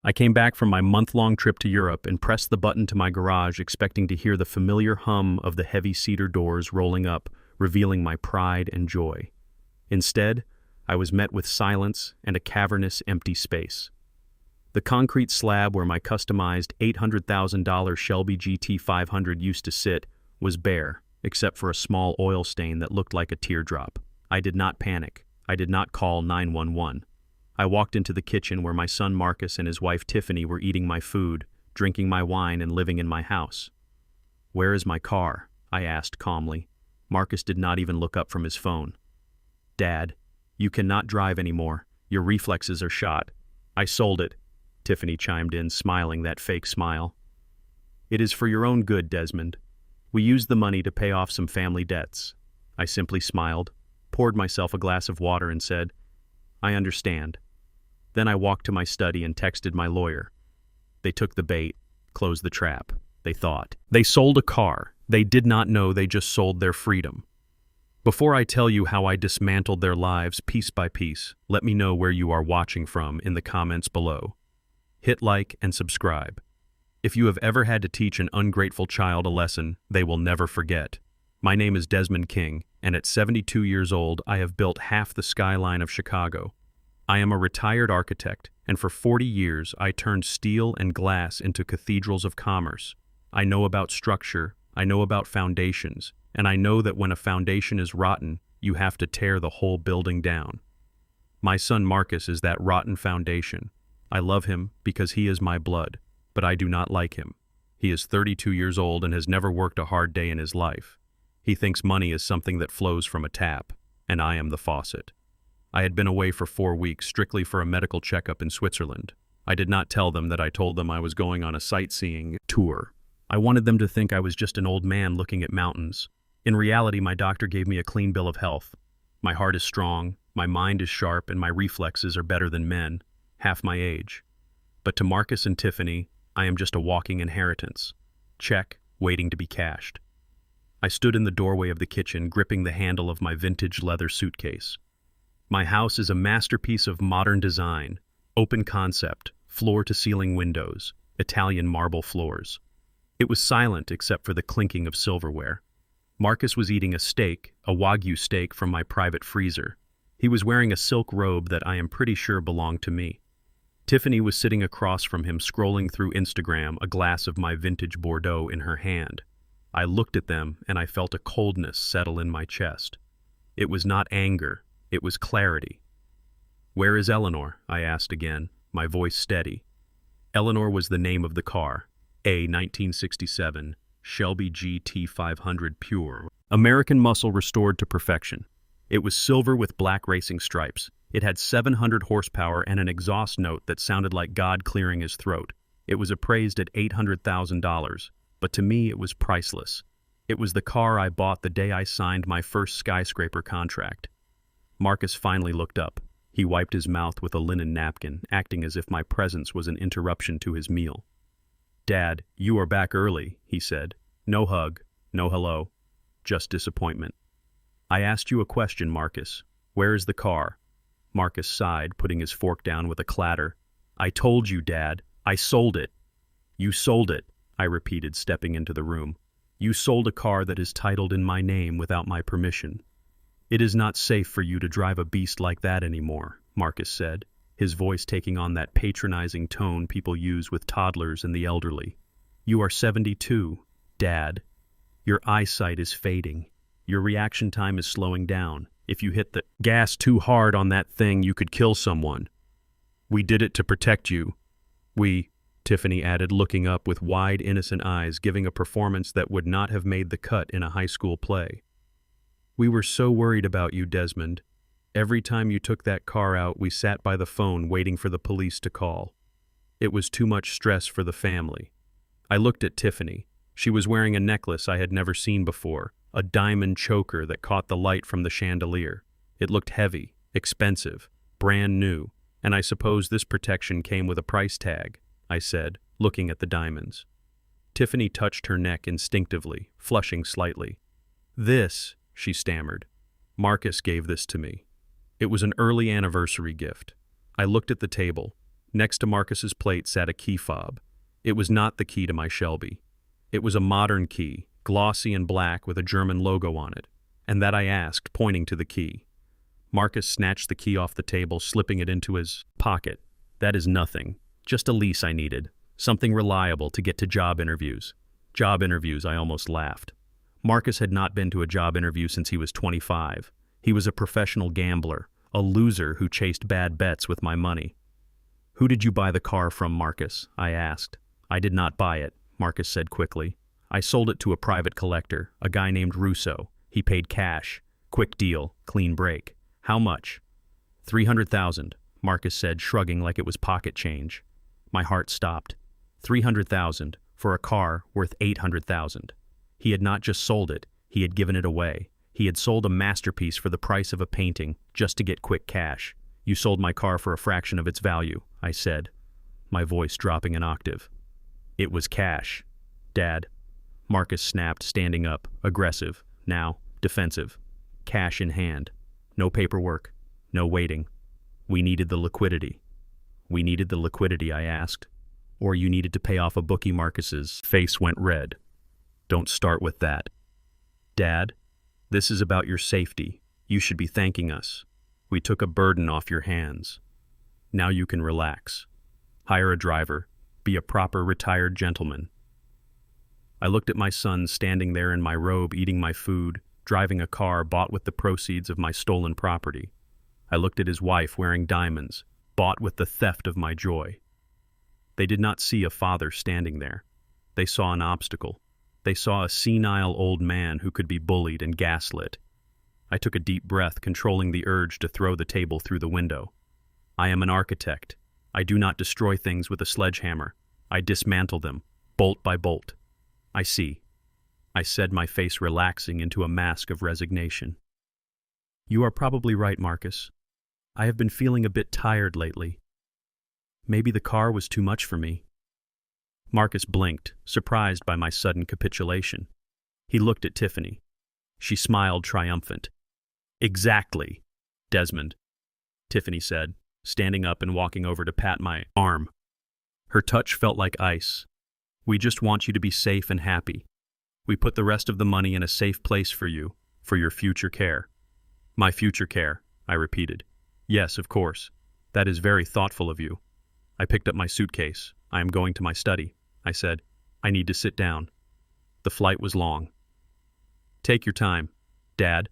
I came back from my month-long trip to Europe and pressed the button to my garage expecting to hear the familiar hum of the heavy cedar doors rolling up, revealing my pride and joy. Instead, I was met with silence and a cavernous, empty space. The concrete slab where my customized $800,000 Shelby GT500 used to sit was bare, except for a small oil stain that looked like a teardrop. I did not panic. I did not call 911. I walked into the kitchen where my son Marcus and his wife Tiffany were eating my food, drinking my wine, and living in my house. "Where is my car?" I asked calmly. Marcus did not even look up from his phone. "Dad, you cannot drive anymore. Your reflexes are shot." "I sold it," Tiffany chimed in, smiling that fake smile. "It is for your own good, Desmond. We used the money to pay off some family debts." I simply smiled, poured myself a glass of water, and said, "I understand." Then I walked to my study and texted my lawyer. They took the bait, closed the trap, they thought. They sold a car. They did not know they just sold their freedom. Before I tell you how I dismantled their lives piece by piece, let me know where you are watching from in the comments below. Hit like and subscribe. If you have ever had to teach an ungrateful child a lesson they will never forget. My name is Desmond King, and at 72 years old, I have built half the skyline of Chicago. I am a retired architect, and for 40 years I turned steel and glass into cathedrals of commerce. I know about structure, I know about foundations, and I know that when a foundation is rotten, you have to tear the whole building down. My son Marcus is that rotten foundation. I love him because he is my blood, but I do not like him. He is 32 years old and has never worked a hard day in his life. He thinks money is something that flows from a tap, and I am the faucet. I had been away for 4 weeks strictly for a medical checkup in Switzerland. I did not tell them that I told them I was going on a sightseeing tour. I wanted them to think I was just an old man looking at mountains. In reality, my doctor gave me a clean bill of health. My heart is strong, my mind is sharp, and my reflexes are better than men, half my age. But to Marcus and Tiffany, I am just a walking inheritance. Check, waiting to be cashed. I stood in the doorway of the kitchen, gripping the handle of my vintage leather suitcase. My house is a masterpiece of modern design, open concept, floor-to-ceiling windows, Italian marble floors. It was silent except for the clinking of silverware. Marcus was eating a steak, a Wagyu steak from my private freezer. He was wearing a silk robe that I am pretty sure belonged to me. Tiffany was sitting across from him, scrolling through Instagram, a glass of my vintage Bordeaux in her hand. I looked at them and I felt a coldness settle in my chest. It was not anger, it was clarity. "Where is Eleanor?" I asked again, my voice steady. Eleanor was the name of the car, a 1967 Shelby GT500 Pure. American muscle restored to perfection. It was silver with black racing stripes. It had 700 horsepower and an exhaust note that sounded like God clearing his throat. It was appraised at $800,000, but to me it was priceless. It was the car I bought the day I signed my first skyscraper contract. Marcus finally looked up. He wiped his mouth with a linen napkin, acting as if my presence was an interruption to his meal. "Dad, you are back early," he said. "No hug, no hello, just disappointment." "I asked you a question, Marcus. Where is the car?" Marcus sighed, putting his fork down with a clatter. "I told you, Dad. I sold it." "You sold it," I repeated, stepping into the room. "You sold a car that is titled in my name without my permission. It is not safe for you to drive a beast like that anymore," Marcus said, his voice taking on that patronizing tone people use with toddlers and the elderly. "You are 72, Dad. Your eyesight is fading. Your reaction time is slowing down. If you hit the gas too hard on that thing, you could kill someone. We did it to protect you. We," Tiffany added, looking up with wide, innocent eyes, giving a performance that would not have made the cut in a high school play. "We were so worried about you, Desmond. Every time you took that car out, we sat by the phone waiting for the police to call. It was too much stress for the family." I looked at Tiffany. She was wearing a necklace I had never seen before, a diamond choker that caught the light from the chandelier. It looked heavy, expensive, brand new, and I suppose this protection came with a price tag, I said, looking at the diamonds. Tiffany touched her neck instinctively, flushing slightly. "This," she stammered. "Marcus gave this to me. It was an early anniversary gift." I looked at the table. Next to Marcus's plate sat a key fob. It was not the key to my Shelby. It was a modern key, glossy and black with a German logo on it, and that I asked, pointing to the key. Marcus snatched the key off the table, slipping it into his pocket. That is nothing. Just a lease I needed. Something reliable to get to job interviews. Job interviews, I almost laughed. Marcus had not been to a job interview since he was 25. He was a professional gambler, a loser who chased bad bets with my money. "Who did you buy the car from, Marcus?" I asked. "I did not buy it," Marcus said quickly. "I sold it to a private collector, a guy named Russo. He paid cash. Quick deal, clean break." "How much?" "300,000, Marcus said, shrugging like it was pocket change. My heart stopped. 300,000 for a car worth 800,000. He had not just sold it, he had given it away. He had sold a masterpiece for the price of a painting just to get quick cash. "You sold my car for a fraction of its value," I said, my voice dropping an octave. "It was cash, Dad," Marcus snapped, standing up, aggressive, now defensive. "Cash in hand. No paperwork, no waiting. We needed the liquidity." "We needed the liquidity," I asked. "Or you needed to pay off a bookie?" Marcus's face went red. "Don't start with that. Dad, this is about your safety. You should be thanking us. We took a burden off your hands. Now you can relax. Hire a driver. Be a proper retired gentleman." I looked at my son standing there in my robe eating my food, driving a car bought with the proceeds of my stolen property. I looked at his wife wearing diamonds, bought with the theft of my joy. They did not see a father standing there. They saw an obstacle. They saw a senile old man who could be bullied and gaslit. I took a deep breath, controlling the urge to throw the table through the window. I am an architect. I do not destroy things with a sledgehammer. I dismantle them, bolt by bolt. "I see," I said, my face relaxing into a mask of resignation. "You are probably right, Marcus. I have been feeling a bit tired lately. Maybe the car was too much for me." Marcus blinked, surprised by my sudden capitulation. He looked at Tiffany. She smiled triumphant. "Exactly, Desmond," Tiffany said, standing up and walking over to pat my arm. Her touch felt like ice. "We just want you to be safe and happy. We put the rest of the money in a safe place for you, for your future care." "My future care," I repeated. "Yes, of course. That is very thoughtful of you." I picked up my suitcase. "I am going to my study," I said. "I need to sit down." The flight was long. "Take your time, Dad,"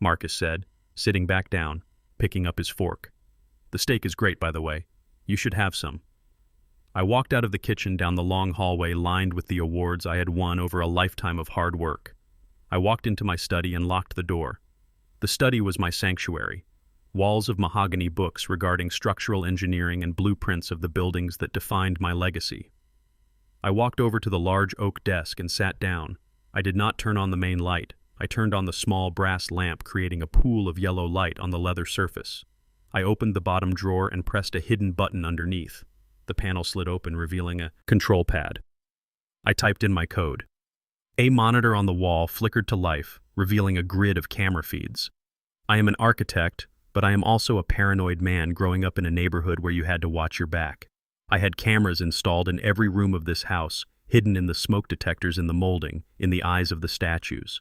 Marcus said, sitting back down, picking up his fork. "The steak is great, by the way. You should have some." I walked out of the kitchen down the long hallway lined with the awards I had won over a lifetime of hard work. I walked into my study and locked the door. The study was my sanctuary. Walls of mahogany books regarding structural engineering and blueprints of the buildings that defined my legacy. I walked over to the large oak desk and sat down. I did not turn on the main light. I turned on the small brass lamp, creating a pool of yellow light on the leather surface. I opened the bottom drawer and pressed a hidden button underneath. The panel slid open, revealing a control pad. I typed in my code. A monitor on the wall flickered to life, revealing a grid of camera feeds. I am an architect, but I am also a paranoid man growing up in a neighborhood where you had to watch your back. I had cameras installed in every room of this house, hidden in the smoke detectors in the molding, in the eyes of the statues.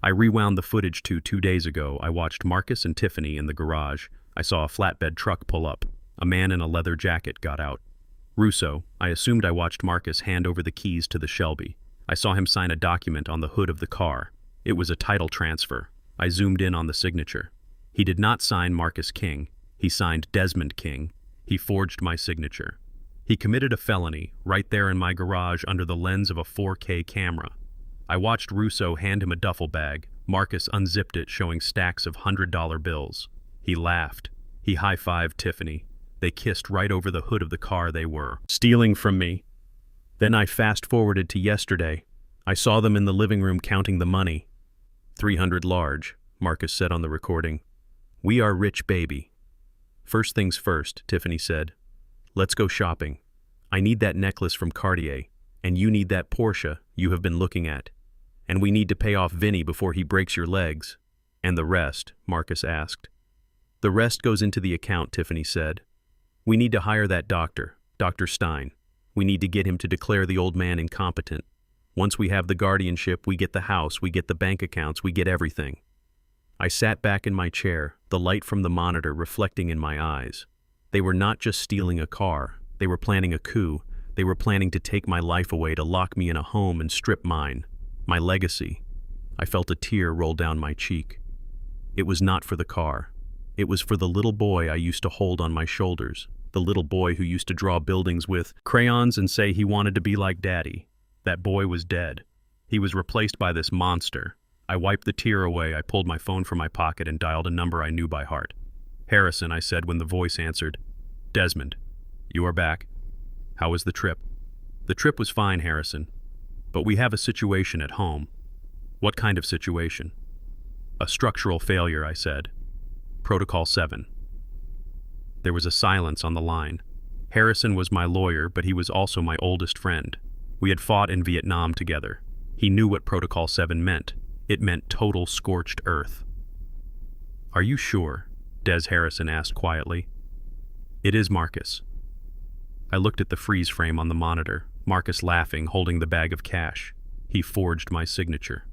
I rewound the footage to 2 days ago. I watched Marcus and Tiffany in the garage. I saw a flatbed truck pull up. A man in a leather jacket got out. Russo, I assumed I watched Marcus hand over the keys to the Shelby. I saw him sign a document on the hood of the car. It was a title transfer. I zoomed in on the signature. He did not sign Marcus King. He signed Desmond King. He forged my signature. He committed a felony right there in my garage under the lens of a 4K camera. I watched Russo hand him a duffel bag. Marcus unzipped it, showing stacks of $100 bills. He laughed. He high-fived Tiffany. They kissed right over the hood of the car they were stealing from me. Then I fast-forwarded to yesterday. I saw them in the living room counting the money. 300 large, Marcus said on the recording. We are rich, baby. First things first, Tiffany said. Let's go shopping. I need that necklace from Cartier, and you need that Porsche you have been looking at. And we need to pay off Vinny before he breaks your legs. And the rest, Marcus asked. The rest goes into the account, Tiffany said. We need to hire that doctor, Dr. Stein. We need to get him to declare the old man incompetent. Once we have the guardianship, we get the house, we get the bank accounts, we get everything. I sat back in my chair, the light from the monitor reflecting in my eyes. They were not just stealing a car. They were planning a coup. They were planning to take my life away, to lock me in a home and strip mine, my legacy. I felt a tear roll down my cheek. It was not for the car. It was for the little boy I used to hold on my shoulders, the little boy who used to draw buildings with crayons and say he wanted to be like Daddy. That boy was dead. He was replaced by this monster. I wiped the tear away. I pulled my phone from my pocket and dialed a number I knew by heart. Harrison, I said when the voice answered. Desmond, you are back. How was the trip? The trip was fine, Harrison. But we have a situation at home. What kind of situation? A structural failure, I said. Protocol 7. There was a silence on the line. Harrison was my lawyer, but he was also my oldest friend. We had fought in Vietnam together. He knew what Protocol 7 meant. It meant total scorched earth. Are you sure? Des Harrison asked quietly. It is, Marcus. I looked at the freeze frame on the monitor, Marcus laughing, holding the bag of cash. He forged my signature.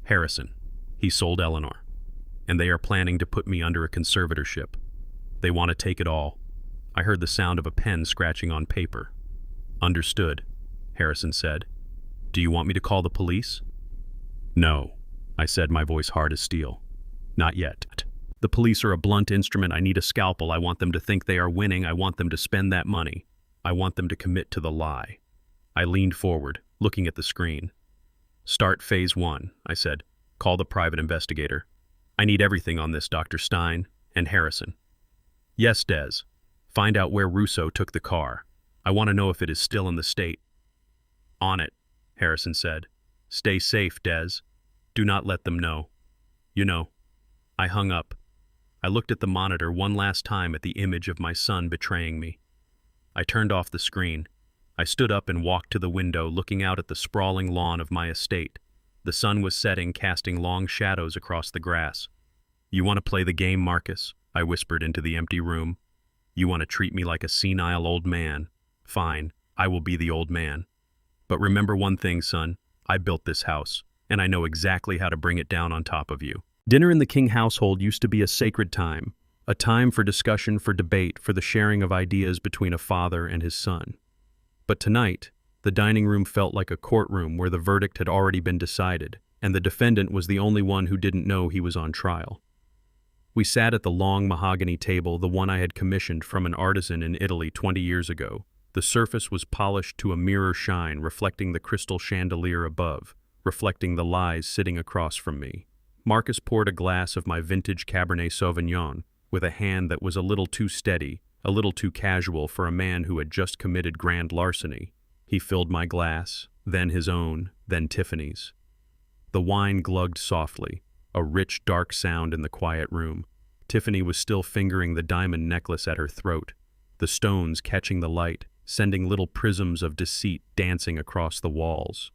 Harrison. He sold Eleanor. And they are planning to put me under a conservatorship. They want to take it all. I heard the sound of a pen scratching on paper. Understood, Harrison said. Do you want me to call the police? No, I said, my voice hard as steel. Not yet. The police are a blunt instrument. I need a scalpel. I want them to think they are winning. I want them to spend that money. I want them to commit to the lie. I leaned forward, looking at the screen. Start phase 1, I said. Call the private investigator. I need everything on this, Dr. Stein and Harrison. Yes, Des. Find out where Russo took the car. I want to know if it is still in the state. On it, Harrison said. Stay safe, Des. Do not let them know. You know. I hung up. I looked at the monitor one last time at the image of my son betraying me. I turned off the screen. I stood up and walked to the window, looking out at the sprawling lawn of my estate. The sun was setting, casting long shadows across the grass. You want to play the game, Marcus? I whispered into the empty room. You want to treat me like a senile old man? Fine, I will be the old man. But remember one thing, son. I built this house, and I know exactly how to bring it down on top of you. Dinner in the King household used to be a sacred time, a time for discussion, for debate, for the sharing of ideas between a father and his son. But tonight, the dining room felt like a courtroom where the verdict had already been decided, and the defendant was the only one who didn't know he was on trial. We sat at the long mahogany table, the one I had commissioned from an artisan in Italy 20 years ago. The surface was polished to a mirror shine, reflecting the crystal chandelier above, reflecting the lies sitting across from me. Marcus poured a glass of my vintage Cabernet Sauvignon with a hand that was a little too steady, a little too casual for a man who had just committed grand larceny. He filled my glass, then his own, then Tiffany's. The wine glugged softly, a rich, dark sound in the quiet room. Tiffany was still fingering the diamond necklace at her throat, the stones catching the light, sending little prisms of deceit dancing across the walls.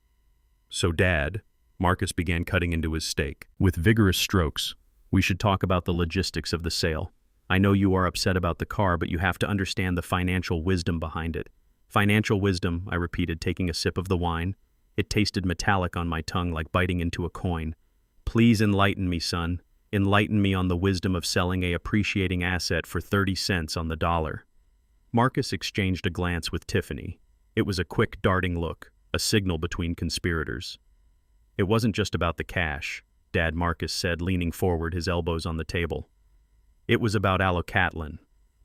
So, Dad, Marcus began cutting into his steak. With vigorous strokes, we should talk about the logistics of the sale. I know you are upset about the car, but you have to understand the financial wisdom behind it. Financial wisdom, I repeated, taking a sip of the wine. It tasted metallic on my tongue, like biting into a coin. Please enlighten me, son. Enlighten me on the wisdom of selling a appreciating asset for 30 cents on the dollar. Marcus exchanged a glance with Tiffany. It was a quick, darting look, a signal between conspirators. It wasn't just about the cash, Dad, Marcus said, leaning forward, his elbows on the table. It was about allocatlin.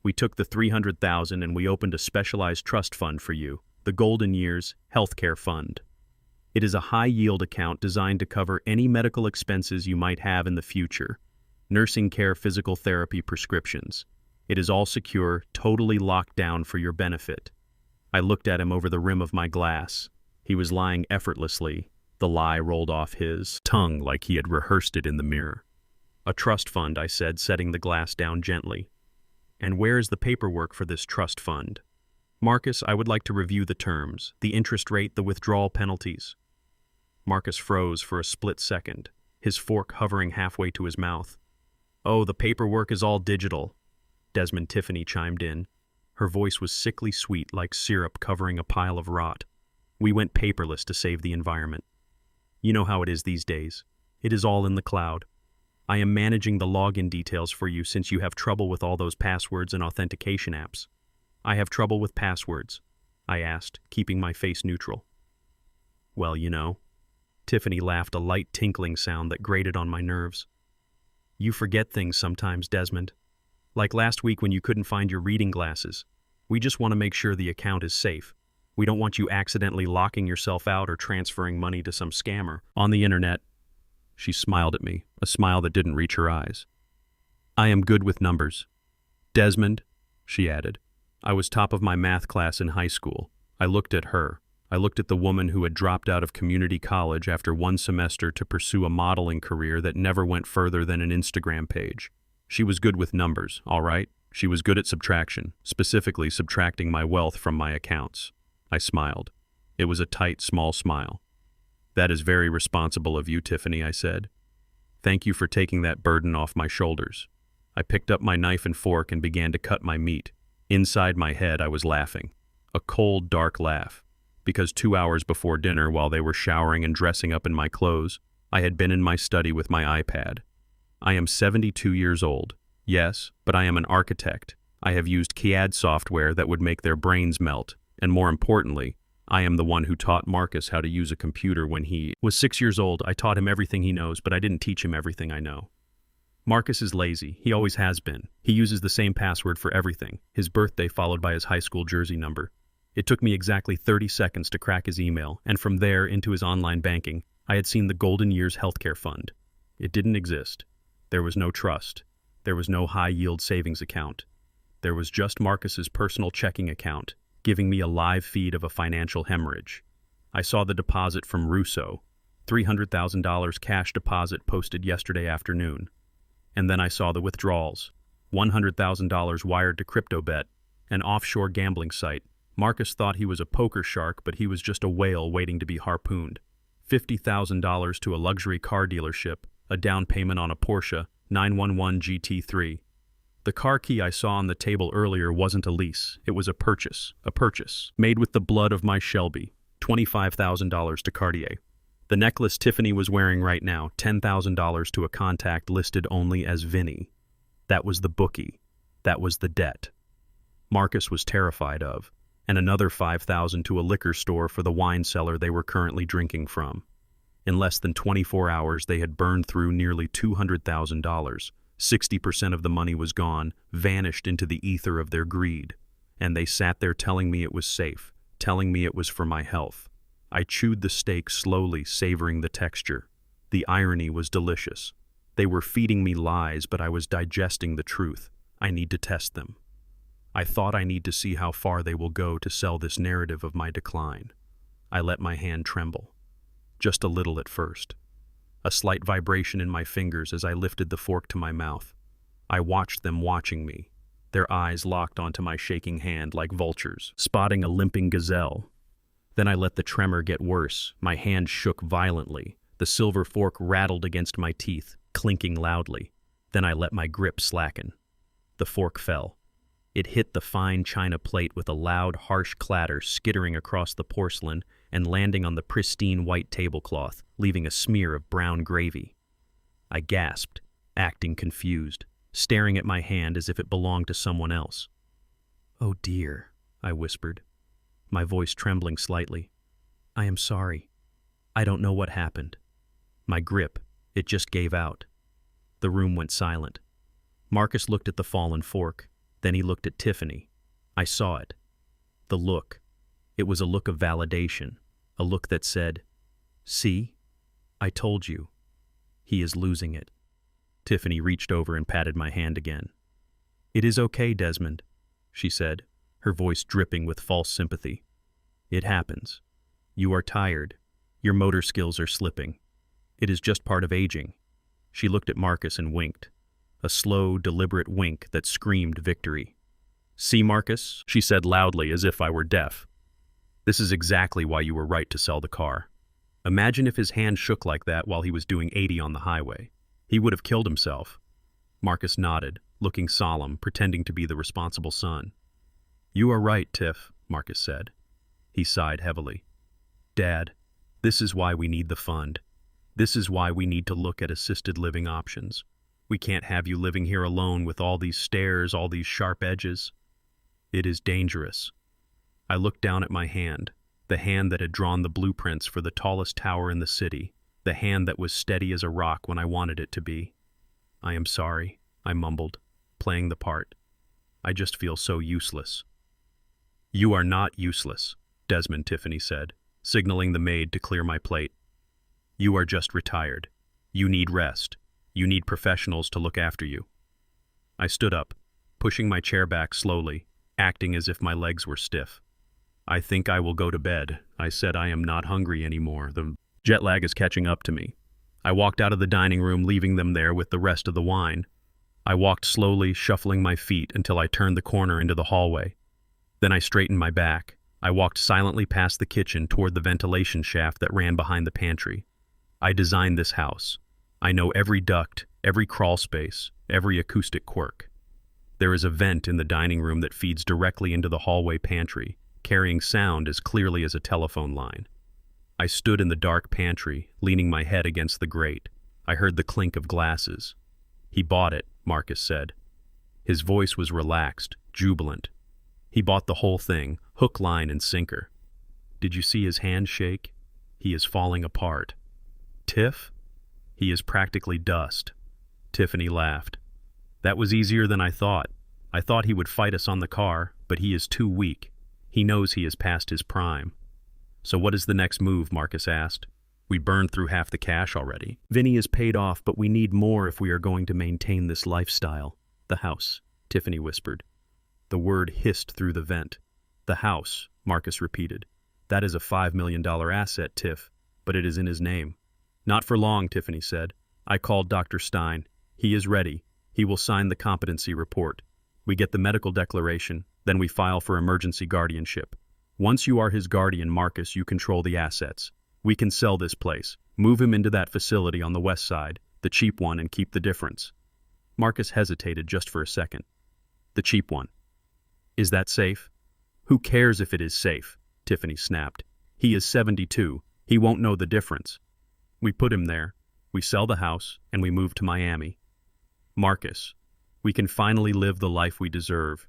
We took the $300,000 and we opened a specialized trust fund for you, the Golden Years Healthcare Fund. It is a high-yield account designed to cover any medical expenses you might have in the future, nursing care, physical therapy, prescriptions. It is all secure, totally locked down for your benefit. I looked at him over the rim of my glass. He was lying effortlessly. The lie rolled off his tongue like he had rehearsed it in the mirror. A trust fund, I said, setting the glass down gently. And where is the paperwork for this trust fund? Marcus, I would like to review the terms, the interest rate, the withdrawal penalties. Marcus froze for a split second, his fork hovering halfway to his mouth. Oh, the paperwork is all digital, Desmond Tiffany chimed in. Her voice was sickly sweet like syrup covering a pile of rot. We went paperless to save the environment. You know how it is these days. It is all in the cloud. I am managing the login details for you since you have trouble with all those passwords and authentication apps. I have trouble with passwords, I asked, keeping my face neutral. Well, you know. Tiffany laughed, a light tinkling sound that grated on my nerves. You forget things sometimes, Desmond. Like last week when you couldn't find your reading glasses. We just want to make sure the account is safe. We don't want you accidentally locking yourself out or transferring money to some scammer on the internet. She smiled at me, a smile that didn't reach her eyes. I am good with numbers. Desmond, she added. I was top of my math class in high school. I looked at her. I looked at the woman who had dropped out of community college after one semester to pursue a modeling career that never went further than an Instagram page. She was good with numbers, all right? She was good at subtraction, specifically subtracting my wealth from my accounts. I smiled. It was a tight, small smile. That is very responsible of you, Tiffany, I said. Thank you for taking that burden off my shoulders. I picked up my knife and fork and began to cut my meat. Inside my head, I was laughing. A cold, dark laugh. Because 2 hours before dinner, while they were showering and dressing up in my clothes, I had been in my study with my iPad. I am 72 years old. Yes, but I am an architect. I have used CAD software that would make their brains melt. And more importantly, I am the one who taught Marcus how to use a computer when he was 6 years old. I taught him everything he knows, but I didn't teach him everything I know. Marcus is lazy. He always has been. He uses the same password for everything, his birthday followed by his high school jersey number. It took me exactly 30 seconds to crack his email, and from there into his online banking, I had seen the Golden Years Healthcare Fund. It didn't exist. There was no trust. There was no high-yield savings account. There was just Marcus's personal checking account, giving me a live feed of a financial hemorrhage. I saw the deposit from Russo, $300,000 cash deposit posted yesterday afternoon. And then I saw the withdrawals, $100,000 wired to CryptoBet, an offshore gambling site. Marcus thought he was a poker shark, but he was just a whale waiting to be harpooned. $50,000 to a luxury car dealership, a down payment on a Porsche 911 GT3. The car key I saw on the table earlier wasn't a lease, it was a purchase, made with the blood of my Shelby, $25,000 to Cartier. The necklace Tiffany was wearing right now, $10,000 to a contact listed only as Vinny. That was the bookie. That was the debt. Marcus was terrified of. And another $5,000 to a liquor store for the wine cellar they were currently drinking from. In less than 24 hours, they had burned through nearly $200,000. 60% of the money was gone, vanished into the ether of their greed. And they sat there telling me it was safe, telling me it was for my health. I chewed the steak slowly, savoring the texture. The irony was delicious. They were feeding me lies, but I was digesting the truth. I need to test them. I thought I need to see how far they will go to sell this narrative of my decline. I let my hand tremble. Just a little at first. A slight vibration in my fingers as I lifted the fork to my mouth. I watched them watching me. Their eyes locked onto my shaking hand like vultures, spotting a limping gazelle. Then I let the tremor get worse. My hand shook violently. The silver fork rattled against my teeth, clinking loudly. Then I let my grip slacken. The fork fell. It hit the fine china plate with a loud, harsh clatter, skittering across the porcelain and landing on the pristine white tablecloth, leaving a smear of brown gravy. I gasped, acting confused, staring at my hand as if it belonged to someone else. "Oh dear," I whispered, my voice trembling slightly. "I am sorry. I don't know what happened." My grip, it just gave out. The room went silent. Marcus looked at the fallen fork. Then he looked at Tiffany. I saw it. The look. It was a look of validation, a look that said, "See? I told you. He is losing it." Tiffany reached over and patted my hand again. "It is okay, Desmond," she said, her voice dripping with false sympathy. "It happens. You are tired. Your motor skills are slipping. It is just part of aging." She looked at Marcus and winked. A slow, deliberate wink that screamed victory. "See, Marcus," she said loudly as if I were deaf. "This is exactly why you were right to sell the car. Imagine if his hand shook like that while he was doing 80 on the highway. He would have killed himself." Marcus nodded, looking solemn, pretending to be the responsible son. You are right, Tiff, Marcus said. He sighed heavily. Dad, this is why we need the fund. This is why we need to look at assisted living options. We can't have you living here alone with all these stairs, all these sharp edges. It is dangerous. I looked down at my hand, the hand that had drawn the blueprints for the tallest tower in the city, the hand that was steady as a rock when I wanted it to be. I am sorry, I mumbled, playing the part. I just feel so useless. You are not useless, Desmond Tiffany said, signaling the maid to clear my plate. You are just retired. You need rest. You need professionals to look after you. I stood up, pushing my chair back slowly, acting as if my legs were stiff. I think I will go to bed. I said I am not hungry anymore. The jet lag is catching up to me. I walked out of the dining room, leaving them there with the rest of the wine. I walked slowly, shuffling my feet until I turned the corner into the hallway. Then I straightened my back. I walked silently past the kitchen toward the ventilation shaft that ran behind the pantry. I designed this house. I know every duct, every crawl space, every acoustic quirk. There is a vent in the dining room that feeds directly into the hallway pantry, carrying sound as clearly as a telephone line. I stood in the dark pantry, leaning my head against the grate. I heard the clink of glasses. He bought it, Marcus said. His voice was relaxed, jubilant. He bought the whole thing, hook, line, and sinker. Did you see his hand shake? He is falling apart. Tiff? He is practically dust. Tiffany laughed. That was easier than I thought. I thought he would fight us on the car, but he is too weak. He knows he is past his prime. So what is the next move? Marcus asked. We burned through half the cash already. Vinny is paid off, but we need more if we are going to maintain this lifestyle. The house, Tiffany whispered. The word hissed through the vent. The house, Marcus repeated. That is a $5 million asset, Tiff, but it is in his name. Not for long, Tiffany said. I called Dr. Stein. He is ready. He will sign the competency report. We get the medical declaration, then we file for emergency guardianship. Once you are his guardian, Marcus, you control the assets. We can sell this place, move him into that facility on the west side, the cheap one, and keep the difference. Marcus hesitated just for a second. The cheap one. Is that safe? Who cares if it is safe? Tiffany snapped. He is 72. He won't know the difference. We put him there. We sell the house, and we move to Miami. Marcus, we can finally live the life we deserve.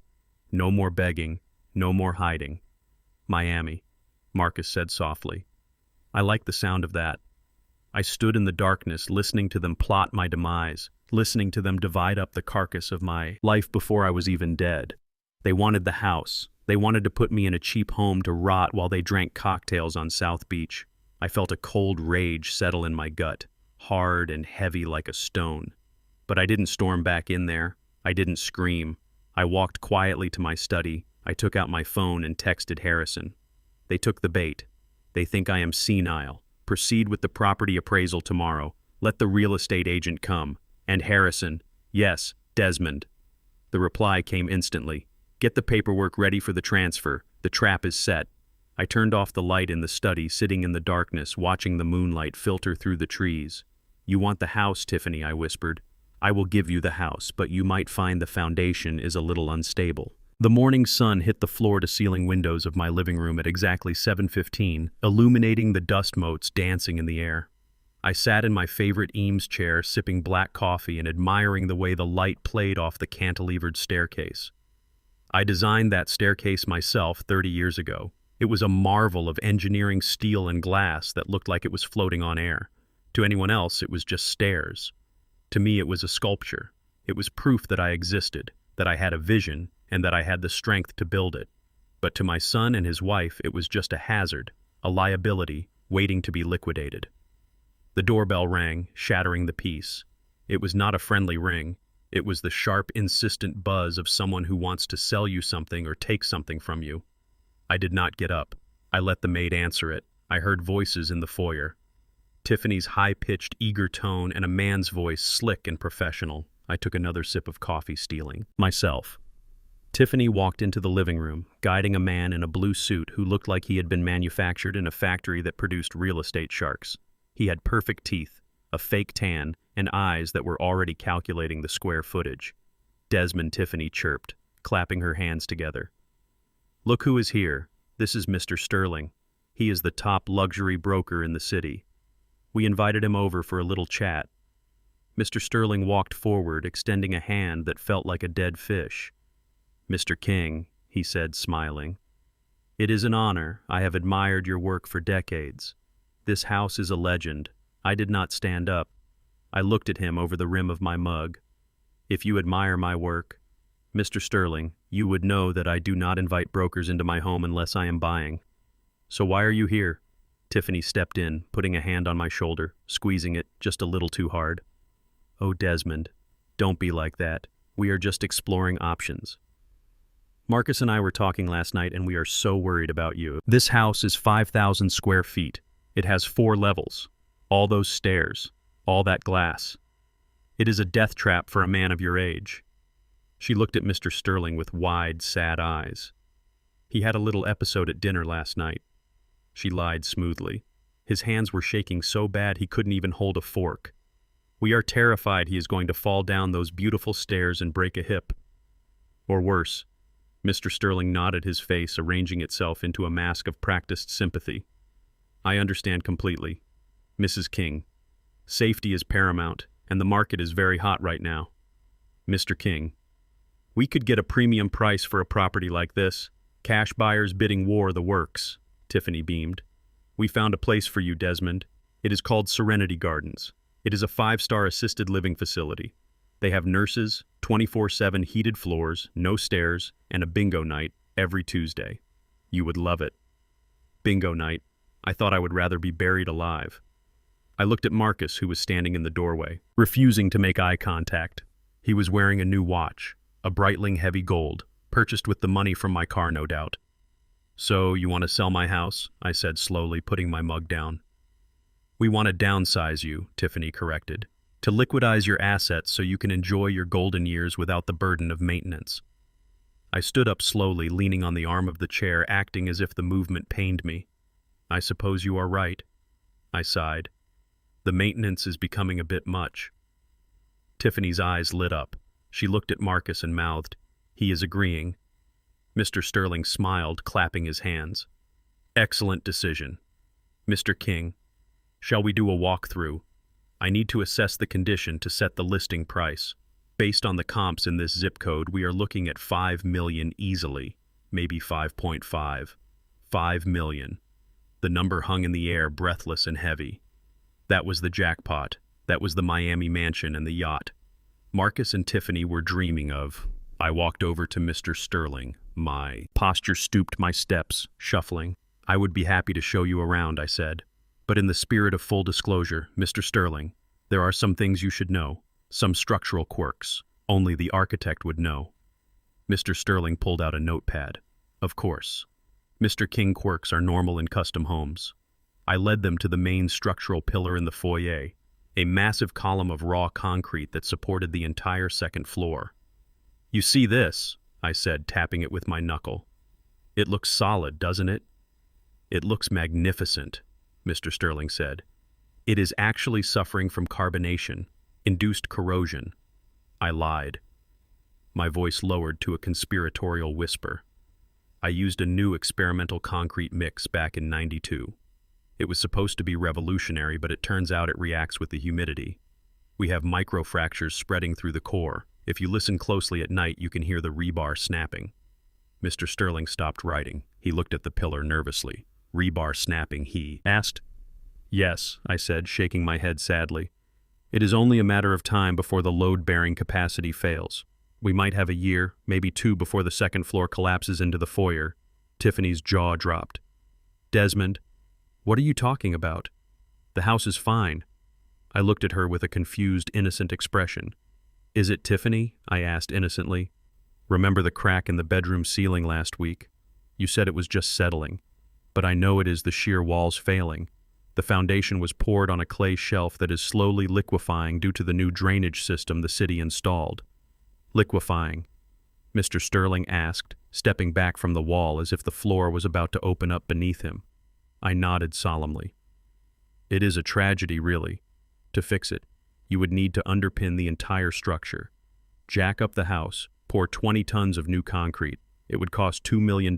No more begging, no more hiding. Miami, Marcus said softly. I like the sound of that. I stood in the darkness, listening to them plot my demise, listening to them divide up the carcass of my life before I was even dead. They wanted the house. They wanted to put me in a cheap home to rot while they drank cocktails on South Beach. I felt a cold rage settle in my gut, hard and heavy like a stone. But I didn't storm back in there. I didn't scream. I walked quietly to my study. I took out my phone and texted Harrison. They took the bait. They think I am senile. Proceed with the property appraisal tomorrow. Let the real estate agent come. And Harrison, yes, Desmond. The reply came instantly. Get the paperwork ready for the transfer. The trap is set. I turned off the light in the study, sitting in the darkness, watching the moonlight filter through the trees. You want the house, Tiffany, I whispered. I will give you the house, but you might find the foundation is a little unstable. The morning sun hit the floor-to-ceiling windows of my living room at exactly 7:15, illuminating the dust motes dancing in the air. I sat in my favorite Eames chair, sipping black coffee and admiring the way the light played off the cantilevered staircase. I designed that staircase myself 30 years ago. It was a marvel of engineering steel and glass that looked like it was floating on air. To anyone else, it was just stairs. To me, it was a sculpture. It was proof that I existed, that I had a vision, and that I had the strength to build it. But to my son and his wife, it was just a hazard, a liability, waiting to be liquidated. The doorbell rang, shattering the peace. It was not a friendly ring. It was the sharp, insistent buzz of someone who wants to sell you something or take something from you. I did not get up. I let the maid answer it. I heard voices in the foyer. Tiffany's high-pitched, eager tone and a man's voice, slick and professional. I took another sip of coffee, stealing myself. Tiffany walked into the living room, guiding a man in a blue suit who looked like he had been manufactured in a factory that produced real estate sharks. He had perfect teeth, a fake tan, and eyes that were already calculating the square footage. Desmond, Tiffany chirped, clapping her hands together. Look who is here. This is Mr. Sterling. He is the top luxury broker in the city. We invited him over for a little chat. Mr. Sterling walked forward, extending a hand that felt like a dead fish. Mr. King, he said, smiling. It is an honor. I have admired your work for decades. This house is a legend. I did not stand up. I looked at him over the rim of my mug. If you admire my work, Mr. Sterling, you would know that I do not invite brokers into my home unless I am buying. So why are you here? Tiffany stepped in, putting a hand on my shoulder, squeezing it just a little too hard. Oh, Desmond, don't be like that. We are just exploring options. Marcus and I were talking last night, and we are so worried about you. This house is 5,000 square feet. It has 4 levels. All those stairs. All that glass. It is a death trap for a man of your age. She looked at Mr. Sterling with wide, sad eyes. He had a little episode at dinner last night. She lied smoothly. His hands were shaking so bad he couldn't even hold a fork. We are terrified he is going to fall down those beautiful stairs and break a hip. Or worse. Mr. Sterling nodded, his face arranging itself into a mask of practiced sympathy. I understand completely. Mrs. King. Safety is paramount, and the market is very hot right now. Mr. King. We could get a premium price for a property like this. Cash buyers bidding war the works. Tiffany beamed. We found a place for you, Desmond. It is called Serenity Gardens. It is a 5-star assisted living facility. They have nurses, 24/7 heated floors, no stairs, and a bingo night every Tuesday. You would love it. Bingo night. I thought I would rather be buried alive. I looked at Marcus, who was standing in the doorway, refusing to make eye contact. He was wearing a new watch, a Breitling heavy gold, purchased with the money from my car, no doubt. So, you want to sell my house? I said slowly, putting my mug down. We want to downsize you, Tiffany corrected, to liquidize your assets so you can enjoy your golden years without the burden of maintenance. I stood up slowly, leaning on the arm of the chair, acting as if the movement pained me. I suppose you are right. I sighed. The maintenance is becoming a bit much. Tiffany's eyes lit up. She looked at Marcus and mouthed, He is agreeing. Mr. Sterling smiled, clapping his hands. Excellent decision. Mr. King, shall we do a walkthrough? I need to assess the condition to set the listing price. Based on the comps in this zip code, we are looking at 5 million easily, maybe 5.5. 5 million. The number hung in the air, breathless and heavy. That was the jackpot. That was the Miami mansion and the yacht Marcus and Tiffany were dreaming of. I walked over to Mr. Sterling. My posture stooped, my steps shuffling. I would be happy to show you around, I said. But in the spirit of full disclosure, Mr. Sterling, there are some things you should know, some structural quirks. Only the architect would know. Mr. Sterling pulled out a notepad. Of course. Mr. King quirks are normal in custom homes. I led them to the main structural pillar in the foyer, a massive column of raw concrete that supported the entire second floor. You see this, I said, tapping it with my knuckle. It looks solid, doesn't it? It looks magnificent, Mr. Sterling said. It is actually suffering from carbonation, induced corrosion. I lied. My voice lowered to a conspiratorial whisper. I used a new experimental concrete mix back in '92. It was supposed to be revolutionary, but it turns out it reacts with the humidity. We have microfractures spreading through the core. If you listen closely at night, you can hear the rebar snapping. Mr. Sterling stopped writing. He looked at the pillar nervously. Rebar snapping, he asked. Yes, I said, shaking my head sadly. It is only a matter of time before the load-bearing capacity fails. We might have a year, maybe 2 before the second floor collapses into the foyer. Tiffany's jaw dropped. Desmond, what are you talking about? The house is fine. I looked at her with a confused, innocent expression. Is it Tiffany? I asked innocently. Remember the crack in the bedroom ceiling last week? You said it was just settling. But I know it is the sheer walls failing. The foundation was poured on a clay shelf that is slowly liquefying due to the new drainage system the city installed. Liquefying? Mr. Sterling asked, stepping back from the wall as if the floor was about to open up beneath him. I nodded solemnly. It is a tragedy, really. To fix it, you would need to underpin the entire structure. Jack up the house, pour 20 tons of new concrete, It would cost $2 million,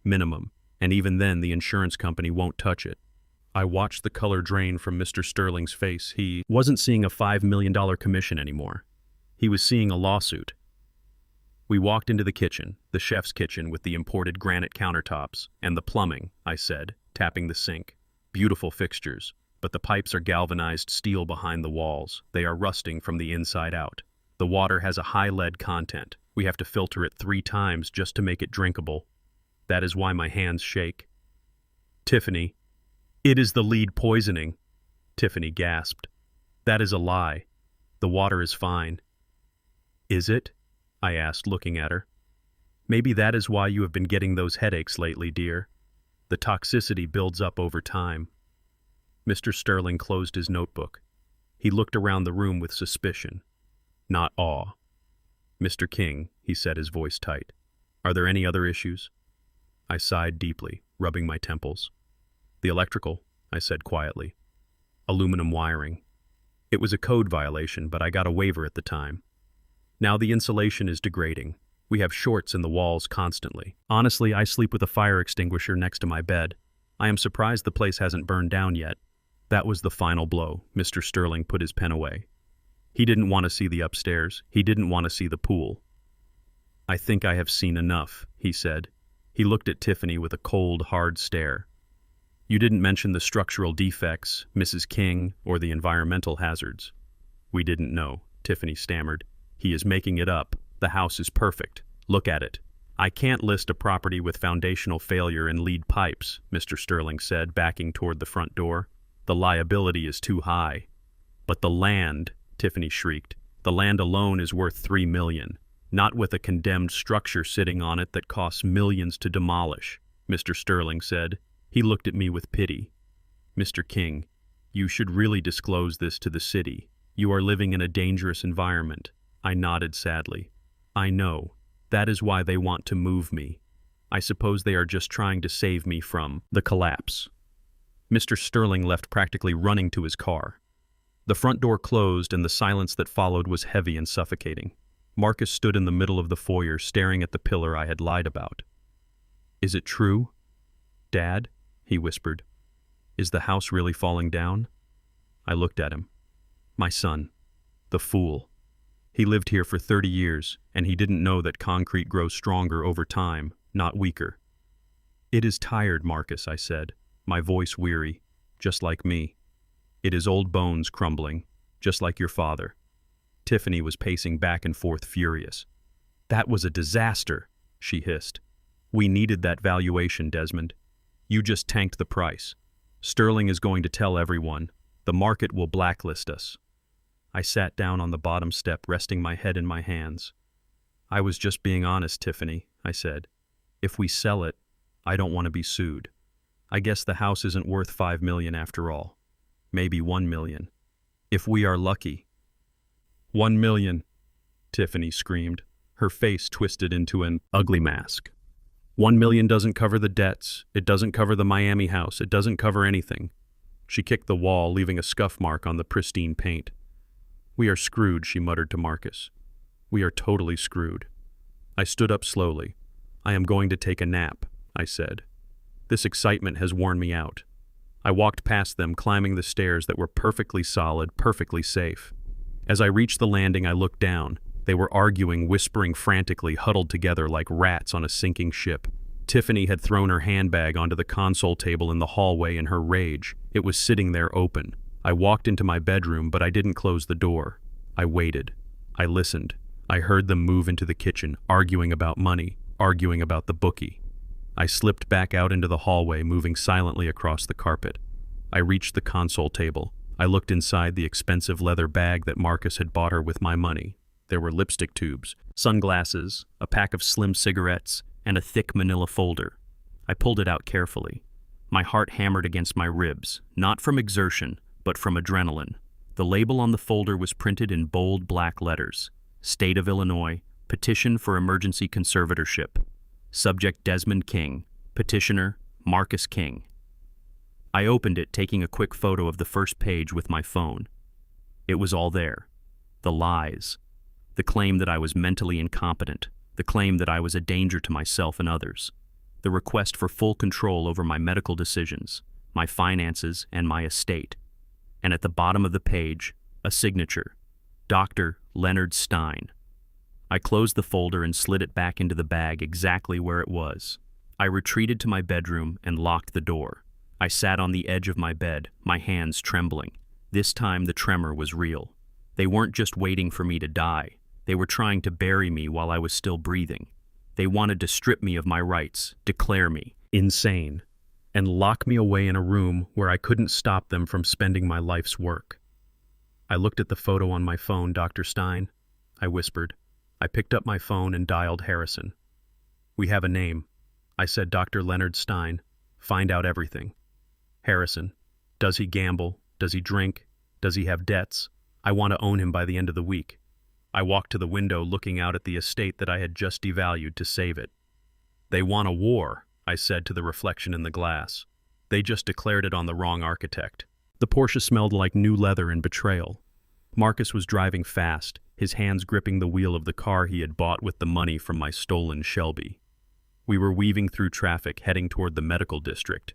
minimum, and even then the insurance company won't touch it. I watched the color drain from Mr. Sterling's face. He wasn't seeing a $5 million commission anymore. He was seeing a lawsuit. We walked into the kitchen, the chef's kitchen with the imported granite countertops, and the plumbing, I said, tapping the sink. Beautiful fixtures, but the pipes are galvanized steel behind the walls. They are rusting from the inside out. The water has a high lead content. We have to filter it 3 times just to make it drinkable. That is why my hands shake. Tiffany, it is the lead poisoning, Tiffany gasped. That is a lie. The water is fine. Is it? I asked, looking at her. Maybe that is why you have been getting those headaches lately, dear. The toxicity builds up over time. Mr. Sterling closed his notebook. He looked around the room with suspicion, not awe. Mr. King, he said, his voice tight, are there any other issues? I sighed deeply, rubbing my temples. The electrical, I said quietly. Aluminum wiring. It was a code violation, but I got a waiver at the time. Now the insulation is degrading. We have shorts in the walls constantly. Honestly, I sleep with a fire extinguisher next to my bed. I am surprised the place hasn't burned down yet. That was the final blow. Mr. Sterling put his pen away. He didn't want to see the upstairs. He didn't want to see the pool. I think I have seen enough, he said. He looked at Tiffany with a cold, hard stare. You didn't mention the structural defects, Mrs. King, or the environmental hazards. We didn't know, Tiffany stammered. He is making it up. The house is perfect. Look at it. I can't list a property with foundational failure and lead pipes, Mr. Sterling said, backing toward the front door. The liability is too high. But the land, Tiffany shrieked. The land alone is worth $3 million, not with a condemned structure sitting on it that costs millions to demolish, Mr. Sterling said. He looked at me with pity. Mr. King, you should really disclose this to the city. You are living in a dangerous environment. I nodded sadly. I know. That is why they want to move me. I suppose they are just trying to save me from the collapse. Mr. Sterling left practically running to his car. The front door closed and the silence that followed was heavy and suffocating. Marcus stood in the middle of the foyer staring at the pillar I had lied about. Is it true? Dad, he whispered. Is the house really falling down? I looked at him. My son. The fool. He lived here for 30 years, and he didn't know that concrete grows stronger over time, not weaker. It is tired, Marcus, I said, my voice weary, just like me. It is old bones crumbling, just like your father. Tiffany was pacing back and forth furious. That was a disaster, she hissed. We needed that valuation, Desmond. You just tanked the price. Sterling is going to tell everyone. The market will blacklist us. I sat down on the bottom step, resting my head in my hands. I was just being honest, Tiffany, I said. If we sell it, I don't want to be sued. I guess the house isn't worth $5 million after all. Maybe $1 million. If we are lucky. $1 million, Tiffany screamed, her face twisted into an ugly mask. $1 million doesn't cover the debts. It doesn't cover the Miami house. It doesn't cover anything. She kicked the wall, leaving a scuff mark on the pristine paint. We are screwed, she muttered to Marcus. We are totally screwed. I stood up slowly. I am going to take a nap, I said. This excitement has worn me out. I walked past them, climbing the stairs that were perfectly solid, perfectly safe. As I reached the landing, I looked down. They were arguing, whispering frantically, huddled together like rats on a sinking ship. Tiffany had thrown her handbag onto the console table in the hallway in her rage. It was sitting there open. I walked into my bedroom, but I didn't close the door. I waited. I listened. I heard them move into the kitchen, arguing about money, arguing about the bookie. I slipped back out into the hallway, moving silently across the carpet. I reached the console table. I looked inside the expensive leather bag that Marcus had bought her with my money. There were lipstick tubes, sunglasses, a pack of slim cigarettes, and a thick manila folder. I pulled it out carefully. My heart hammered against my ribs, not from exertion, but from adrenaline. The label on the folder was printed in bold black letters. State of Illinois, petition for emergency conservatorship. Subject Desmond King. Petitioner Marcus King. I opened it, taking a quick photo of the first page with my phone. It was all there. The lies. The claim that I was mentally incompetent, the claim that I was a danger to myself and others, the request for full control over my medical decisions, my finances, and my estate. And at the bottom of the page, a signature, Dr. Leonard Stein. I closed the folder and slid it back into the bag exactly where it was. I retreated to my bedroom and locked the door. I sat on the edge of my bed, my hands trembling. This time the tremor was real. They weren't just waiting for me to die. They were trying to bury me while I was still breathing. They wanted to strip me of my rights, declare me insane, and lock me away in a room where I couldn't stop them from spending my life's work. I looked at the photo on my phone, Dr. Stein. I whispered. I picked up my phone and dialed Harrison. We have a name. I said, Dr. Leonard Stein. Find out everything. Harrison. Does he gamble? Does he drink? Does he have debts? I want to own him by the end of the week. I walked to the window looking out at the estate that I had just devalued to save it. They want a war, I said to the reflection in the glass. They just declared it on the wrong architect. The Porsche smelled like new leather and betrayal. Marcus was driving fast, his hands gripping the wheel of the car he had bought with the money from my stolen Shelby. We were weaving through traffic, heading toward the medical district.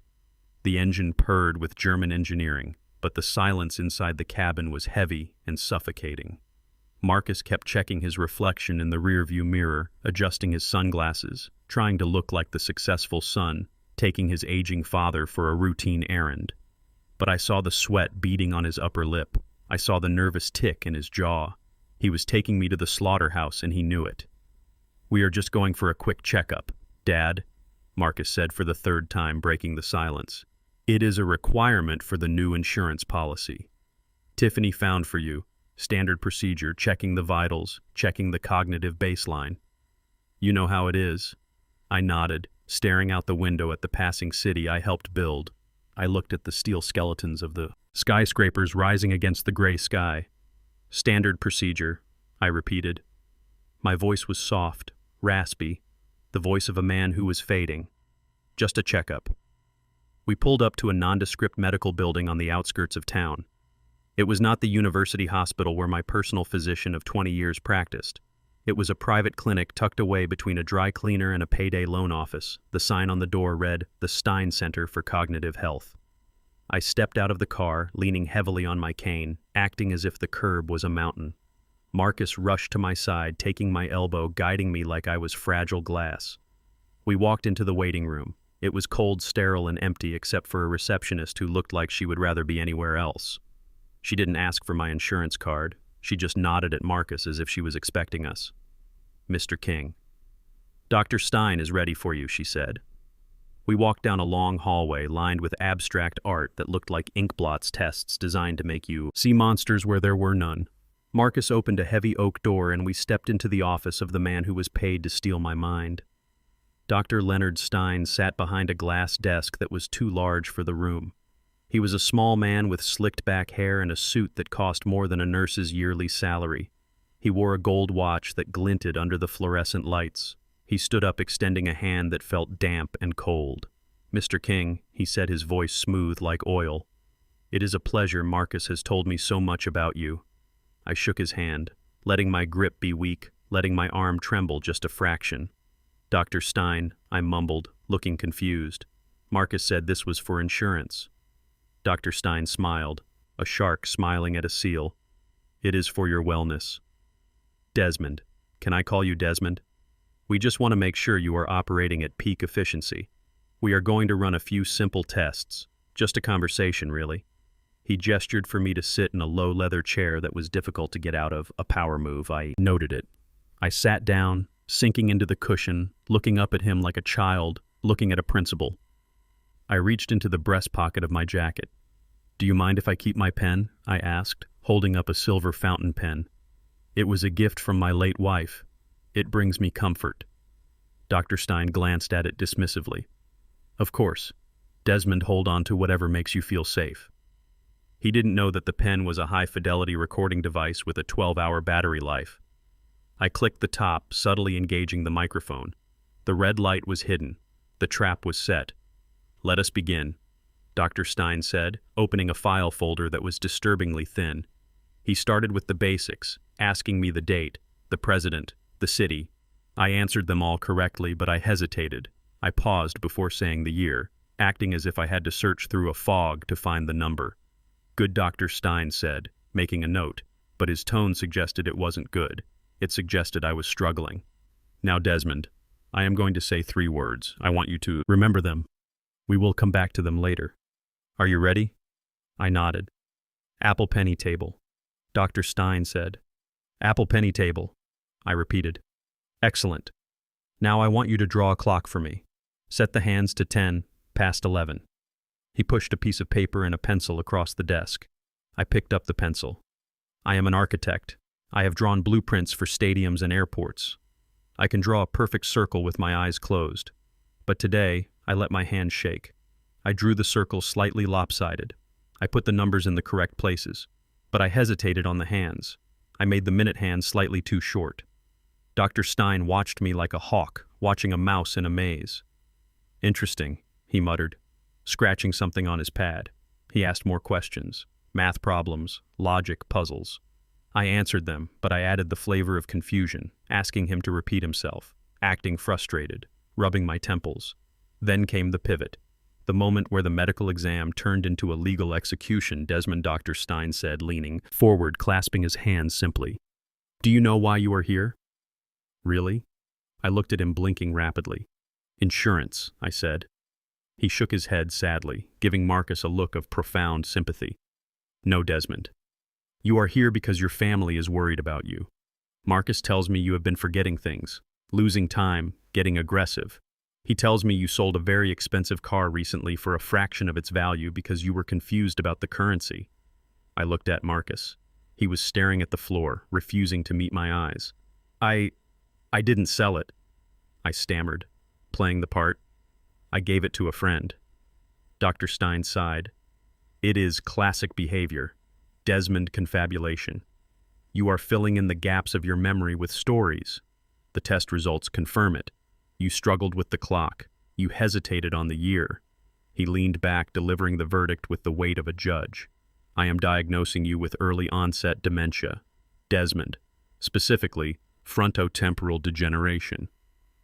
The engine purred with German engineering, but the silence inside the cabin was heavy and suffocating. Marcus kept checking his reflection in the rearview mirror, adjusting his sunglasses, trying to look like the successful son, taking his aging father for a routine errand. But I saw the sweat beading on his upper lip. I saw the nervous tick in his jaw. He was taking me to the slaughterhouse, and he knew it. We are just going for a quick checkup, Dad, Marcus said for the third time, breaking the silence. It is a requirement for the new insurance policy. Tiffany found for you. Standard procedure, checking the vitals, checking the cognitive baseline. You know how it is. I nodded, staring out the window at the passing city I helped build. I looked at the steel skeletons of the skyscrapers rising against the gray sky. Standard procedure, I repeated. My voice was soft, raspy, the voice of a man who was fading. Just a checkup. We pulled up to a nondescript medical building on the outskirts of town. It was not the university hospital where my personal physician of 20 years practiced. It was a private clinic tucked away between a dry cleaner and a payday loan office. The sign on the door read, "The Stein Center for Cognitive Health." I stepped out of the car, leaning heavily on my cane, acting as if the curb was a mountain. Marcus rushed to my side, taking my elbow, guiding me like I was fragile glass. We walked into the waiting room. It was cold, sterile, and empty except for a receptionist who looked like she would rather be anywhere else. She didn't ask for my insurance card. She just nodded at Marcus as if she was expecting us. Mr. King. Dr. Stein is ready for you, she said. We walked down a long hallway lined with abstract art that looked like ink blots tests designed to make you see monsters where there were none. Marcus opened a heavy oak door and we stepped into the office of the man who was paid to steal my mind. Dr. Leonard Stein sat behind a glass desk that was too large for the room. He was a small man with slicked-back hair and a suit that cost more than a nurse's yearly salary. He wore a gold watch that glinted under the fluorescent lights. He stood up, extending a hand that felt damp and cold. Mr. King, he said, his voice smooth like oil. It is a pleasure. Marcus has told me so much about you. I shook his hand, letting my grip be weak, letting my arm tremble just a fraction. Dr. Stein, I mumbled, looking confused. Marcus said this was for insurance. Dr. Stein smiled, a shark smiling at a seal. It is for your wellness. Desmond. Can I call you Desmond? We just want to make sure you are operating at peak efficiency. We are going to run a few simple tests. Just a conversation, really. He gestured for me to sit in a low leather chair that was difficult to get out of, a power move. I noted it. I sat down, sinking into the cushion, looking up at him like a child, looking at a principal. I reached into the breast pocket of my jacket. Do you mind if I keep my pen? I asked, holding up a silver fountain pen. It was a gift from my late wife. It brings me comfort. Dr. Stein glanced at it dismissively. Of course. Desmond, hold on to whatever makes you feel safe. He didn't know that the pen was a high-fidelity recording device with a 12-hour battery life. I clicked the top, subtly engaging the microphone. The red light was hidden. The trap was set. Let us begin, Dr. Stein said, opening a file folder that was disturbingly thin. He started with the basics, asking me the date, the president, the city. I answered them all correctly, but I hesitated. I paused before saying the year, acting as if I had to search through a fog to find the number. Good Dr. Stein said, making a note, but his tone suggested it wasn't good. It suggested I was struggling. Now, Desmond, I am going to say 3 words. I want you to remember them. We will come back to them later. Are you ready? I nodded. Apple penny table. Dr. Stein said. Apple penny table. I repeated. Excellent. Now I want you to draw a clock for me. Set the hands to 10 past 11. He pushed a piece of paper and a pencil across the desk. I picked up the pencil. I am an architect. I have drawn blueprints for stadiums and airports. I can draw a perfect circle with my eyes closed. But today, I let my hand shake. I drew the circle slightly lopsided. I put the numbers in the correct places. But I hesitated on the hands. I made the minute hand slightly too short. Dr. Stein watched me like a hawk watching a mouse in a maze. Interesting, he muttered, scratching something on his pad. He asked more questions. Math problems, logic puzzles. I answered them, but I added the flavor of confusion, asking him to repeat himself, acting frustrated, rubbing my temples. Then came the pivot, the moment where the medical exam turned into a legal execution. Desmond, Dr. Stein said, leaning forward, clasping his hands simply. Do you know why you are here? Really? I looked at him, blinking rapidly. Insurance, I said. He shook his head sadly, giving Marcus a look of profound sympathy. No, Desmond. You are here because your family is worried about you. Marcus tells me you have been forgetting things, losing time, getting aggressive. He tells me you sold a very expensive car recently for a fraction of its value because you were confused about the currency. I looked at Marcus. He was staring at the floor, refusing to meet my eyes. I didn't sell it, I stammered, playing the part. I gave it to a friend. Dr. Stein sighed. It is classic behavior. Desmond confabulation. You are filling in the gaps of your memory with stories. The test results confirm it. You struggled with the clock. You hesitated on the year. He leaned back, delivering the verdict with the weight of a judge. I am diagnosing you with early onset dementia. Desmond. Specifically, frontotemporal degeneration.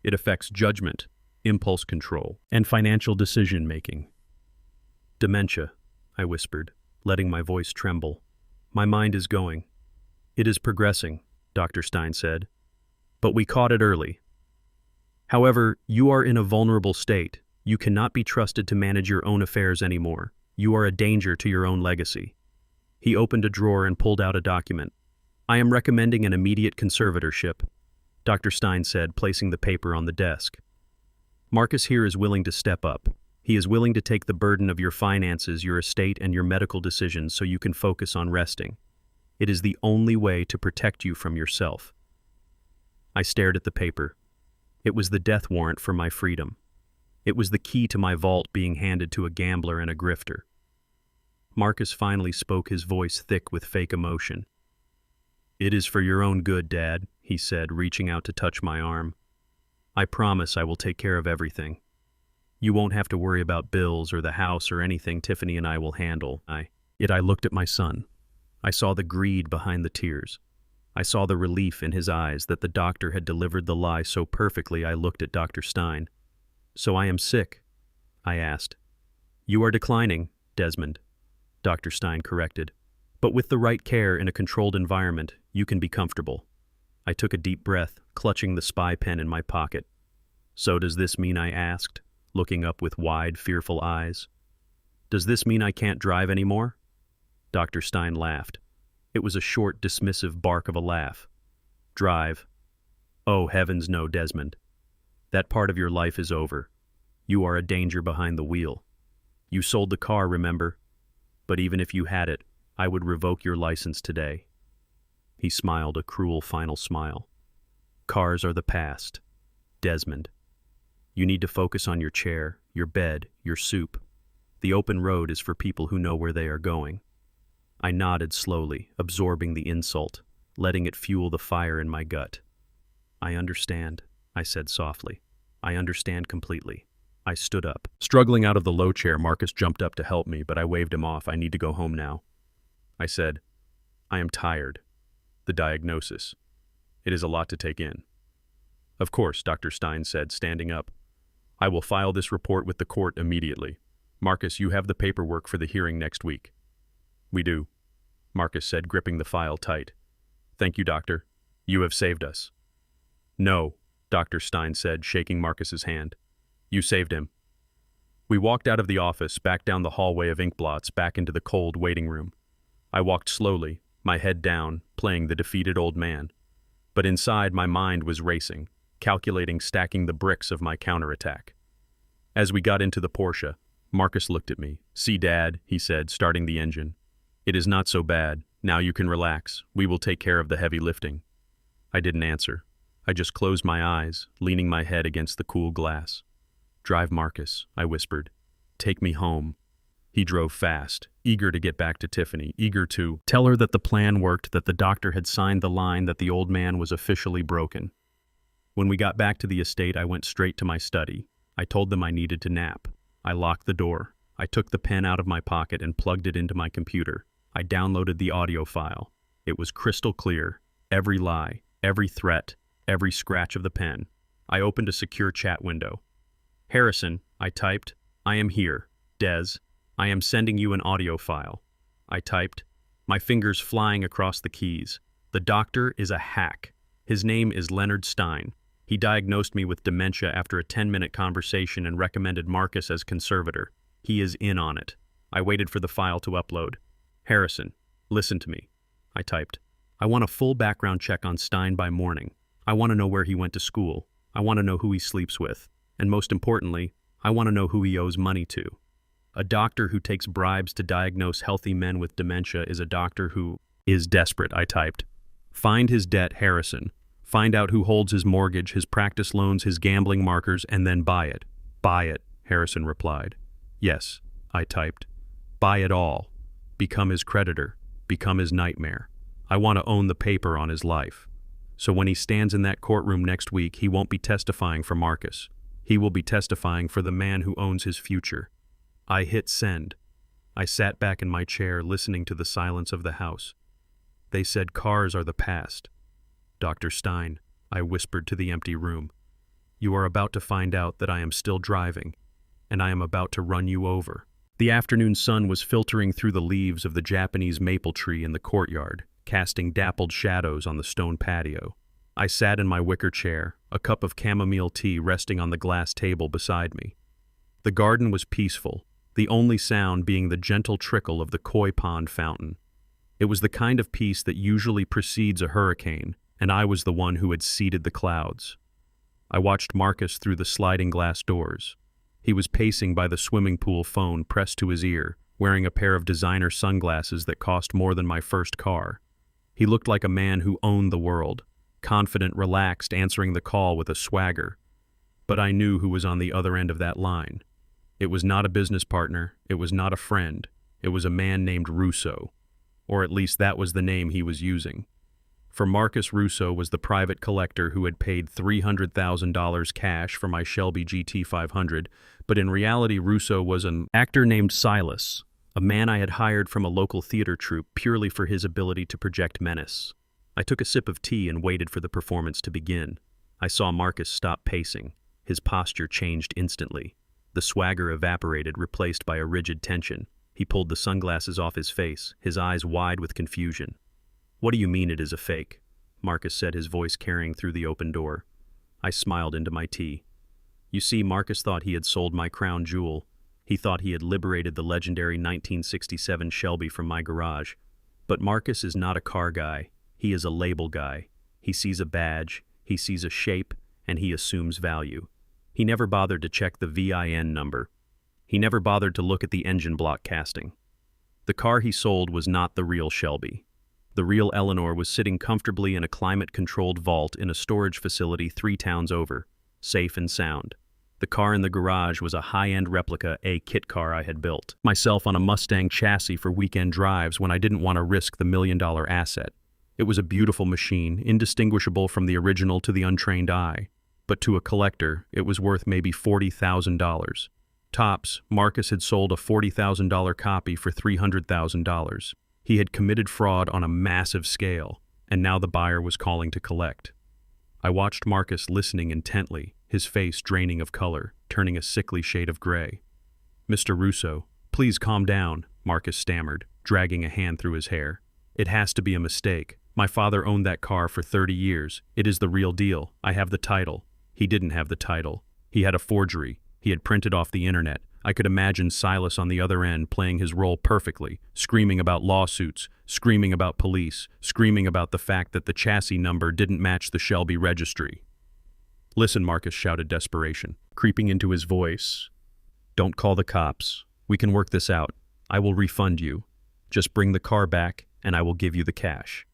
It affects judgment, impulse control, and financial decision-making. Dementia, I whispered, letting my voice tremble. My mind is going. It is progressing, Dr. Stein said. But we caught it early. However, you are in a vulnerable state. You cannot be trusted to manage your own affairs anymore. You are a danger to your own legacy. He opened a drawer and pulled out a document. I am recommending an immediate conservatorship, Dr. Stein said, placing the paper on the desk. Marcus here is willing to step up. He is willing to take the burden of your finances, your estate, and your medical decisions so you can focus on resting. It is the only way to protect you from yourself. I stared at the paper. It was the death warrant for my freedom. It was the key to my vault being handed to a gambler and a grifter. Marcus finally spoke, his voice thick with fake emotion. It is for your own good, Dad, he said, reaching out to touch my arm. I promise I will take care of everything. You won't have to worry about bills or the house or anything. Tiffany and I will handle. I looked at my son. I saw the greed behind the tears. I saw the relief in his eyes that the doctor had delivered the lie so perfectly. I looked at Dr. Stein. So I am sick? I asked. You are declining, Desmond, Dr. Stein corrected. But with the right care in a controlled environment, you can be comfortable. I took a deep breath, clutching the spy pen in my pocket. So does this mean, I asked, looking up with wide, fearful eyes. Does this mean I can't drive anymore? Dr. Stein laughed. It was a short, dismissive bark of a laugh. Drive? Oh, heavens no, Desmond. That part of your life is over. You are a danger behind the wheel. You sold the car, remember? But even if you had it, I would revoke your license today. He smiled a cruel final smile. Cars are the past, Desmond. You need to focus on your chair, your bed, your soup. The open road is for people who know where they are going. I nodded slowly, absorbing the insult, letting it fuel the fire in my gut. I understand, I said softly. I understand completely. I stood up. Struggling out of the low chair, Marcus jumped up to help me, but I waved him off. I need to go home now. I said, I am tired. The diagnosis. It is a lot to take in. Of course, Dr. Stein said, standing up. I will file this report with the court immediately. Marcus, you have the paperwork for the hearing next week. We do, Marcus said, gripping the file tight. Thank you, Doctor. You have saved us. No, Dr. Stein said, shaking Marcus's hand. You saved him. We walked out of the office, back down the hallway of ink blots, back into the cold waiting room. I walked slowly, my head down, playing the defeated old man. But inside, my mind was racing, calculating, stacking the bricks of my counterattack. As we got into the Porsche, Marcus looked at me. See, Dad, he said, starting the engine. It is not so bad. Now you can relax. We will take care of the heavy lifting. I didn't answer. I just closed my eyes, leaning my head against the cool glass. Drive, Marcus, I whispered. Take me home. He drove fast, eager to get back to Tiffany, eager to tell her that the plan worked, that the doctor had signed the line, that the old man was officially broken. When we got back to the estate, I went straight to my study. I told them I needed to nap. I locked the door. I took the pen out of my pocket and plugged it into my computer. I downloaded the audio file. It was crystal clear. Every lie, every threat, every scratch of the pen. I opened a secure chat window. Harrison, I typed, I am here. Des, I am sending you an audio file. I typed, my fingers flying across the keys. The doctor is a hack. His name is Leonard Stein. He diagnosed me with dementia after a 10-minute conversation and recommended Marcus as conservator. He is in on it. I waited for the file to upload. Harrison, listen to me. I typed, I want a full background check on Stein by morning. I want to know where he went to school. I want to know who he sleeps with. And most importantly, I want to know who he owes money to. A doctor who takes bribes to diagnose healthy men with dementia is a doctor who is desperate, I typed. Find his debt, Harrison. Find out who holds his mortgage, his practice loans, his gambling markers, and then buy it. Buy it, Harrison replied. Yes, I typed. Buy it all. Become his creditor. Become his nightmare. I want to own the paper on his life. So when he stands in that courtroom next week, he won't be testifying for Marcus. He will be testifying for the man who owns his future. I hit send. I sat back in my chair, listening to the silence of the house. They said cars are the past. Dr. Stein, I whispered to the empty room. You are about to find out that I am still driving, and I am about to run you over. The afternoon sun was filtering through the leaves of the Japanese maple tree in the courtyard, casting dappled shadows on the stone patio. I sat in my wicker chair, a cup of chamomile tea resting on the glass table beside me. The garden was peaceful, the only sound being the gentle trickle of the koi pond fountain. It was the kind of peace that usually precedes a hurricane, and I was the one who had seeded the clouds. I watched Marcus through the sliding glass doors. He was pacing by the swimming pool phone pressed to his ear, wearing a pair of designer sunglasses that cost more than my first car. He looked like a man who owned the world, confident, relaxed, answering the call with a swagger. But I knew who was on the other end of that line. It was not a business partner, it was not a friend, it was a man named Russo. Or at least that was the name he was using. For Marcus, Russo was the private collector who had paid $300,000 cash for my Shelby GT500, but in reality Russo was an actor named Silas, a man I had hired from a local theater troupe purely for his ability to project menace. I took a sip of tea and waited for the performance to begin. I saw Marcus stop pacing. His posture changed instantly. The swagger evaporated, replaced by a rigid tension. He pulled the sunglasses off his face, his eyes wide with confusion. What do you mean it is a fake? Marcus said, his voice carrying through the open door. I smiled into my tea. You see, Marcus thought he had sold my crown jewel. He thought he had liberated the legendary 1967 Shelby from my garage. But Marcus is not a car guy. He is a label guy. He sees a badge, he sees a shape, and he assumes value. He never bothered to check the VIN number. He never bothered to look at the engine block casting. The car he sold was not the real Shelby. The real Eleanor was sitting comfortably in a climate-controlled vault in a storage facility 3 towns over, safe and sound. The car in the garage was a high-end replica kit car I had built myself on a Mustang chassis for weekend drives when I didn't want to risk the million-dollar asset. It was a beautiful machine, indistinguishable from the original to the untrained eye. But to a collector, it was worth maybe $40,000. Tops, Marcus had sold a $40,000 copy for $300,000. He had committed fraud on a massive scale, and now the buyer was calling to collect. I watched Marcus listening intently, his face draining of color, turning a sickly shade of gray. "Mr. Russo, please calm down," Marcus stammered, dragging a hand through his hair. "It has to be a mistake. My father owned that car for 30 years. It is the real deal. I have the title." He didn't have the title. He had a forgery. He had printed off the internet. I could imagine Silas on the other end playing his role perfectly, screaming about lawsuits, screaming about police, screaming about the fact that the chassis number didn't match the Shelby registry. "Listen," Marcus shouted, desperation creeping into his voice. "Don't call the cops. We can work this out. I will refund you. Just bring the car back, and I will give you the cash."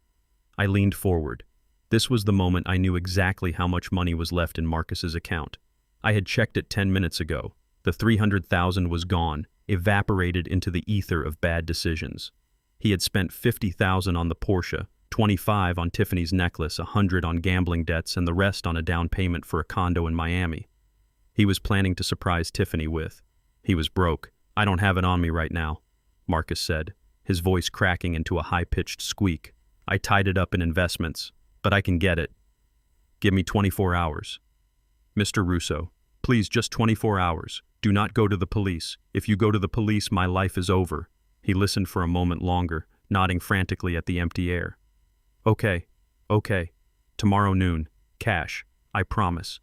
I leaned forward. This was the moment I knew exactly how much money was left in Marcus's account. I had checked it 10 minutes ago. The $300,000 was gone, evaporated into the ether of bad decisions. He had spent $50,000 on the Porsche, $25,000 on Tiffany's necklace, $100,000 on gambling debts, and the rest on a down payment for a condo in Miami. He was planning to surprise Tiffany with. He was broke. "I don't have it on me right now," Marcus said, his voice cracking into a high-pitched squeak. "I tied it up in investments, but I can get it. Give me 24 hours. Mr. Russo, please, just 24 hours. Do not go to the police. If you go to the police, my life is over." He listened for a moment longer, nodding frantically at the empty air. Okay. Tomorrow noon. Cash. I promise."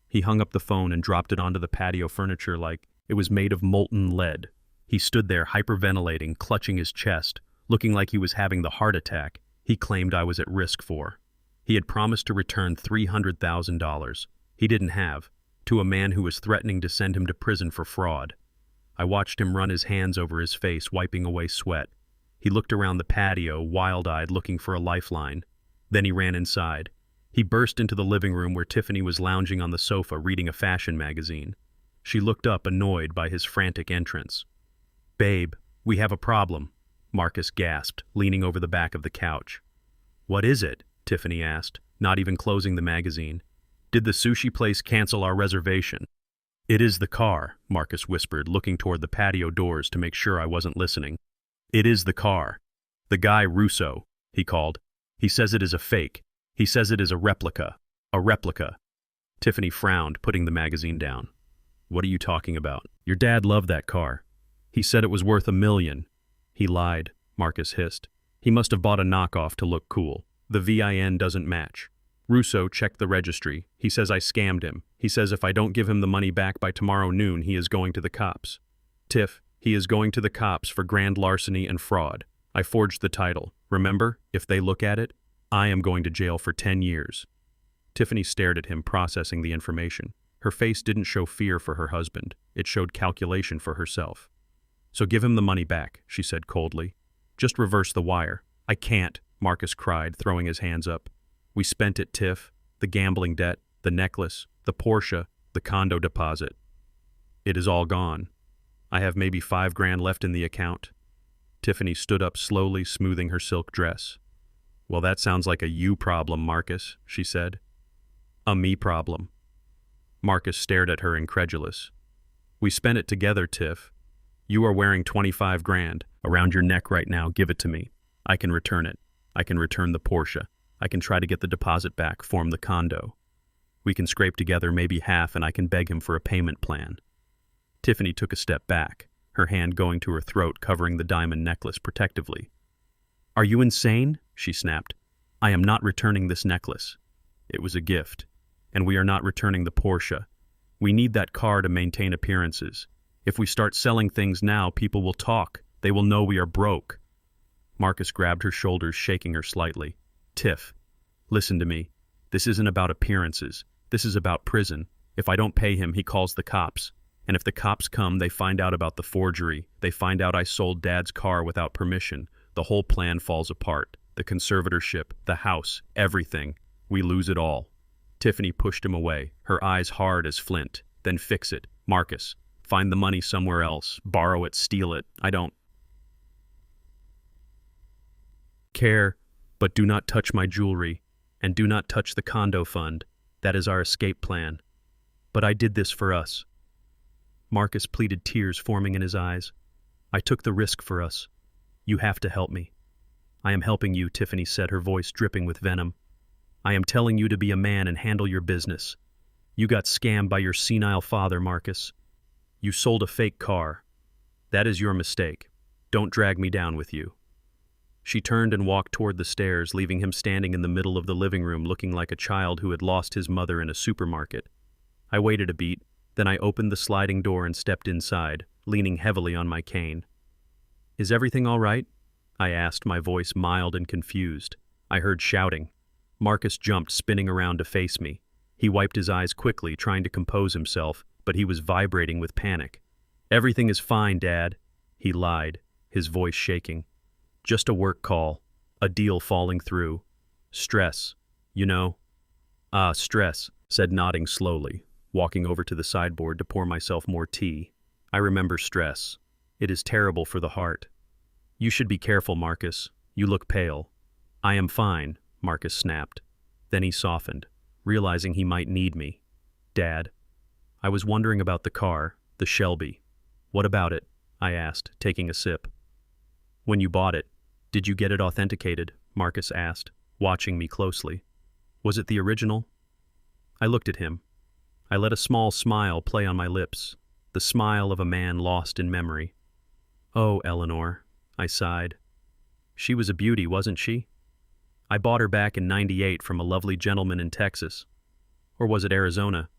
He hung up the phone and dropped it onto the patio furniture like it was made of molten lead. He stood there hyperventilating, clutching his chest, looking like he was having the heart attack he claimed I was at risk for. He had promised to return $300,000 he didn't have, to a man who was threatening to send him to prison for fraud. I watched him run his hands over his face, wiping away sweat. He looked around the patio, wild-eyed, looking for a lifeline. Then he ran inside. He burst into the living room where Tiffany was lounging on the sofa reading a fashion magazine. She looked up, annoyed by his frantic entrance. "Babe, we have a problem," Marcus gasped, leaning over the back of the couch. "What is it?" Tiffany asked, not even closing the magazine. "Did the sushi place cancel our reservation?" "It is the car," Marcus whispered, looking toward the patio doors to make sure I wasn't listening. "It is the car. The guy Russo," he called. "He says it is a fake. He says it is a replica. A replica." Tiffany frowned, putting the magazine down. "What are you talking about? Your dad loved that car. He said it was worth $1 million. "He lied," Marcus hissed. "He must have bought a knockoff to look cool. The VIN doesn't match. Russo checked the registry. He says I scammed him. He says if I don't give him the money back by tomorrow noon, he is going to the cops. Tiff, he is going to the cops for grand larceny and fraud. I forged the title. Remember, if they look at it, I am going to jail for 10 years. Tiffany stared at him, processing the information. Her face didn't show fear for her husband. It showed calculation for herself. "So give him the money back," she said coldly. "Just reverse the wire." "I can't," Marcus cried, throwing his hands up. "We spent it, Tiff. The gambling debt, the necklace, the Porsche, the condo deposit. It is all gone. I have maybe $5,000 left in the account." Tiffany stood up slowly, smoothing her silk dress. "Well, that sounds like a you problem, Marcus," she said. "A me problem." Marcus stared at her, incredulous. "We spent it together, Tiff. You are wearing $25,000 around your neck right now. Give it to me. I can return it. I can return the Porsche. I can try to get the deposit back, form the condo. We can scrape together maybe half, and I can beg him for a payment plan." Tiffany took a step back, her hand going to her throat, covering the diamond necklace protectively. "Are you insane?" she snapped. "I am not returning this necklace. It was a gift. And we are not returning the Porsche. We need that car to maintain appearances. If we start selling things now, people will talk. They will know we are broke." Marcus grabbed her shoulders, shaking her slightly. "Tiff, listen to me. This isn't about appearances. This is about prison. If I don't pay him, he calls the cops. And if the cops come, they find out about the forgery. They find out I sold Dad's car without permission. The whole plan falls apart. The conservatorship, the house, everything. We lose it all." Tiffany pushed him away, her eyes hard as flint. "Then fix it. Marcus, find the money somewhere else. Borrow it, steal it. I don't care, but do not touch my jewelry, and do not touch the condo fund. That is our escape plan. But I did this for us." Marcus pleaded, tears forming in his eyes. "I took the risk for us. You have to help me." "I am helping you," Tiffany said, her voice dripping with venom. I am telling you to be a man and handle your business. You got scammed by your senile father, Marcus. You sold a fake car. That is your mistake. Don't drag me down with you." She turned and walked toward the stairs, leaving him standing in the middle of the living room looking like a child who had lost his mother in a supermarket. I waited a beat, then I opened the sliding door and stepped inside, leaning heavily on my cane. "Is everything all right?" I asked, my voice mild and confused. I heard shouting. Marcus jumped, spinning around to face me. He wiped his eyes quickly, trying to compose himself, but he was vibrating with panic. "Everything is fine, Dad," he lied, his voice shaking. "Just a work call. A deal falling through. Stress, you know." "Ah, stress," said, nodding slowly, walking over to the sideboard to pour myself more tea. "I remember stress. It is terrible for the heart. You should be careful, Marcus. You look pale." "I am fine," Marcus snapped. Then he softened, realizing he might need me. "Dad, I was wondering about the car, the Shelby." "What about it?" I asked, taking a sip. "When you bought it, did you get it authenticated?" Marcus asked, watching me closely. "Was it the original?" I looked at him. I let a small smile play on my lips, the smile of a man lost in memory. "Oh, Eleanor," I sighed. "She was a beauty, wasn't she? I bought her back in '98 from a lovely gentleman in Texas. Or was it Arizona?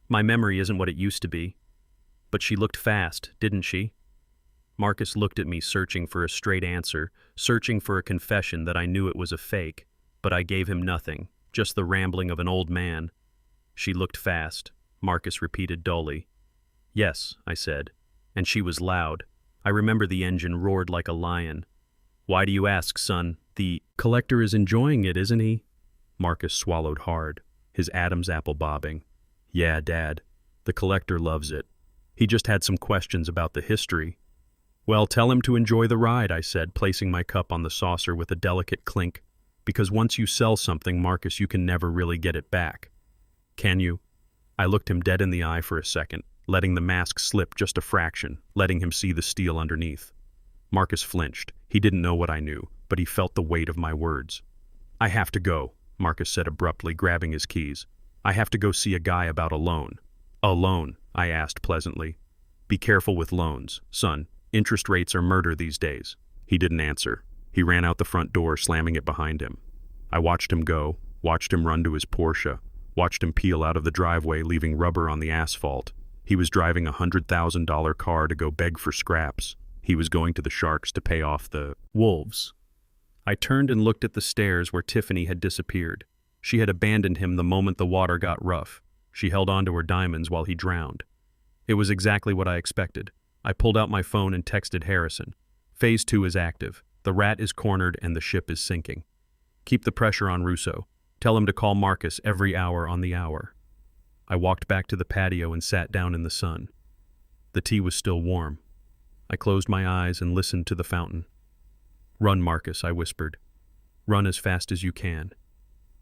My memory isn't what it used to be. But she looked fast, didn't she?" Marcus looked at me, searching for a straight answer, searching for a confession that I knew it was a fake, but I gave him nothing, just the rambling of an old man. "She looked fast," Marcus repeated dully. "Yes," I said, "and she was loud. I remember the engine roared like a lion." "Why do you ask, son? The collector is enjoying it, isn't he?" Marcus swallowed hard, his Adam's apple bobbing. "Yeah, Dad. The collector loves it. He just had some questions about the history." "Well, tell him to enjoy the ride," I said, placing my cup on the saucer with a delicate clink. "Because once you sell something, Marcus, you can never really get it back." "Can you?" I looked him dead in the eye for a second, letting the mask slip just a fraction, letting him see the steel underneath. Marcus flinched. He didn't know what I knew, but he felt the weight of my words. "I have to go," Marcus said abruptly, grabbing his keys. "I have to go see a guy about a loan." "A loan?" I asked pleasantly. "Be careful with loans, son. Interest rates are murder these days." He didn't answer. He ran out the front door, slamming it behind him. I watched him go, watched him run to his Porsche, watched him peel out of the driveway, leaving rubber on the asphalt. He was driving a $100,000 car to go beg for scraps. He was going to the Sharks to pay off the wolves. I turned and looked at the stairs where Tiffany had disappeared. She had abandoned him the moment the water got rough. She held on to her diamonds while he drowned. It was exactly what I expected. I pulled out my phone and texted Harrison. "Phase 2 is active. The rat is cornered and the ship is sinking. Keep the pressure on Russo. Tell him to call Marcus every hour on the hour." I walked back to the patio and sat down in the sun. The tea was still warm. I closed my eyes and listened to the fountain. "Run, Marcus," I whispered. "Run as fast as you can.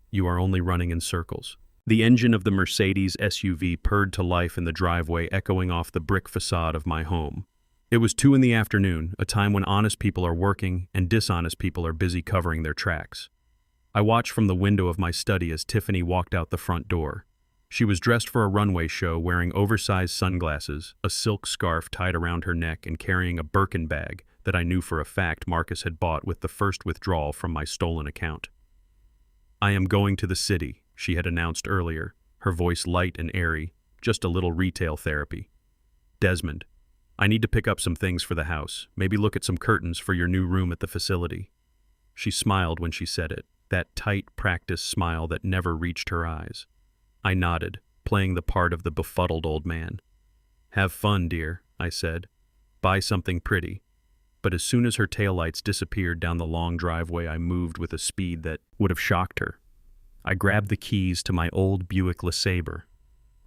You are only running in circles." The engine of the Mercedes SUV purred to life in the driveway, echoing off the brick facade of my home. It was 2 p.m, a time when honest people are working and dishonest people are busy covering their tracks. I watched from the window of my study as Tiffany walked out the front door. She was dressed for a runway show, wearing oversized sunglasses, a silk scarf tied around her neck, and carrying a Birkin bag that I knew for a fact Marcus had bought with the first withdrawal from my stolen account. "I am going to the city," she had announced earlier, her voice light and airy, "just a little retail therapy. Desmond, I need to pick up some things for the house, maybe look at some curtains for your new room at the facility." She smiled when she said it, that tight, practiced smile that never reached her eyes. I nodded, playing the part of the befuddled old man. "Have fun, dear," I said. "Buy something pretty." But as soon as her taillights disappeared down the long driveway, I moved with a speed that would have shocked her. I grabbed the keys to my old Buick LeSabre,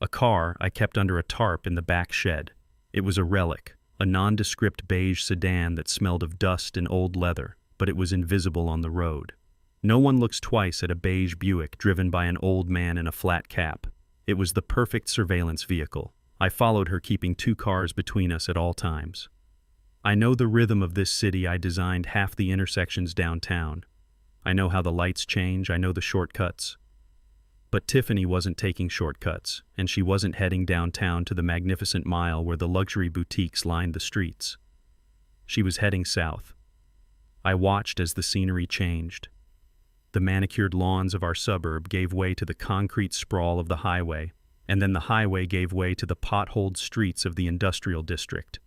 a car I kept under a tarp in the back shed. It was a relic, a nondescript beige sedan that smelled of dust and old leather, but it was invisible on the road. No one looks twice at a beige Buick driven by an old man in a flat cap. It was the perfect surveillance vehicle. I followed her, keeping 2 cars between us at all times. I know the rhythm of this city. I designed half the intersections downtown. I know how the lights change. I know the shortcuts. But Tiffany wasn't taking shortcuts, and she wasn't heading downtown to the magnificent mile where the luxury boutiques lined the streets. She was heading south. I watched as the scenery changed. The manicured lawns of our suburb gave way to the concrete sprawl of the highway, and then the highway gave way to the potholed streets of the industrial district.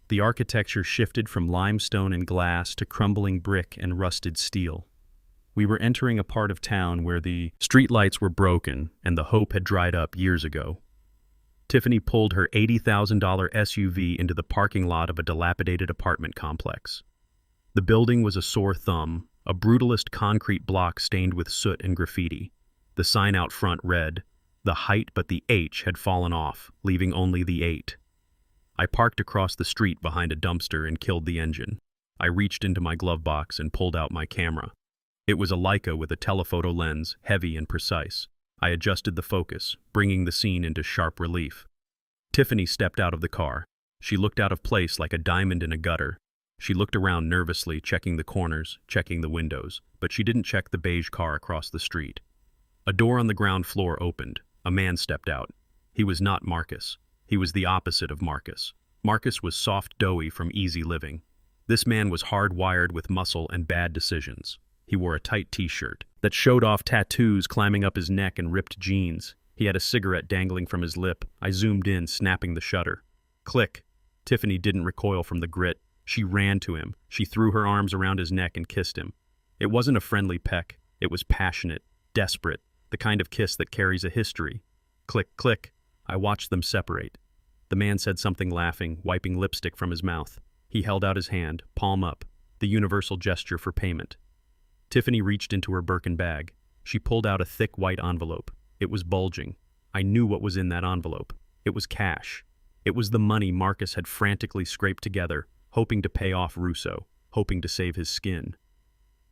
The architecture shifted from limestone and glass to crumbling brick and rusted steel. We were entering a part of town where the streetlights were broken and the hope had dried up years ago. Tiffany pulled her $80,000 SUV into the parking lot of a dilapidated apartment complex. The building was a sore thumb, a brutalist concrete block stained with soot and graffiti. The sign out front read, "The height but the H had fallen off, leaving only the 8." I parked across the street behind a dumpster and killed the engine. I reached into my glove box and pulled out my camera. It was a Leica with a telephoto lens, heavy and precise. I adjusted the focus, bringing the scene into sharp relief. Tiffany stepped out of the car. She looked out of place like a diamond in a gutter. She looked around nervously, checking the corners, checking the windows, but she didn't check the beige car across the street. A door on the ground floor opened. A man stepped out. He was not Marcus. He was the opposite of Marcus. Marcus was soft, doughy from easy living. This man was hardwired with muscle and bad decisions. He wore a tight t-shirt that showed off tattoos climbing up his neck and ripped jeans. He had a cigarette dangling from his lip. I zoomed in, snapping the shutter. Click. Tiffany didn't recoil from the grit. She ran to him. She threw her arms around his neck and kissed him. It wasn't a friendly peck. It was passionate, desperate, the kind of kiss that carries a history. Click, click. I watched them separate. The man said something, laughing, wiping lipstick from his mouth. He held out his hand, palm up, the universal gesture for payment. Tiffany reached into her Birkin bag. She pulled out a thick white envelope. It was bulging. I knew what was in that envelope. It was cash. It was the money Marcus had frantically scraped together, hoping to pay off Russo, hoping to save his skin.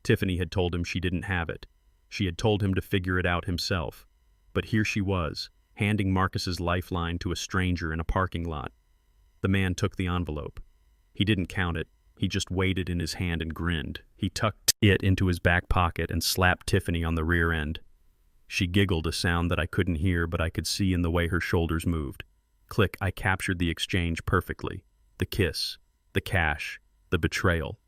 Tiffany had told him she didn't have it. She had told him to figure it out himself. But here she was, handing Marcus's lifeline to a stranger in a parking lot. The man took the envelope. He didn't count it. He just weighed it in his hand and grinned. He tucked it into his back pocket and slapped Tiffany on the rear end. She giggled, a sound that I couldn't hear, but I could see in the way her shoulders moved. Click, I captured the exchange perfectly. The kiss, the cash, the betrayal.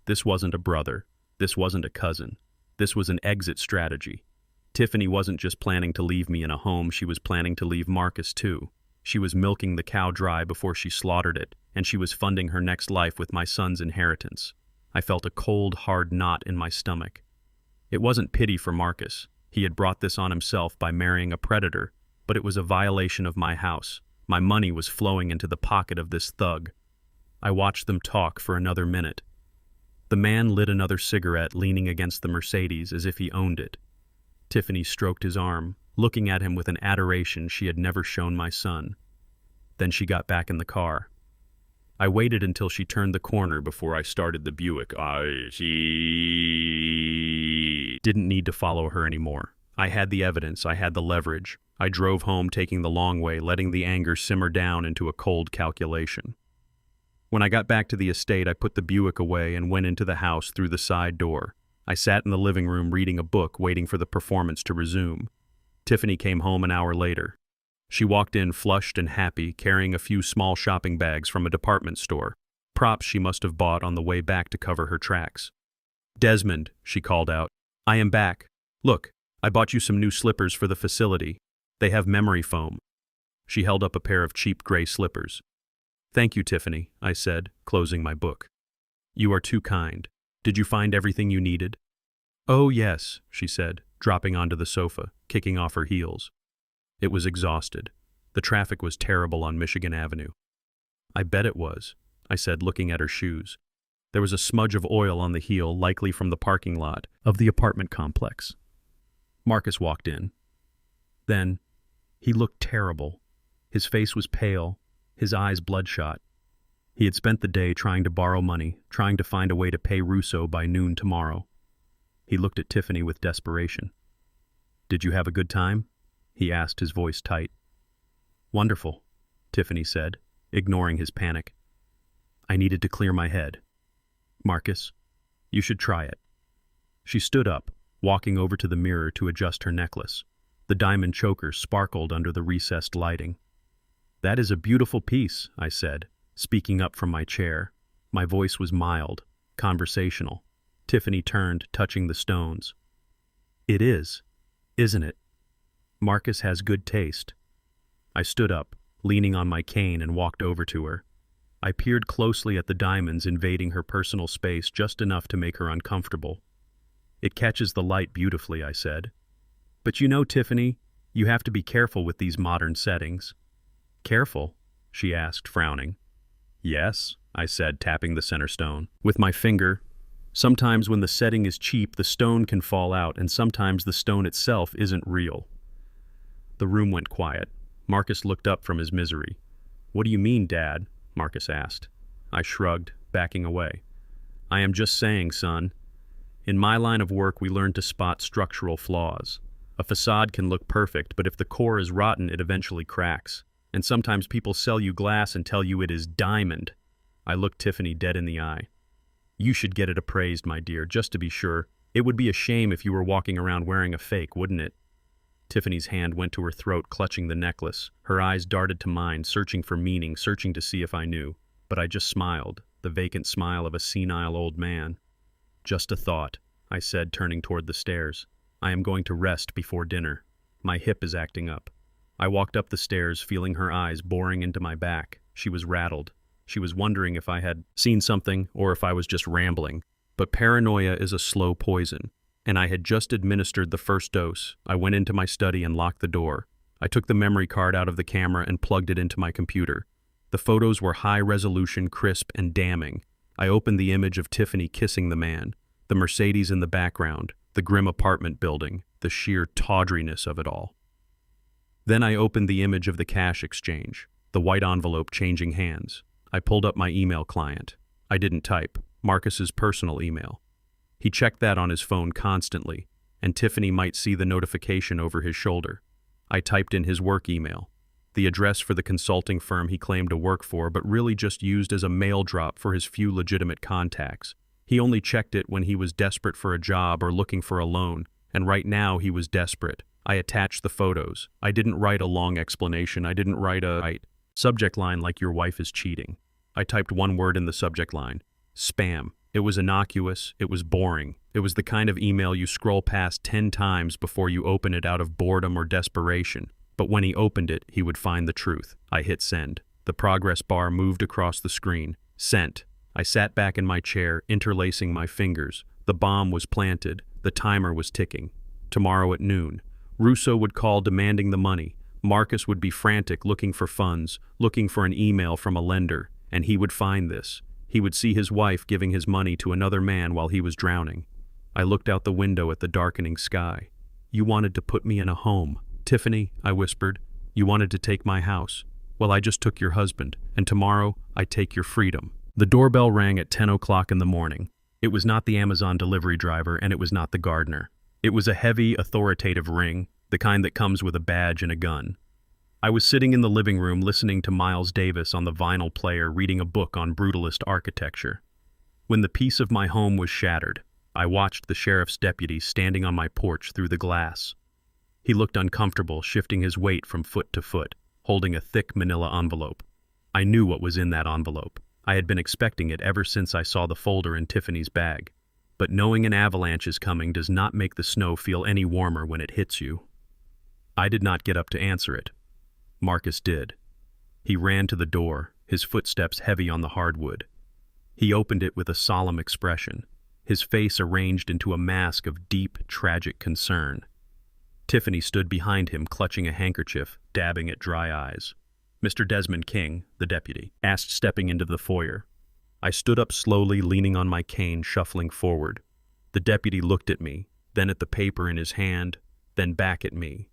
This wasn't a brother. This wasn't a cousin. This was an exit strategy. Tiffany wasn't just planning to leave me in a home, she was planning to leave Marcus too. She was milking the cow dry before she slaughtered it, and she was funding her next life with my son's inheritance. I felt a cold, hard knot in my stomach. It wasn't pity for Marcus. He had brought this on himself by marrying a predator, but it was a violation of my house. My money was flowing into the pocket of this thug. I watched them talk for another minute. The man lit another cigarette, leaning against the Mercedes as if he owned it. Tiffany stroked his arm, looking at him with an adoration she had never shown my son. Then she got back in the car. I waited until she turned the corner before I started the Buick. She didn't need to follow her anymore. I had the evidence, I had the leverage. I drove home, taking the long way, letting the anger simmer down into a cold calculation. When I got back to the estate, I put the Buick away and went into the house through the side door. I sat in the living room reading a book, waiting for the performance to resume. Tiffany came home an hour later. She walked in flushed and happy, carrying a few small shopping bags from a department store, props she must have bought on the way back to cover her tracks. "Desmond," she called out, "I am back. Look, I bought you some new slippers for the facility. They have memory foam." She held up a pair of cheap gray slippers. "Thank you, Tiffany," I said, closing my book. "You are too kind. Did you find everything you needed?" "Oh, yes," she said, dropping onto the sofa, kicking off her heels. It was exhausted. The traffic was terrible on Michigan Avenue. "I bet it was," I said, looking at her shoes. There was a smudge of oil on the heel, likely from the parking lot of the apartment complex. Marcus walked in. Then, he looked terrible. His face was pale, his eyes bloodshot. He had spent the day trying to borrow money, trying to find a way to pay Russo by noon tomorrow. He looked at Tiffany with desperation. "Did you have a good time?" he asked, his voice tight. "Wonderful," Tiffany said, ignoring his panic. "I needed to clear my head. Marcus, you should try it." She stood up, walking over to the mirror to adjust her necklace. The diamond choker sparkled under the recessed lighting. "That is a beautiful piece," I said, speaking up from my chair. My voice was mild, conversational. Tiffany turned, touching the stones. "It is, isn't it? Marcus has good taste." I stood up, leaning on my cane, and walked over to her. I peered closely at the diamonds invading her personal space just enough to make her uncomfortable. "It catches the light beautifully," I said. "But you know, Tiffany, you have to be careful with these modern settings." "Careful?" she asked, frowning. "Yes," I said, tapping the center stone with my finger. "Sometimes when the setting is cheap, the stone can fall out, and sometimes the stone itself isn't real." The room went quiet. Marcus looked up from his misery. "What do you mean, Dad?" Marcus asked. I shrugged, backing away. "I am just saying, son. In my line of work, we learn to spot structural flaws. A facade can look perfect, but if the core is rotten, it eventually cracks. And sometimes people sell you glass and tell you it is diamond." I looked Tiffany dead in the eye. "You should get it appraised, my dear, just to be sure. It would be a shame if you were walking around wearing a fake, wouldn't it?" Tiffany's hand went to her throat, clutching the necklace. Her eyes darted to mine, searching for meaning, searching to see if I knew. But I just smiled, the vacant smile of a senile old man. "Just a thought," I said, turning toward the stairs. "I am going to rest before dinner. My hip is acting up." I walked up the stairs, feeling her eyes boring into my back. She was rattled. She was wondering if I had seen something or if I was just rambling. But paranoia is a slow poison, and I had just administered the first dose. I went into my study and locked the door. I took the memory card out of the camera and plugged it into my computer. The photos were high resolution, crisp, and damning. I opened the image of Tiffany kissing the man, the Mercedes in the background, the grim apartment building, the sheer tawdriness of it all. Then I opened the image of the cash exchange, the white envelope changing hands. I pulled up my email client. I didn't type, Marcus's personal email. He checked that on his phone constantly, and Tiffany might see the notification over his shoulder. I typed in his work email, the address for the consulting firm he claimed to work for but really just used as a mail drop for his few legitimate contacts. He only checked it when he was desperate for a job or looking for a loan, and right now he was desperate. I attached the photos. I didn't write a long explanation. I didn't write a subject line like "your wife is cheating." I typed one word in the subject line: spam. It was innocuous. It was boring. It was the kind of email you scroll past 10 times before you open it out of boredom or desperation. But when he opened it, he would find the truth. I hit send. The progress bar moved across the screen. Sent. I sat back in my chair, interlacing my fingers. The bomb was planted. The timer was ticking. Tomorrow at noon. Russo would call demanding the money. Marcus would be frantic looking for funds, looking for an email from a lender, and he would find this. He would see his wife giving his money to another man while he was drowning. I looked out the window at the darkening sky. "You wanted to put me in a home. Tiffany," I whispered. "You wanted to take my house. Well, I just took your husband, and tomorrow I take your freedom." The doorbell rang at 10 o'clock in the morning. It was not the Amazon delivery driver, and it was not the gardener. It was a heavy, authoritative ring, the kind that comes with a badge and a gun. I was sitting in the living room listening to Miles Davis on the vinyl player, reading a book on brutalist architecture. When the peace of my home was shattered, I watched the sheriff's deputy standing on my porch through the glass. He looked uncomfortable, shifting his weight from foot to foot, holding a thick manila envelope. I knew what was in that envelope. I had been expecting it ever since I saw the folder in Tiffany's bag. But knowing an avalanche is coming does not make the snow feel any warmer when it hits you. I did not get up to answer it. Marcus did. He ran to the door, his footsteps heavy on the hardwood. He opened it with a solemn expression, his face arranged into a mask of deep, tragic concern. Tiffany stood behind him, clutching a handkerchief, dabbing at dry eyes. "Mr. Desmond King," the deputy asked, stepping into the foyer. I stood up slowly, leaning on my cane, shuffling forward. The deputy looked at me, then at the paper in his hand, then back at me.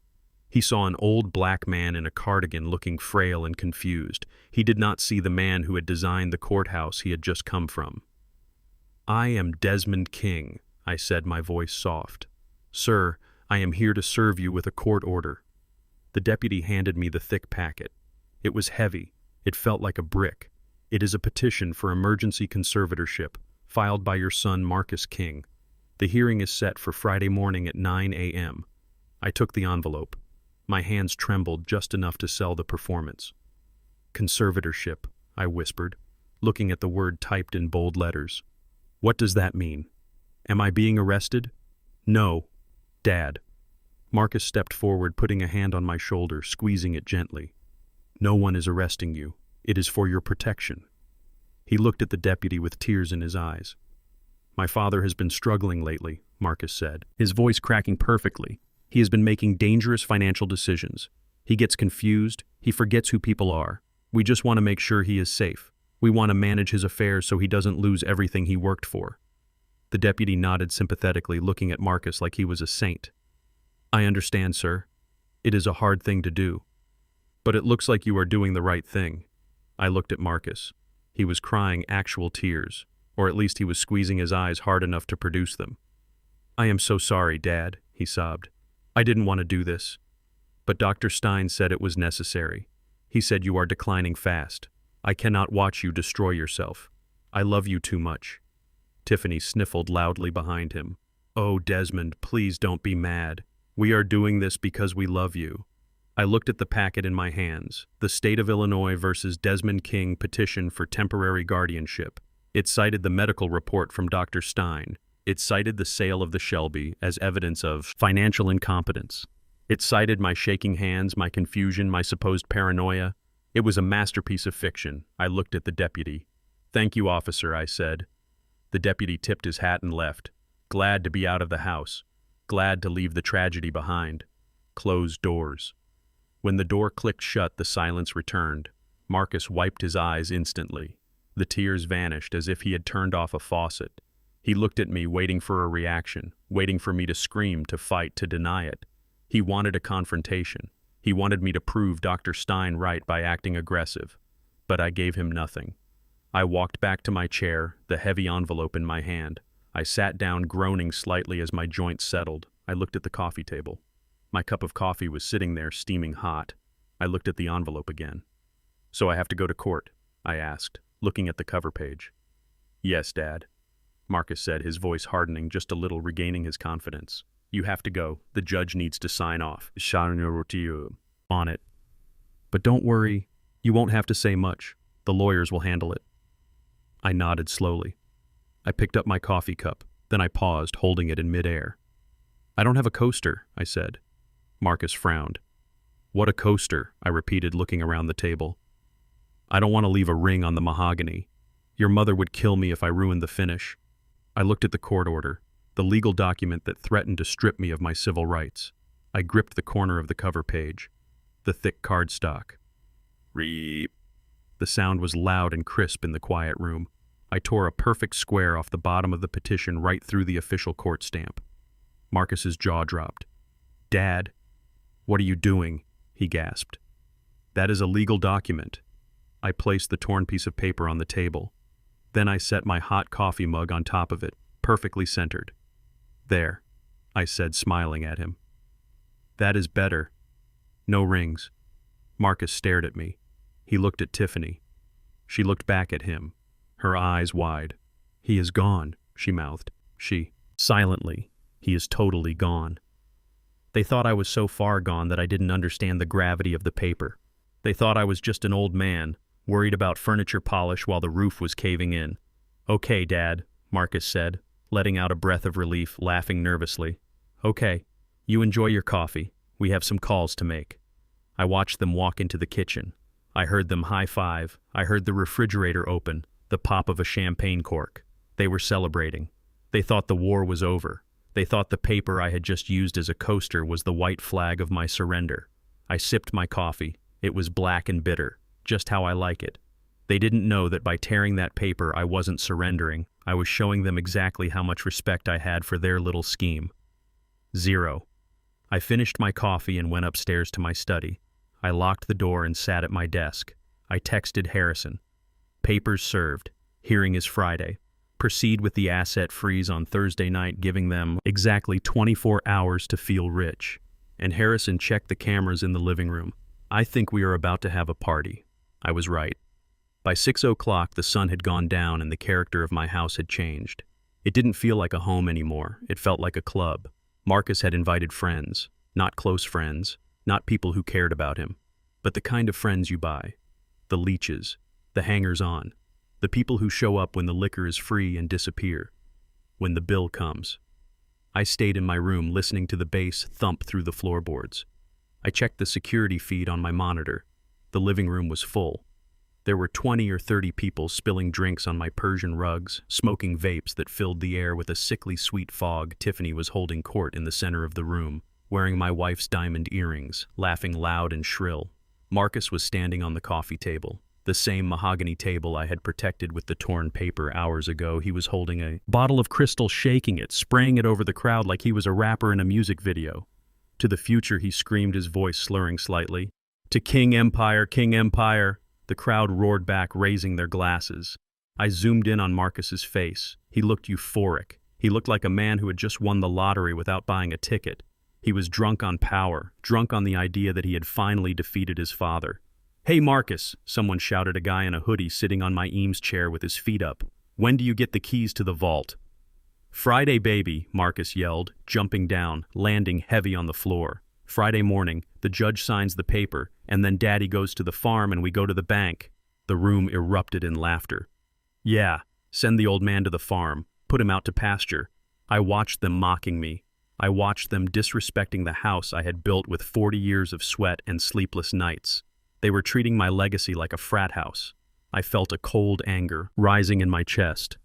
He saw an old black man in a cardigan looking frail and confused. He did not see the man who had designed the courthouse he had just come from. "I am Desmond King," I said, my voice soft. "Sir, I am here to serve you with a court order." The deputy handed me the thick packet. It was heavy. It felt like a brick. "It is a petition for emergency conservatorship, filed by your son Marcus King. The hearing is set for Friday morning at 9 a.m. I took the envelope. My hands trembled just enough to sell the performance. Conservatorship, I whispered, looking at the word typed in bold letters. What does that mean? Am I being arrested? No, Dad. Marcus stepped forward, putting a hand on my shoulder, squeezing it gently. No one is arresting you. It is for your protection. He looked at the deputy with tears in his eyes. My father has been struggling lately, Marcus said, his voice cracking perfectly. He has been making dangerous financial decisions. He gets confused. He forgets who people are. We just want to make sure he is safe. We want to manage his affairs so he doesn't lose everything he worked for. The deputy nodded sympathetically, looking at Marcus like he was a saint. I understand, sir. It is a hard thing to do. But it looks like you are doing the right thing. I looked at Marcus. He was crying actual tears, or at least he was squeezing his eyes hard enough to produce them. I am so sorry, Dad, he sobbed. I didn't want to do this. But Dr. Stein said it was necessary. He said you are declining fast. I cannot watch you destroy yourself. I love you too much. Tiffany sniffled loudly behind him. Oh, Desmond, please don't be mad. We are doing this because we love you. I looked at the packet in my hands, the State of Illinois versus Desmond King petition for temporary guardianship. It cited the medical report from Dr. Stein. It cited the sale of the Shelby as evidence of financial incompetence. It cited my shaking hands, my confusion, my supposed paranoia. It was a masterpiece of fiction. I looked at the deputy. Thank you, officer, I said. The deputy tipped his hat and left, glad to be out of the house, glad to leave the tragedy behind. Closed doors. When the door clicked shut, the silence returned. Marcus wiped his eyes instantly. The tears vanished as if he had turned off a faucet. He looked at me, waiting for a reaction, waiting for me to scream, to fight, to deny it. He wanted a confrontation. He wanted me to prove Dr. Stein right by acting aggressive. But I gave him nothing. I walked back to my chair, the heavy envelope in my hand. I sat down, groaning slightly as my joints settled. I looked at the coffee table. My cup of coffee was sitting there, steaming hot. I looked at the envelope again. So I have to go to court? I asked, looking at the cover page. Yes, Dad, Marcus said, his voice hardening just a little, regaining his confidence. You have to go. The judge needs to sign off on it. But don't worry, you won't have to say much. The lawyers will handle it. I nodded slowly. I picked up my coffee cup, then I paused, holding it in midair. I don't have a coaster, I said. Marcus frowned. What a coaster, I repeated, looking around the table. I don't want to leave a ring on the mahogany. Your mother would kill me if I ruined the finish. I looked at the court order, the legal document that threatened to strip me of my civil rights. I gripped the corner of the cover page, the thick cardstock. Reep. The sound was loud and crisp in the quiet room. I tore a perfect square off the bottom of the petition right through the official court stamp. Marcus's jaw dropped. Dad, what are you doing? He gasped. That is a legal document. I placed the torn piece of paper on the table. Then I set my hot coffee mug on top of it, perfectly centered. There, I said, smiling at him. That is better. No rings. Marcus stared at me. He looked at Tiffany. She looked back at him, her eyes wide. He is gone, she mouthed. Silently, he is totally gone. They thought I was so far gone that I didn't understand the gravity of the paper. They thought I was just an old man, worried about furniture polish while the roof was caving in. Okay, Dad, Marcus said, letting out a breath of relief, laughing nervously. Okay, you enjoy your coffee. We have some calls to make. I watched them walk into the kitchen. I heard them high-five. I heard the refrigerator open, the pop of a champagne cork. They were celebrating. They thought the war was over. They thought the paper I had just used as a coaster was the white flag of my surrender. I sipped my coffee. It was black and bitter, just how I like it. They didn't know that by tearing that paper I wasn't surrendering. I was showing them exactly how much respect I had for their little scheme. 0. I finished my coffee and went upstairs to my study. I locked the door and sat at my desk. I texted Harrison. Papers served. Hearing is Friday. Proceed with the asset freeze on Thursday night, giving them exactly 24 hours to feel rich. And Harrison checked the cameras in the living room. I think we are about to have a party. I was right. By 6 o'clock, the sun had gone down and the character of my house had changed. It didn't feel like a home anymore. It felt like a club. Marcus had invited friends, not close friends, Not people who cared about him, but the kind of friends you buy. The leeches, the hangers-on, the people who show up when the liquor is free and disappear when the bill comes. I stayed in my room listening to the bass thump through the floorboards. I checked the security feed on my monitor. The living room was full. There were 20 or 30 people spilling drinks on my Persian rugs, smoking vapes that filled the air with a sickly sweet fog. Tiffany was holding court in the center of the room, wearing my wife's diamond earrings, laughing loud and shrill. Marcus was standing on the coffee table, the same mahogany table I had protected with the torn paper hours ago. He was holding a bottle of crystal, shaking it, spraying it over the crowd like he was a rapper in a music video. To the future, he screamed, his voice slurring slightly. To King Empire, King Empire! The crowd roared back, raising their glasses. I zoomed in on Marcus's face. He looked euphoric. He looked like a man who had just won the lottery without buying a ticket. He was drunk on power, drunk on the idea that he had finally defeated his father. Hey Marcus, someone shouted, a guy in a hoodie sitting on my Eames chair with his feet up. When do you get the keys to the vault? Friday, baby, Marcus yelled, jumping down, landing heavy on the floor. Friday morning, the judge signs the paper, and then Daddy goes to the farm and we go to the bank. The room erupted in laughter. Yeah, send the old man to the farm, put him out to pasture. I watched them mocking me. I watched them disrespecting the house I had built with 40 years of sweat and sleepless nights. They were treating my legacy like a frat house. I felt a cold anger rising in my chest.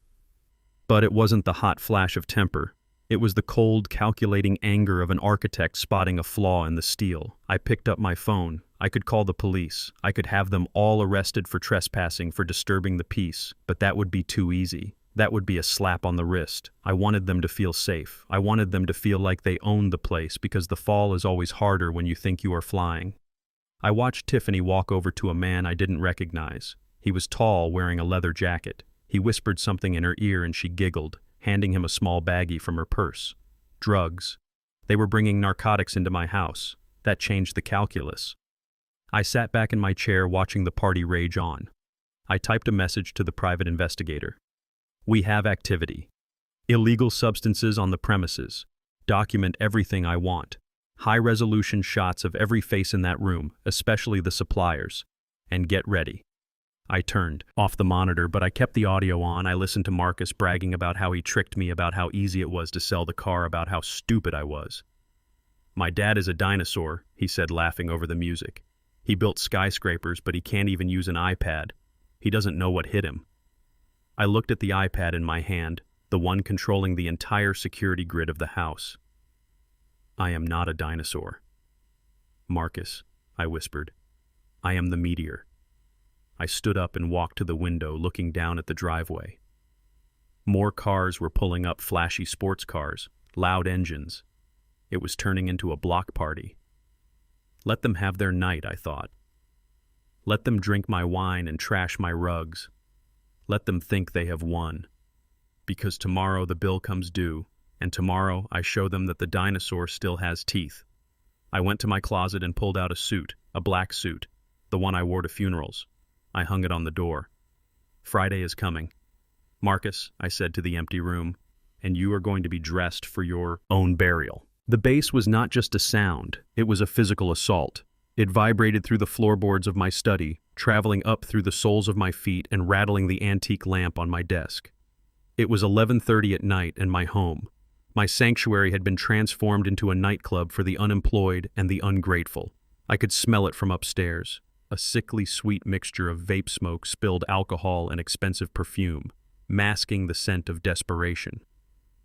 But it wasn't the hot flash of temper. It was the cold, calculating anger of an architect spotting a flaw in the steel. I picked up my phone. I could call the police. I could have them all arrested for trespassing, for disturbing the peace. But that would be too easy. That would be a slap on the wrist. I wanted them to feel safe. I wanted them to feel like they owned the place, because the fall is always harder when you think you are flying. I watched Tiffany walk over to a man I didn't recognize. He was tall, wearing a leather jacket. He whispered something in her ear and she giggled, handing him a small baggie from her purse. Drugs. They were bringing narcotics into my house. That changed the calculus. I sat back in my chair watching the party rage on. I typed a message to the private investigator. We have activity. Illegal substances on the premises. Document everything I want. High-resolution shots of every face in that room, especially the suppliers. And get ready. I turned off the monitor, but I kept the audio on. I listened to Marcus bragging about how he tricked me, about how easy it was to sell the car, about how stupid I was. My dad is a dinosaur, he said, laughing over the music. He built skyscrapers, but he can't even use an iPad. He doesn't know what hit him. I looked at the iPad in my hand, the one controlling the entire security grid of the house. I am not a dinosaur. Marcus, I whispered. I am the meteor. I stood up and walked to the window, looking down at the driveway. More cars were pulling up, flashy sports cars, loud engines. It was turning into a block party. Let them have their night, I thought. Let them drink my wine and trash my rugs. Let them think they have won. Because tomorrow the bill comes due, and tomorrow I show them that the dinosaur still has teeth. I went to my closet and pulled out a suit, a black suit, the one I wore to funerals. I hung it on the door. Friday is coming. Marcus, I said to the empty room, and you are going to be dressed for your own burial. The bass was not just a sound, it was a physical assault. It vibrated through the floorboards of my study, traveling up through the soles of my feet and rattling the antique lamp on my desk. It was 11:30 at night and my home. My sanctuary had been transformed into a nightclub for the unemployed and the ungrateful. I could smell it from upstairs, a sickly sweet mixture of vape smoke, spilled alcohol, and expensive perfume, masking the scent of desperation.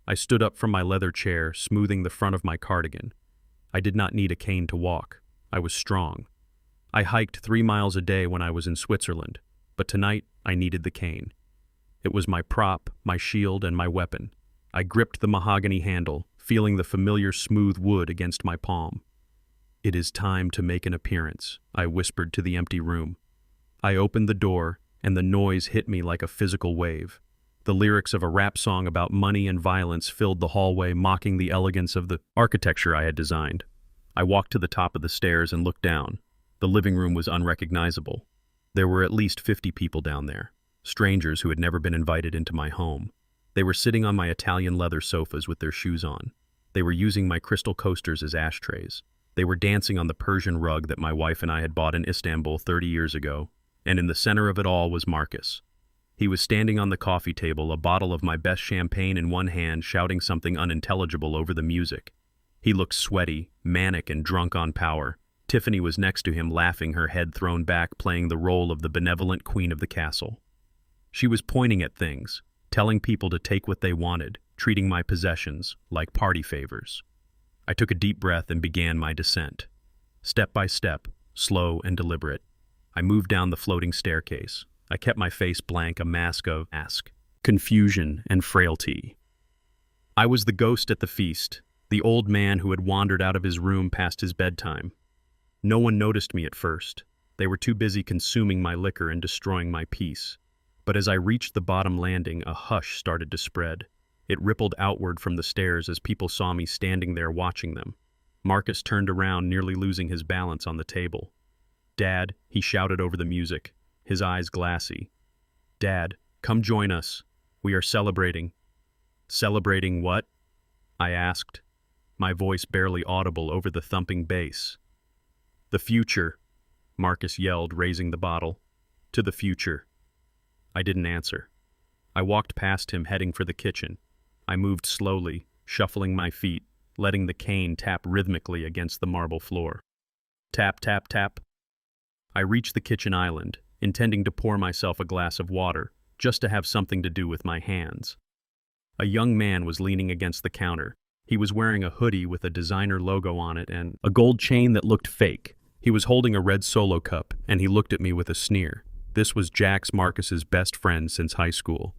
I stood up from my leather chair, smoothing the front of my cardigan. I did not need a cane to walk. I was strong. I hiked 3 miles a day when I was in Switzerland, but tonight I needed the cane. It was my prop, my shield, and my weapon. I gripped the mahogany handle, feeling the familiar smooth wood against my palm. It is time to make an appearance, I whispered to the empty room. I opened the door, and the noise hit me like a physical wave. The lyrics of a rap song about money and violence filled the hallway, mocking the elegance of the architecture I had designed. I walked to the top of the stairs and looked down. The living room was unrecognizable. There were at least 50 people down there, strangers who had never been invited into my home. They were sitting on my Italian leather sofas with their shoes on. They were using my crystal coasters as ashtrays. They were dancing on the Persian rug that my wife and I had bought in Istanbul 30 years ago, and in the center of it all was Marcus. He was standing on the coffee table, a bottle of my best champagne in one hand, shouting something unintelligible over the music. He looked sweaty, manic, and drunk on power. Tiffany was next to him, laughing, her head thrown back, playing the role of the benevolent queen of the castle. She was pointing at things, telling people to take what they wanted, treating my possessions like party favors. I took a deep breath and began my descent. Step by step, slow and deliberate, I moved down the floating staircase. I kept my face blank, a mask of confusion and frailty. I was the ghost at the feast, the old man who had wandered out of his room past his bedtime. No one noticed me at first. They were too busy consuming my liquor and destroying my peace. But as I reached the bottom landing, a hush started to spread. It rippled outward from the stairs as people saw me standing there watching them. Marcus turned around, nearly losing his balance on the table. "Dad," he shouted over the music, his eyes glassy. "Dad, come join us. We are celebrating." "Celebrating what?" I asked, my voice barely audible over the thumping bass. "The future," Marcus yelled, raising the bottle. "To the future." I didn't answer. I walked past him, heading for the kitchen. I moved slowly, shuffling my feet, letting the cane tap rhythmically against the marble floor. Tap, tap, tap. I reached the kitchen island, intending to pour myself a glass of water, just to have something to do with my hands. A young man was leaning against the counter. He was wearing a hoodie with a designer logo on it and a gold chain that looked fake. He was holding a red Solo cup, and he looked at me with a sneer. This was Jax Marcus's best friend since high school.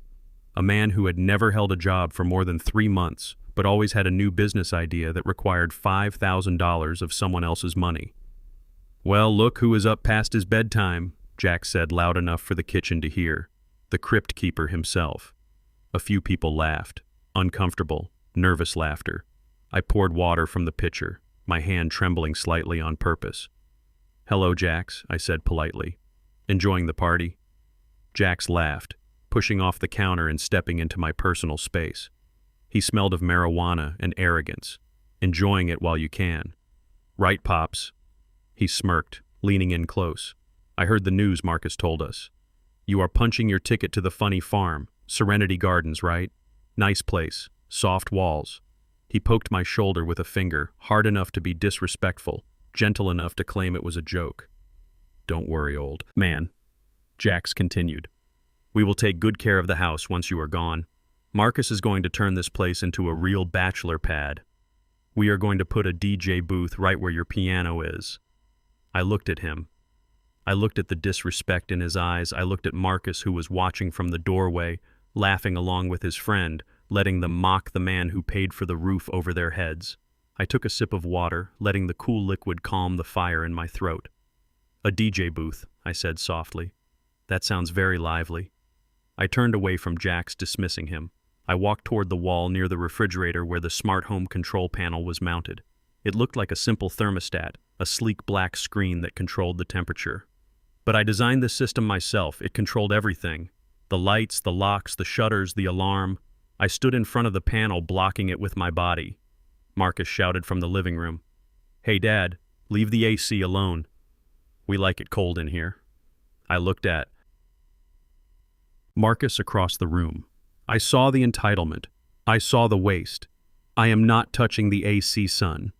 A man who had never held a job for more than 3 months, but always had a new business idea that required $5,000 of someone else's money. "Well, look who is up past his bedtime," Jax said, loud enough for the kitchen to hear. The crypt keeper himself. A few people laughed. Uncomfortable, nervous laughter. I poured water from the pitcher, my hand trembling slightly on purpose. "Hello, Jax," I said politely. "Enjoying the party?" Jax laughed, pushing off the counter and stepping into my personal space. He smelled of marijuana and arrogance. "Enjoying it while you can." "Right, Pops." He smirked, leaning in close. "I heard the news Marcus told us. You are punching your ticket to the funny farm, Serenity Gardens, right? Nice place, soft walls." He poked my shoulder with a finger, hard enough to be disrespectful, gentle enough to claim it was a joke. "Don't worry, old man," Jax continued. "We will take good care of the house once you are gone. Marcus is going to turn this place into a real bachelor pad. We are going to put a DJ booth right where your piano is." I looked at him. I looked at the disrespect in his eyes. I looked at Marcus, who was watching from the doorway, laughing along with his friend, letting them mock the man who paid for the roof over their heads. I took a sip of water, letting the cool liquid calm the fire in my throat. "A DJ booth," I said softly. "That sounds very lively." I turned away from Jax, dismissing him. I walked toward the wall near the refrigerator where the smart home control panel was mounted. It looked like a simple thermostat, a sleek black screen that controlled the temperature. But I designed this system myself. It controlled everything. The lights, the locks, the shutters, the alarm. I stood in front of the panel, blocking it with my body. Marcus shouted from the living room, "Hey, Dad, leave the AC alone. We like it cold in here." I looked at Marcus across the room. I saw the entitlement. I saw the waste. "I am not touching the AC, son,"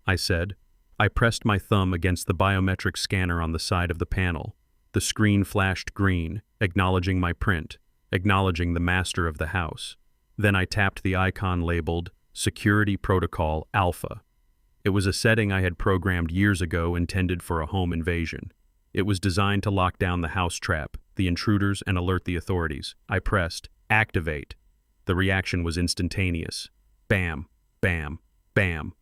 I said. I pressed my thumb against the biometric scanner on the side of the panel. The screen flashed green, acknowledging my print, acknowledging the master of the house. Then I tapped the icon labeled Security Protocol Alpha. It was a setting I had programmed years ago, intended for a home invasion. It was designed to lock down the house trap, the intruders, and alert the authorities. I pressed Activate. The reaction was instantaneous. Bam, bam, bam.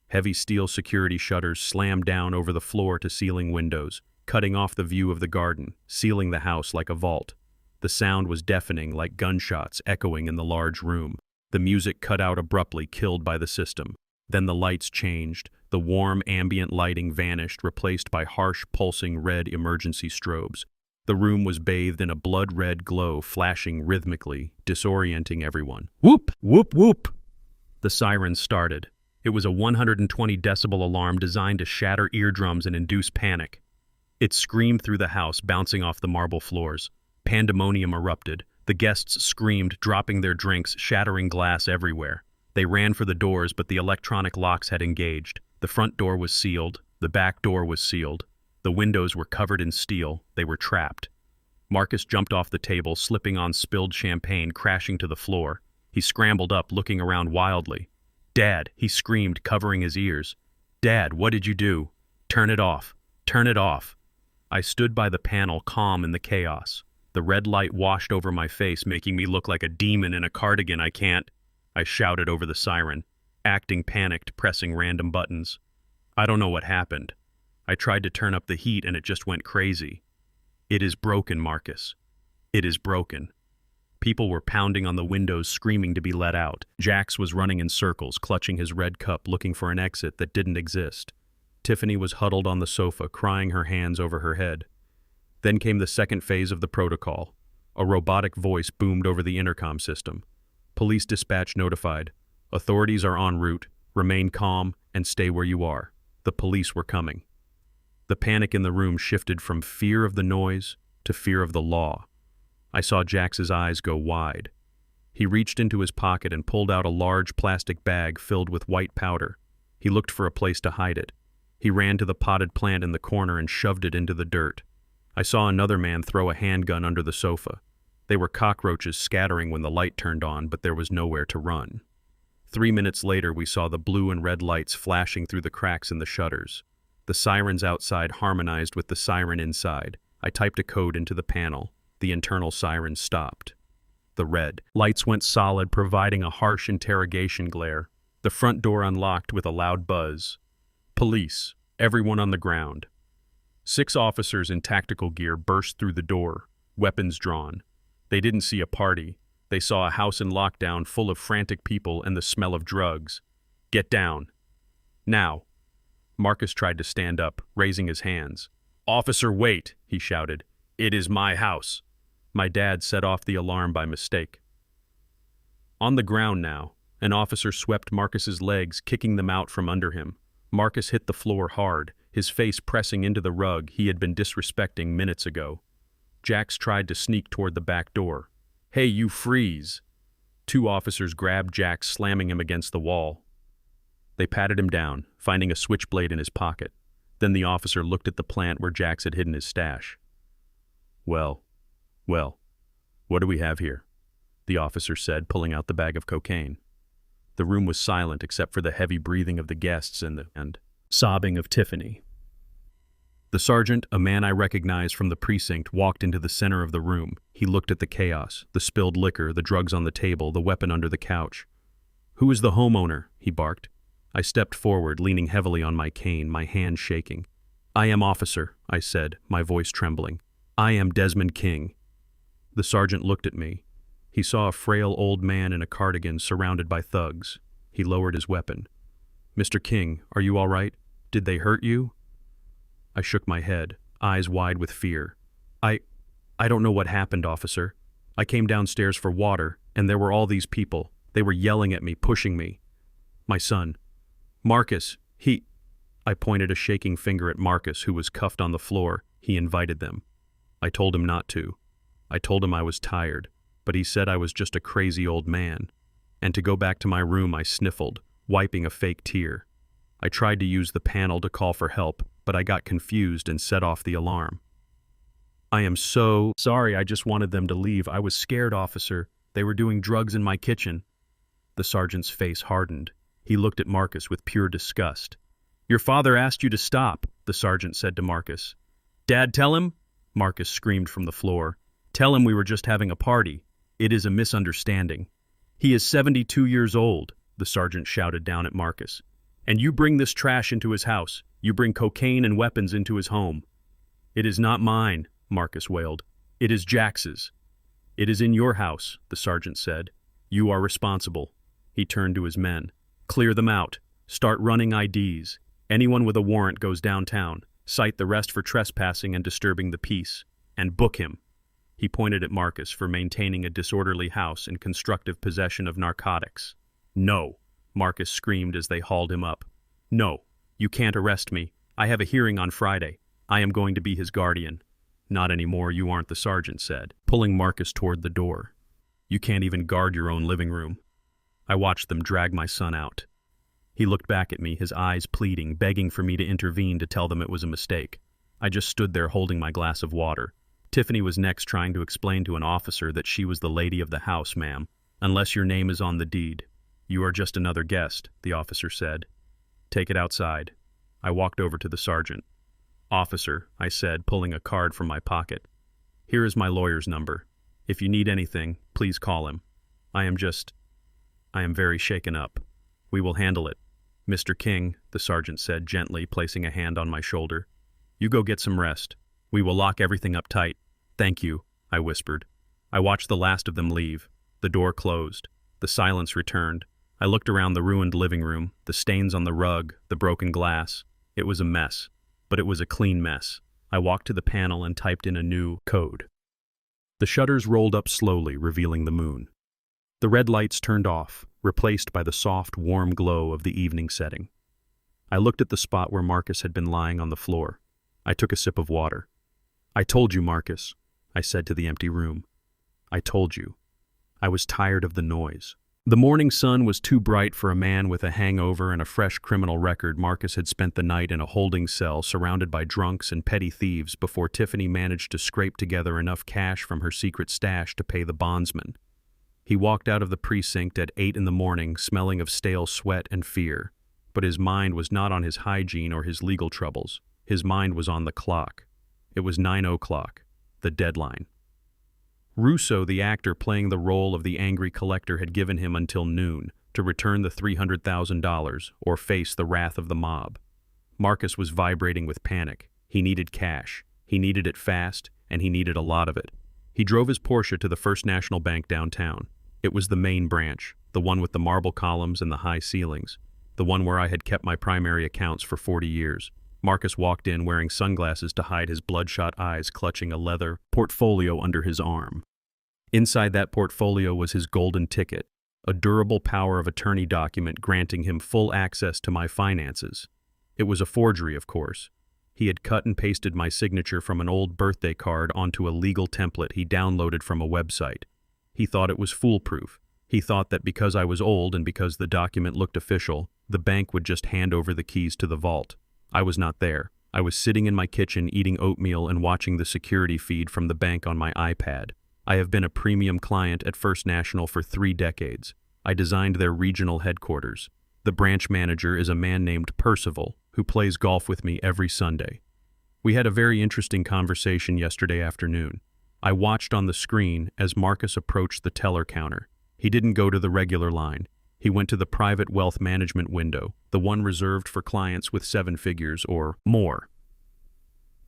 Heavy steel security shutters slammed down over the floor-to-ceiling windows, cutting off the view of the garden, sealing the house like a vault. The sound was deafening, like gunshots echoing in the large room. The music cut out abruptly, killed by the system. Then the lights changed. The warm, ambient lighting vanished, replaced by harsh, pulsing red emergency strobes. The room was bathed in a blood-red glow, flashing rhythmically, disorienting everyone. Whoop! Whoop! Whoop! The sirens started. It was a 120 decibel alarm designed to shatter eardrums and induce panic. It screamed through the house, bouncing off the marble floors. Pandemonium erupted. The guests screamed, dropping their drinks, shattering glass everywhere. They ran for the doors, but the electronic locks had engaged. The front door was sealed. The back door was sealed. The windows were covered in steel. They were trapped. Marcus jumped off the table, slipping on spilled champagne, crashing to the floor. He scrambled up, looking around wildly. "Dad," he screamed, covering his ears. "Dad, what did you do? Turn it off. Turn it off." I stood by the panel, calm in the chaos. The red light washed over my face, making me look like a demon in a cardigan. I shouted over the siren, acting panicked, pressing random buttons. I don't know what happened. I tried to turn up the heat and it just went crazy. "It is broken, Marcus. It is broken." People were pounding on the windows, screaming to be let out. Jax was running in circles, clutching his red cup, looking for an exit that didn't exist. Tiffany was huddled on the sofa, crying her hands over her head. Then came the second phase of the protocol. A robotic voice boomed over the intercom system. "Police dispatch notified. Authorities are en route. Remain calm and stay where you are. The police were coming." The panic in the room shifted from fear of the noise to fear of the law. I saw Jax's eyes go wide. He reached into his pocket and pulled out a large plastic bag filled with white powder. He looked for a place to hide it. He ran to the potted plant in the corner and shoved it into the dirt. I saw another man throw a handgun under the sofa. They were cockroaches scattering when the light turned on, but there was nowhere to run. 3 minutes later, we saw the blue and red lights flashing through the cracks in the shutters. The sirens outside harmonized with the siren inside. I typed a code into the panel. The internal siren stopped. The red lights went solid, providing a harsh interrogation glare. The front door unlocked with a loud buzz. "Police, everyone on the ground." 6 officers in tactical gear burst through the door, weapons drawn. They didn't see a party. They saw a house in lockdown full of frantic people and the smell of drugs. "Get down. Now." Marcus tried to stand up, raising his hands. "Officer, wait," he shouted. "It is my house." My dad set off the alarm by mistake. On the ground now, an officer swept Marcus's legs, kicking them out from under him. Marcus hit the floor hard, his face pressing into the rug he had been disrespecting minutes ago. Jax tried to sneak toward the back door. "Hey, you freeze!" 2 officers grabbed Jax, slamming him against the wall. They patted him down, finding a switchblade in his pocket. Then the officer looked at the plant where Jax had hidden his stash. Well, what do we have here?" the officer said, pulling out the bag of cocaine. The room was silent except for the heavy breathing of the guests and the sobbing of Tiffany. The sergeant, a man I recognized from the precinct, walked into the center of the room. He looked at the chaos, the spilled liquor, the drugs on the table, the weapon under the couch. "Who is the homeowner?" he barked. I stepped forward, leaning heavily on my cane, my hand shaking. "I am officer," I said, my voice trembling. "I am Desmond King." The sergeant looked at me. He saw a frail old man in a cardigan surrounded by thugs. He lowered his weapon. "Mr. King, are you all right? Did they hurt you?" I shook my head, eyes wide with fear. I don't know what happened, officer. I came downstairs for water, and there were all these people. They were yelling at me, pushing me. My son. Marcus, I pointed a shaking finger at Marcus, who was cuffed on the floor. He invited them. I told him not to. I told him I was tired, but he said I was just a crazy old man. And to go back to my room, I sniffled, wiping a fake tear. I tried to use the panel to call for help, but I got confused and set off the alarm. "I am so sorry. I just wanted them to leave. I was scared, officer. They were doing drugs in my kitchen." The sergeant's face hardened. He looked at Marcus with pure disgust. "Your father asked you to stop," the sergeant said to Marcus. "Dad, tell him?" Marcus screamed from the floor. "Tell him we were just having a party. It is a misunderstanding." "He is 72 years old," the sergeant shouted down at Marcus. "And you bring this trash into his house. You bring cocaine and weapons into his home." "It is not mine," Marcus wailed. "It is Jax's." "It is in your house," the sergeant said. "You are responsible." He turned to his men. "Clear them out. Start running IDs. Anyone with a warrant goes downtown. Cite the rest for trespassing and disturbing the peace. And book him." He pointed at Marcus for maintaining a disorderly house and constructive possession of narcotics. "No," Marcus screamed as they hauled him up. "No, you can't arrest me. I have a hearing on Friday. I am going to be his guardian." "Not anymore, you aren't," the sergeant said, pulling Marcus toward the door. "You can't even guard your own living room." I watched them drag my son out. He looked back at me, his eyes pleading, begging for me to intervene to tell them it was a mistake. I just stood there holding my glass of water. Tiffany was next trying to explain to an officer that she was the lady of the house, ma'am. "Unless your name is on the deed. You are just another guest," the officer said. "Take it outside." I walked over to the sergeant. "Officer," I said, pulling a card from my pocket. "Here is my lawyer's number. If you need anything, please call him. I am very shaken up. We will handle it." "Mr. King," the sergeant said gently, placing a hand on my shoulder. "You go get some rest. We will lock everything up tight." "Thank you," I whispered. I watched the last of them leave. The door closed. The silence returned. I looked around the ruined living room, the stains on the rug, the broken glass. It was a mess, but it was a clean mess. I walked to the panel and typed in a new code. The shutters rolled up slowly, revealing the moon. The red lights turned off, replaced by the soft, warm glow of the evening setting. I looked at the spot where Marcus had been lying on the floor. I took a sip of water. "I told you, Marcus," I said to the empty room. "I told you." I was tired of the noise. The morning sun was too bright for a man with a hangover and a fresh criminal record. Marcus had spent the night in a holding cell surrounded by drunks and petty thieves before Tiffany managed to scrape together enough cash from her secret stash to pay the bondsman. He walked out of the precinct at 8 in the morning, smelling of stale sweat and fear. But his mind was not on his hygiene or his legal troubles. His mind was on the clock. It was 9 o'clock, the deadline. Russo, the actor playing the role of the angry collector, had given him until noon to return the $300,000 or face the wrath of the mob. Marcus was vibrating with panic. He needed cash. He needed it fast, and he needed a lot of it. He drove his Porsche to the First National Bank downtown. It was the main branch, the one with the marble columns and the high ceilings, the one where I had kept my primary accounts for 40 years. Marcus walked in wearing sunglasses to hide his bloodshot eyes, clutching a leather portfolio under his arm. Inside that portfolio was his golden ticket, a durable power of attorney document granting him full access to my finances. It was a forgery, of course. He had cut and pasted my signature from an old birthday card onto a legal template he downloaded from a website. He thought it was foolproof. He thought that because I was old and because the document looked official, the bank would just hand over the keys to the vault. I was not there. I was sitting in my kitchen eating oatmeal and watching the security feed from the bank on my iPad. I have been a premium client at First National for 3 decades. I designed their regional headquarters. The branch manager is a man named Percival, who plays golf with me every Sunday. We had a very interesting conversation yesterday afternoon. I watched on the screen as Marcus approached the teller counter. He didn't go to the regular line. He went to the private wealth management window, the one reserved for clients with 7 figures or more.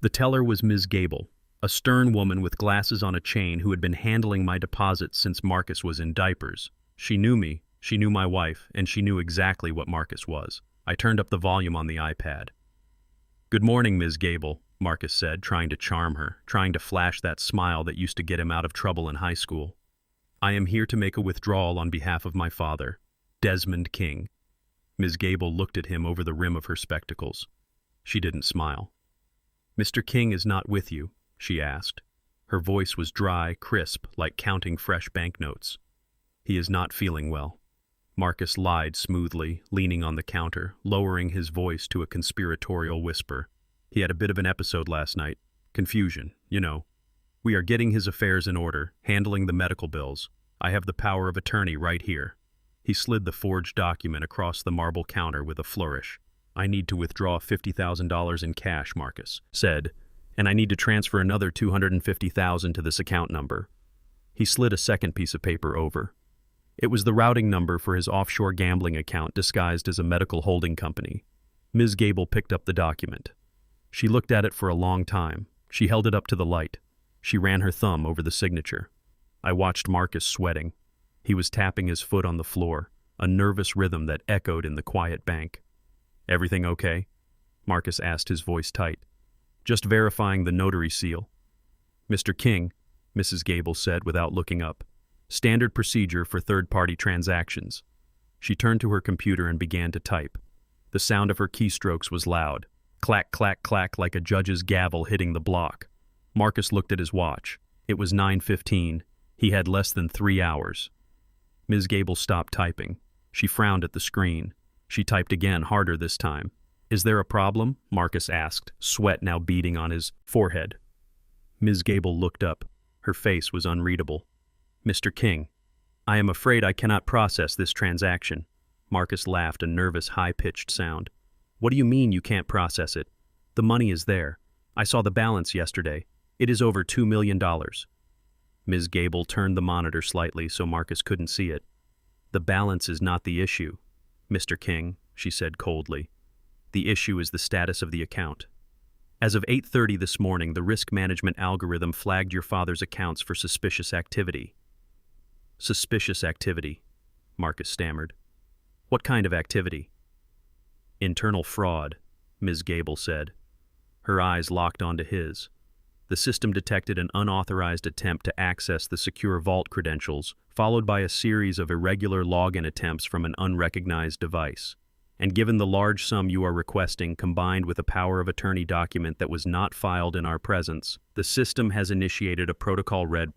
The teller was Ms. Gable, a stern woman with glasses on a chain who had been handling my deposits since Marcus was in diapers. She knew me, she knew my wife, and she knew exactly what Marcus was. I turned up the volume on the iPad. "Good morning, Ms. Gable," Marcus said, trying to charm her, trying to flash that smile that used to get him out of trouble in high school. "I am here to make a withdrawal on behalf of my father, Desmond King." Ms. Gable looked at him over the rim of her spectacles. She didn't smile. "Mr. King is not with you?" she asked. Her voice was dry, crisp, like counting fresh banknotes. "He is not feeling well." Marcus lied smoothly, leaning on the counter, lowering his voice to a conspiratorial whisper. "He had a bit of an episode last night. Confusion, you know. We are getting his affairs in order, handling the medical bills. I have the power of attorney right here." He slid the forged document across the marble counter with a flourish. "I need to withdraw $50,000 in cash," Marcus said, "and I need to transfer another $250,000 to this account number." He slid a second piece of paper over. It was the routing number for his offshore gambling account disguised as a medical holding company. Ms. Gable picked up the document. She looked at it for a long time. She held it up to the light. She ran her thumb over the signature. I watched Marcus sweating. He was tapping his foot on the floor, a nervous rhythm that echoed in the quiet bank. "Everything okay?" Marcus asked, his voice tight. "Just verifying the notary seal." "Mr. King," Mrs. Gable said without looking up. "Standard procedure for third-party transactions." She turned to her computer and began to type. The sound of her keystrokes was loud. Clack, clack, clack, like a judge's gavel hitting the block. Marcus looked at his watch. It was 9:15. He had less than 3 hours. Ms. Gable stopped typing. She frowned at the screen. She typed again, harder this time. "Is there a problem?" Marcus asked, sweat now beading on his forehead. Ms. Gable looked up. Her face was unreadable. "Mr. King, I am afraid I cannot process this transaction." Marcus laughed, a nervous, high-pitched sound. "What do you mean you can't process it? The money is there. I saw the balance yesterday. It is over $2 million. Ms. Gable turned the monitor slightly so Marcus couldn't see it. "The balance is not the issue, Mr. King," she said coldly. "The issue is the status of the account. As of 8:30 this morning, the risk management algorithm flagged your father's accounts for suspicious activity." "Suspicious activity," Marcus stammered. "What kind of activity?" "Internal fraud," Ms. Gable said. Her eyes locked onto his. The system detected an unauthorized attempt to access the secure vault credentials, followed by a series of irregular login attempts from an unrecognized device. And given the large sum you are requesting, combined with a power of attorney document that was not filed in our presence, the system has initiated a protocol red,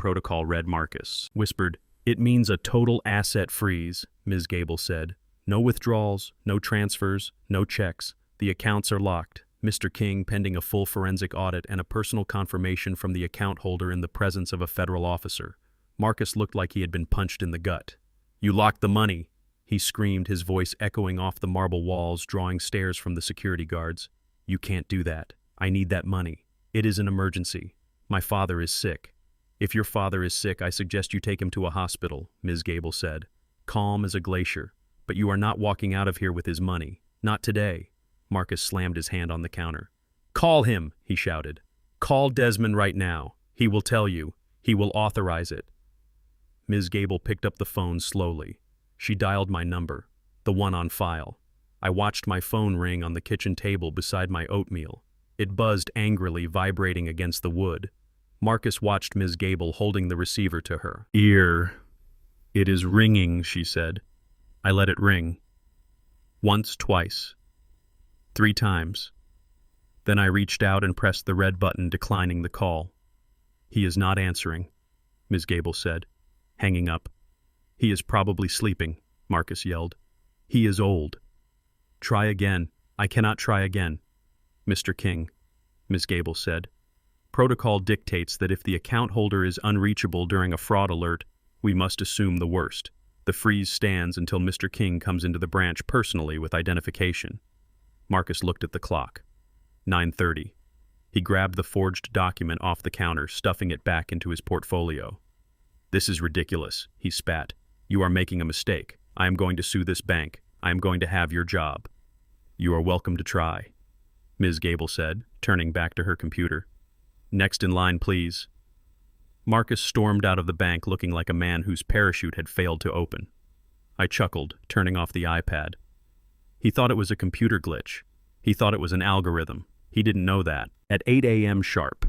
Marcus whispered. "It means a total asset freeze," Ms. Gable said. "No withdrawals, no transfers, no checks. The accounts are locked. Mr. King, pending a full forensic audit and a personal confirmation from the account holder in the presence of a federal officer." Marcus looked like he had been punched in the gut. "You locked the money," he screamed, his voice echoing off the marble walls, drawing stares from the security guards. "You can't do that. I need that money. It is an emergency. My father is sick." "If your father is sick, I suggest you take him to a hospital," Ms. Gable said, calm as a glacier. "But you are not walking out of here with his money. Not today." Marcus slammed his hand on the counter. "Call him," he shouted. "Call Desmond right now. He will tell you. He will authorize it." Ms. Gable picked up the phone slowly. She dialed my number, the one on file. I watched my phone ring on the kitchen table beside my oatmeal. It buzzed angrily, vibrating against the wood. Marcus watched Ms. Gable holding the receiver to her ear. "It is ringing," she said. I let it ring. Once, twice. 3 times. Then I reached out and pressed the red button, declining the call. "He is not answering," Ms. Gable said, hanging up. "He is probably sleeping," Marcus yelled. "He is old." "Try again." "I cannot try again." "Mr. King," Ms. Gable said, "protocol dictates that if the account holder is unreachable during a fraud alert, we must assume the worst. The freeze stands until Mr. King comes into the branch personally with identification." Marcus looked at the clock. 9:30. He grabbed the forged document off the counter, stuffing it back into his portfolio. "This is ridiculous," he spat. "You are making a mistake. I am going to sue this bank. I am going to have your job." "You are welcome to try," Ms. Gable said, turning back to her computer. "Next in line, please." Marcus stormed out of the bank looking like a man whose parachute had failed to open. I chuckled, turning off the iPad. He thought it was a computer glitch. He thought it was an algorithm. He didn't know that. At 8 a.m. sharp,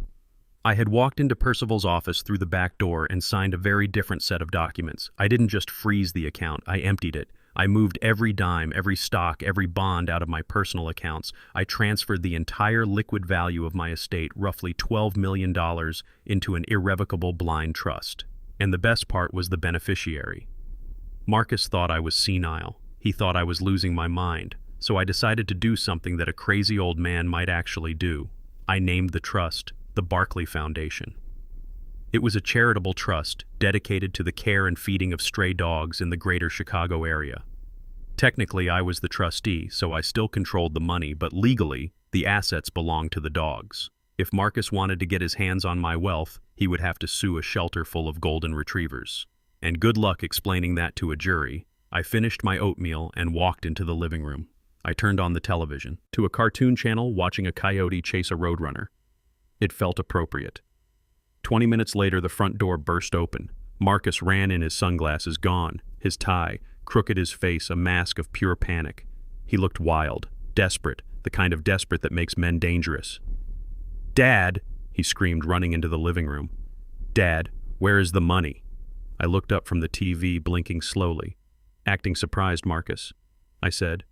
I had walked into Percival's office through the back door and signed a very different set of documents. I didn't just freeze the account, I emptied it. I moved every dime, every stock, every bond out of my personal accounts. I transferred the entire liquid value of my estate, roughly $12 million, into an irrevocable blind trust. And the best part was the beneficiary. Marcus thought I was senile. He thought I was losing my mind. So I decided to do something that a crazy old man might actually do. I named the trust the Barclay Foundation. It was a charitable trust dedicated to the care and feeding of stray dogs in the greater Chicago area. Technically, I was the trustee, so I still controlled the money, but legally, the assets belonged to the dogs. If Marcus wanted to get his hands on my wealth, he would have to sue a shelter full of golden retrievers. And good luck explaining that to a jury. I finished my oatmeal and walked into the living room. I turned on the television, to a cartoon channel watching a coyote chase a roadrunner. It felt appropriate. 20 minutes later, the front door burst open. Marcus ran in, his sunglasses gone, his tie, crooked, his face a mask of pure panic. He looked wild, desperate, the kind of desperate that makes men dangerous. "Dad!" he screamed, running into the living room. "Dad, where is the money?" I looked up from the TV, blinking slowly. acting surprised, Marcus. I said.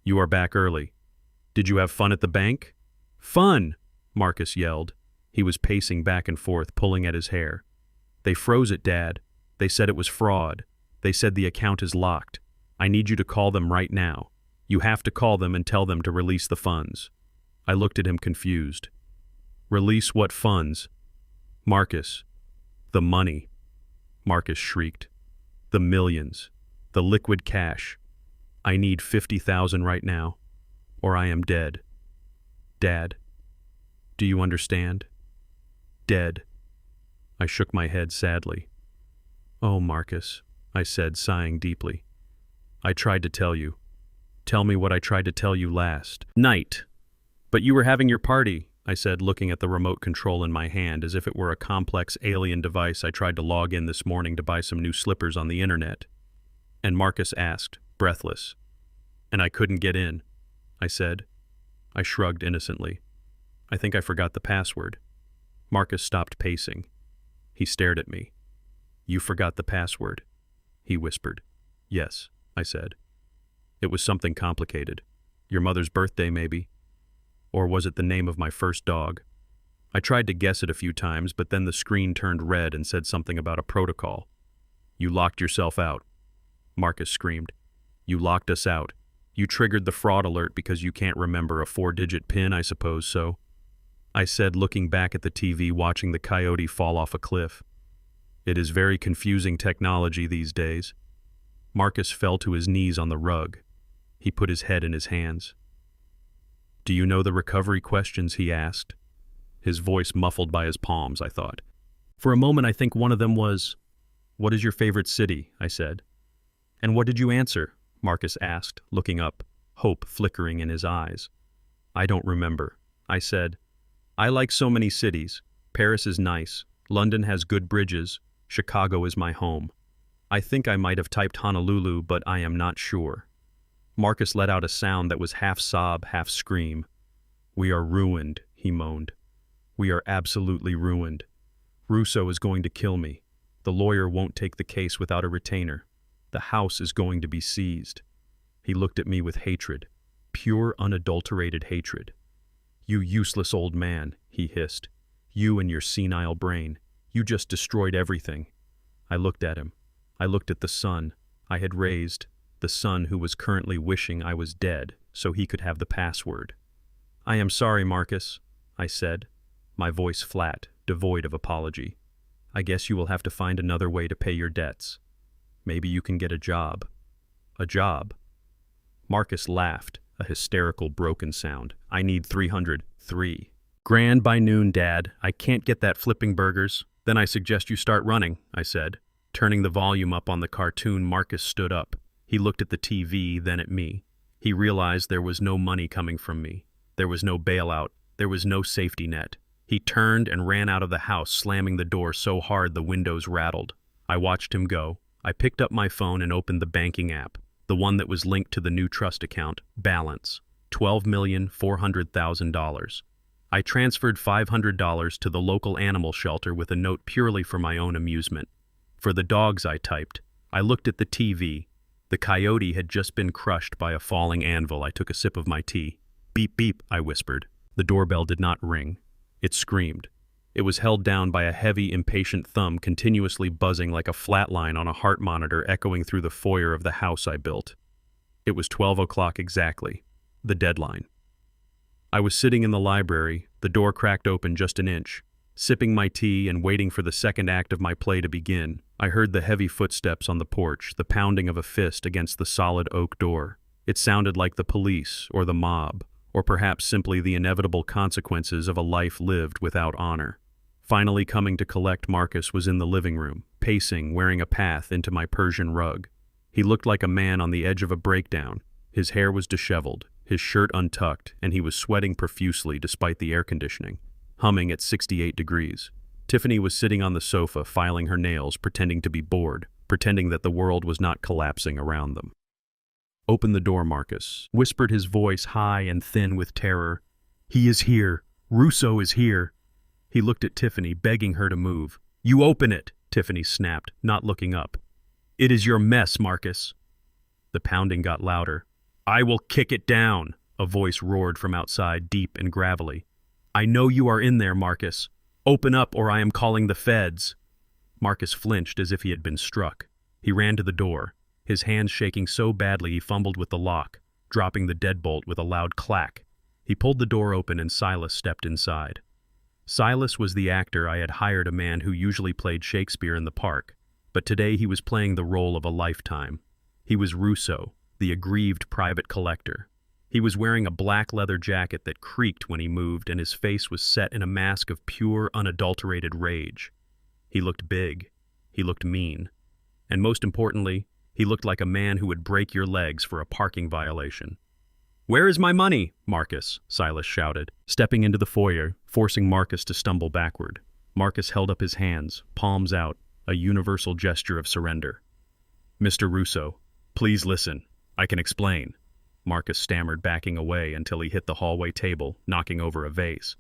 You are back early. Did you have fun at the bank? Fun! Marcus yelled. He was pacing back and forth, pulling at his hair. They froze it, Dad. They said it was fraud. They said the account is locked. I need you to call them right now. You have to call them and tell them to release the funds. I looked at him confused. Release what funds? Marcus. The money. Marcus shrieked. The millions. The liquid cash. I need 50,000 right now, or I am dead. Dad. Do you understand? Dead. I shook my head sadly. Oh, Marcus, I said, sighing deeply. I tried to tell you. Tell me what I tried to tell you last night. But you were having your party, I said, looking at the remote control in my hand as if it were a complex alien device I tried to log in this morning to buy some new slippers on the internet. And Marcus asked, breathless. And I couldn't get in, I said. I shrugged innocently. I think I forgot the password. Marcus stopped pacing. He stared at me. You forgot the password, he whispered. Yes, I said. It was something complicated. Your mother's birthday, maybe? Or was it the name of my first dog? I tried to guess it a few times, but then the screen turned red and said something about a protocol. You locked yourself out, Marcus screamed. You locked us out. You triggered the fraud alert because you can't remember a 4-digit PIN, I suppose so. I said, looking back at the TV, watching the coyote fall off a cliff. It is very confusing technology these days. Marcus fell to his knees on the rug. He put his head in his hands. Do you know the recovery questions, he asked. His voice muffled by his palms, I thought. For a moment I think one of them was, what is your favorite city, I said. And what did you answer? Marcus asked, looking up, hope flickering in his eyes. I don't remember. I said, I like so many cities. Paris is nice. London has good bridges. Chicago is my home. I think I might have typed Honolulu, but I am not sure. Marcus let out a sound that was half sob, half scream. We are ruined, he moaned. We are absolutely ruined. Russo is going to kill me. The lawyer won't take the case without a retainer. The house is going to be seized. He looked at me with hatred, pure, unadulterated hatred. You useless old man, he hissed. You and your senile brain. You just destroyed everything. I looked at him. I looked at the son I had raised, the son who was currently wishing I was dead so he could have the password. I am sorry, Marcus, I said, my voice flat, devoid of apology. I guess you will have to find another way to pay your debts. Maybe you can get a job. A job? Marcus laughed, a hysterical broken sound. I need 303. Grand by noon, Dad. I can't get that flipping burgers. Then I suggest you start running, I said. Turning the volume up on the cartoon, Marcus stood up. He looked at the TV, then at me. He realized there was no money coming from me. There was no bailout. There was no safety net. He turned and ran out of the house, slamming the door so hard the windows rattled. I watched him go. I picked up my phone and opened the banking app, the one that was linked to the new trust account, balance, $12,400,000. I transferred $500 to the local animal shelter with a note purely for my own amusement. For the dogs, I typed. I looked at the TV. The coyote had just been crushed by a falling anvil. I took a sip of my tea. Beep, beep, I whispered. The doorbell did not ring. It screamed. It was held down by a heavy, impatient thumb continuously buzzing like a flatline on a heart monitor echoing through the foyer of the house I built. It was 12 o'clock exactly, the deadline. I was sitting in the library, the door cracked open just an inch. Sipping my tea and waiting for the second act of my play to begin, I heard the heavy footsteps on the porch, the pounding of a fist against the solid oak door. It sounded like the police or the mob, or perhaps simply the inevitable consequences of a life lived without honor. Finally coming to collect Marcus was in the living room, pacing, wearing a path into my Persian rug. He looked like a man on the edge of a breakdown. His hair was disheveled, his shirt untucked, and he was sweating profusely despite the air conditioning, humming at 68 degrees. Tiffany was sitting on the sofa, filing her nails, pretending to be bored, pretending that the world was not collapsing around them. Open the door, Marcus, whispered his voice high and thin with terror. He is here. Russo is here. He looked at Tiffany, begging her to move. You open it, Tiffany snapped, not looking up. It is your mess, Marcus. The pounding got louder. "I will kick it down," a voice roared from outside, deep and gravelly. "I know you are in there, Marcus. Open up or I am calling the feds." Marcus flinched as if he had been struck. He ran to the door, his hands shaking so badly he fumbled with the lock, dropping the deadbolt with a loud clack. He pulled the door open and Silas stepped inside. Silas was the actor I had hired, a man who usually played Shakespeare in the park, but today he was playing the role of a lifetime. He was Russo, the aggrieved private collector. He was wearing a black leather jacket that creaked when he moved, and his face was set in a mask of pure, unadulterated rage. He looked big. He looked mean. And most importantly, he looked like a man who would break your legs for a parking violation. "Where is my money, Marcus?" Silas shouted, stepping into the foyer, forcing Marcus to stumble backward. Marcus held up his hands, palms out, a universal gesture of surrender. "Mr. Russo, please listen. I can explain." Marcus stammered, backing away until he hit the hallway table, knocking over a vase.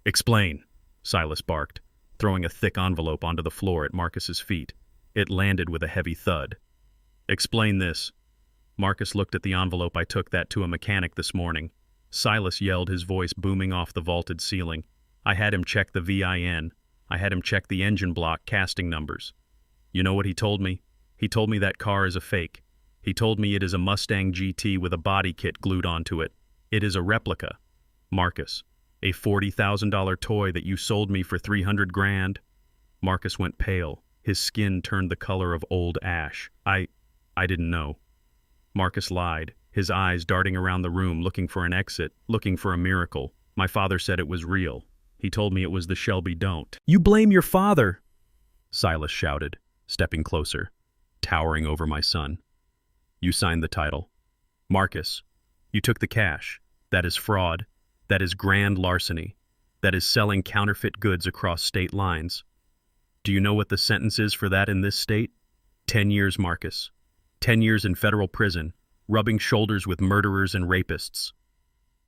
"Explain," Silas barked, throwing a thick envelope onto the floor at Marcus's feet. It landed with a heavy thud. "Explain this." Marcus looked at the envelope. "I took that to a mechanic this morning." Silas yelled, his voice booming off the vaulted ceiling. "I had him check the VIN. I had him check the engine block casting numbers. You know what he told me? He told me that car is a fake. He told me it is a Mustang GT with a body kit glued onto it. It is a replica. Marcus, a $40,000 toy that you sold me for 300 grand. Marcus went pale. His skin turned the color of old ash. I didn't know." Marcus lied, his eyes darting around the room, looking for an exit, looking for a miracle. "My father said it was real. He told me it was the Shelby don't." "You blame your father!" Silas shouted, stepping closer, towering over my son. "You signed the title. Marcus, you took the cash. That is fraud. That is grand larceny. That is selling counterfeit goods across state lines. Do you know what the sentence is for that in this state? 10 years, Marcus. 10 years in federal prison, rubbing shoulders with murderers and rapists.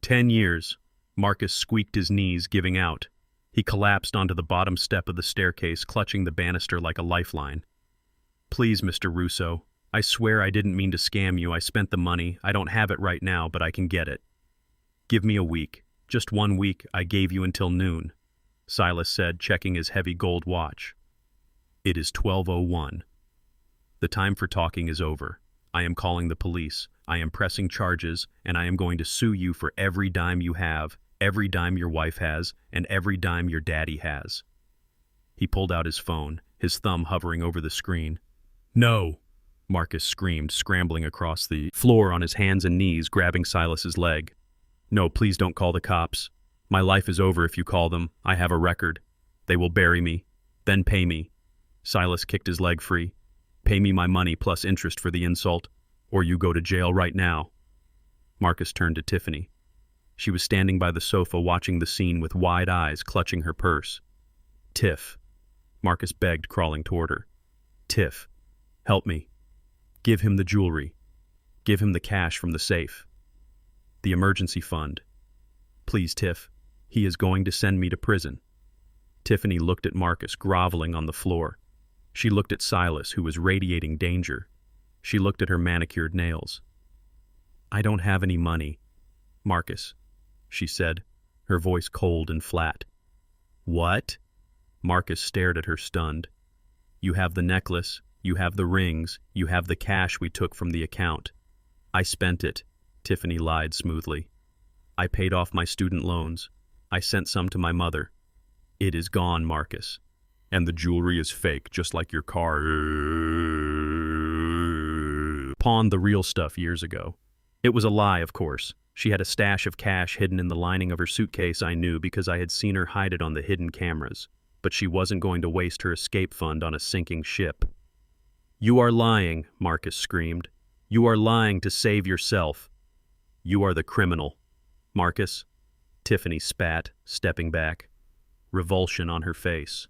10 years. Marcus squeaked his knees, giving out. He collapsed onto the bottom step of the staircase, clutching the banister like a lifeline. "Please, Mr. Russo, I swear I didn't mean to scam you. I spent the money. I don't have it right now, but I can get it. Give me a week. Just 1 week. I gave you until noon," Silas said, checking his heavy gold watch. "It is 12:01. The time for talking is over. I am calling the police. I am pressing charges, and I am going to sue you for every dime you have, every dime your wife has, and every dime your daddy has." He pulled out his phone, his thumb hovering over the screen. "No!" Marcus screamed, scrambling across the floor on his hands and knees, grabbing Silas's leg. "No, please don't call the cops. My life is over if you call them. I have a record. They will bury me, then pay me." Silas kicked his leg free. "Pay me my money plus interest for the insult, or you go to jail right now." Marcus turned to Tiffany. She was standing by the sofa watching the scene with wide eyes, clutching her purse. "Tiff," Marcus begged, crawling toward her. "Tiff, help me. Give him the jewelry. Give him the cash from the safe. The emergency fund. Please, Tiff. He is going to send me to prison." Tiffany looked at Marcus, groveling on the floor. She looked at Silas, who was radiating danger. She looked at her manicured nails. "I don't have any money, Marcus," she said, her voice cold and flat. "What?" Marcus stared at her, stunned. "You have the necklace, you have the rings, you have the cash we took from the account." "I spent it," Tiffany lied smoothly. "I paid off my student loans. I sent some to my mother. It is gone, Marcus. And the jewelry is fake, just like your car. Pawned the real stuff years ago. It was a lie, of course. She had a stash of cash hidden in the lining of her suitcase, I knew, because I had seen her hide it on the hidden cameras. But she wasn't going to waste her escape fund on a sinking ship. "You are lying," Marcus screamed. "You are lying to save yourself. You are the criminal." "Marcus," Tiffany spat, stepping back, revulsion on her face.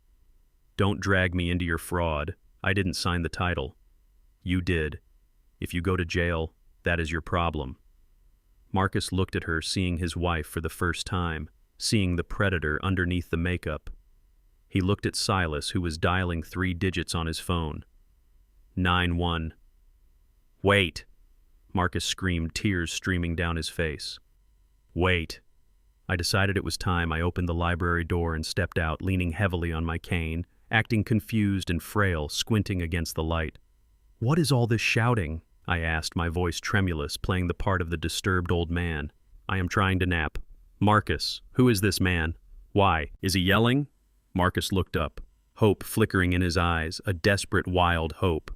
"Don't drag me into your fraud. I didn't sign the title. You did. If you go to jail, that is your problem." Marcus looked at her, seeing his wife for the first time, seeing the predator underneath the makeup. He looked at Silas, who was dialing 3 digits on his phone. 9-1. "Wait!" Marcus screamed, tears streaming down his face. Wait. I decided it was time. I opened the library door and stepped out, leaning heavily on my cane, acting confused and frail, squinting against the light. What is all this shouting? I asked, my voice tremulous, playing the part of the disturbed old man. I am trying to nap. Marcus, who is this man? Why? Is he yelling? Marcus looked up, hope flickering in his eyes, a desperate, wild hope.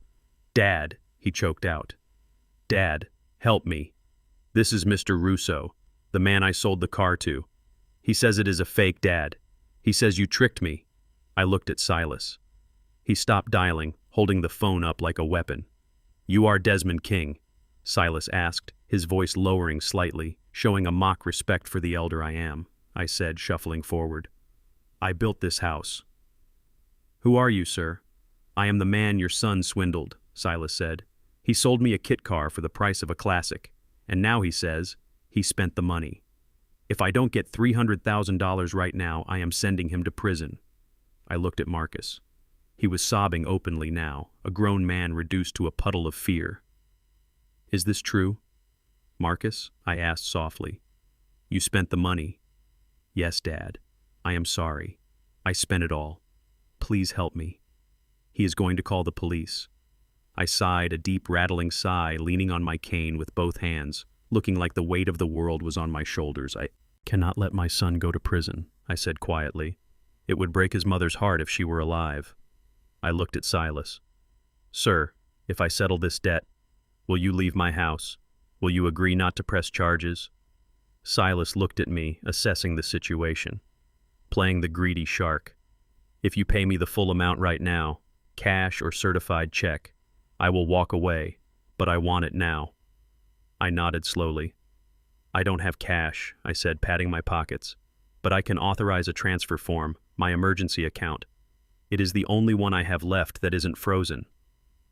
Dad, he choked out. Dad, help me. This is Mr. Russo, the man I sold the car to. He says it is a fake, Dad. He says you tricked me. I looked at Silas. He stopped dialing, holding the phone up like a weapon. You are Desmond King? Silas asked, his voice lowering slightly, showing a mock respect for the elder I am, I said, shuffling forward. I built this house. Who are you, sir? I am the man your son swindled, Silas said. He sold me a kit car for the price of a classic, and now he says he spent the money. If I don't get $300,000 right now, I am sending him to prison. I looked at Marcus. He was sobbing openly now, a grown man reduced to a puddle of fear. Is this true? Marcus, I asked softly. You spent the money. Yes, Dad. I am sorry. I spent it all. Please help me. He is going to call the police. I sighed, a deep rattling sigh, leaning on my cane with both hands, looking like the weight of the world was on my shoulders. I cannot let my son go to prison, I said quietly. It would break his mother's heart if she were alive. I looked at Silas. Sir, if I settle this debt, will you leave my house? Will you agree not to press charges? Silas looked at me, assessing the situation, playing the greedy shark. If you pay me the full amount right now, cash or certified check, I will walk away, but I want it now. I nodded slowly. I don't have cash, I said, patting my pockets, but I can authorize a transfer form, my emergency account. It is the only one I have left that isn't frozen.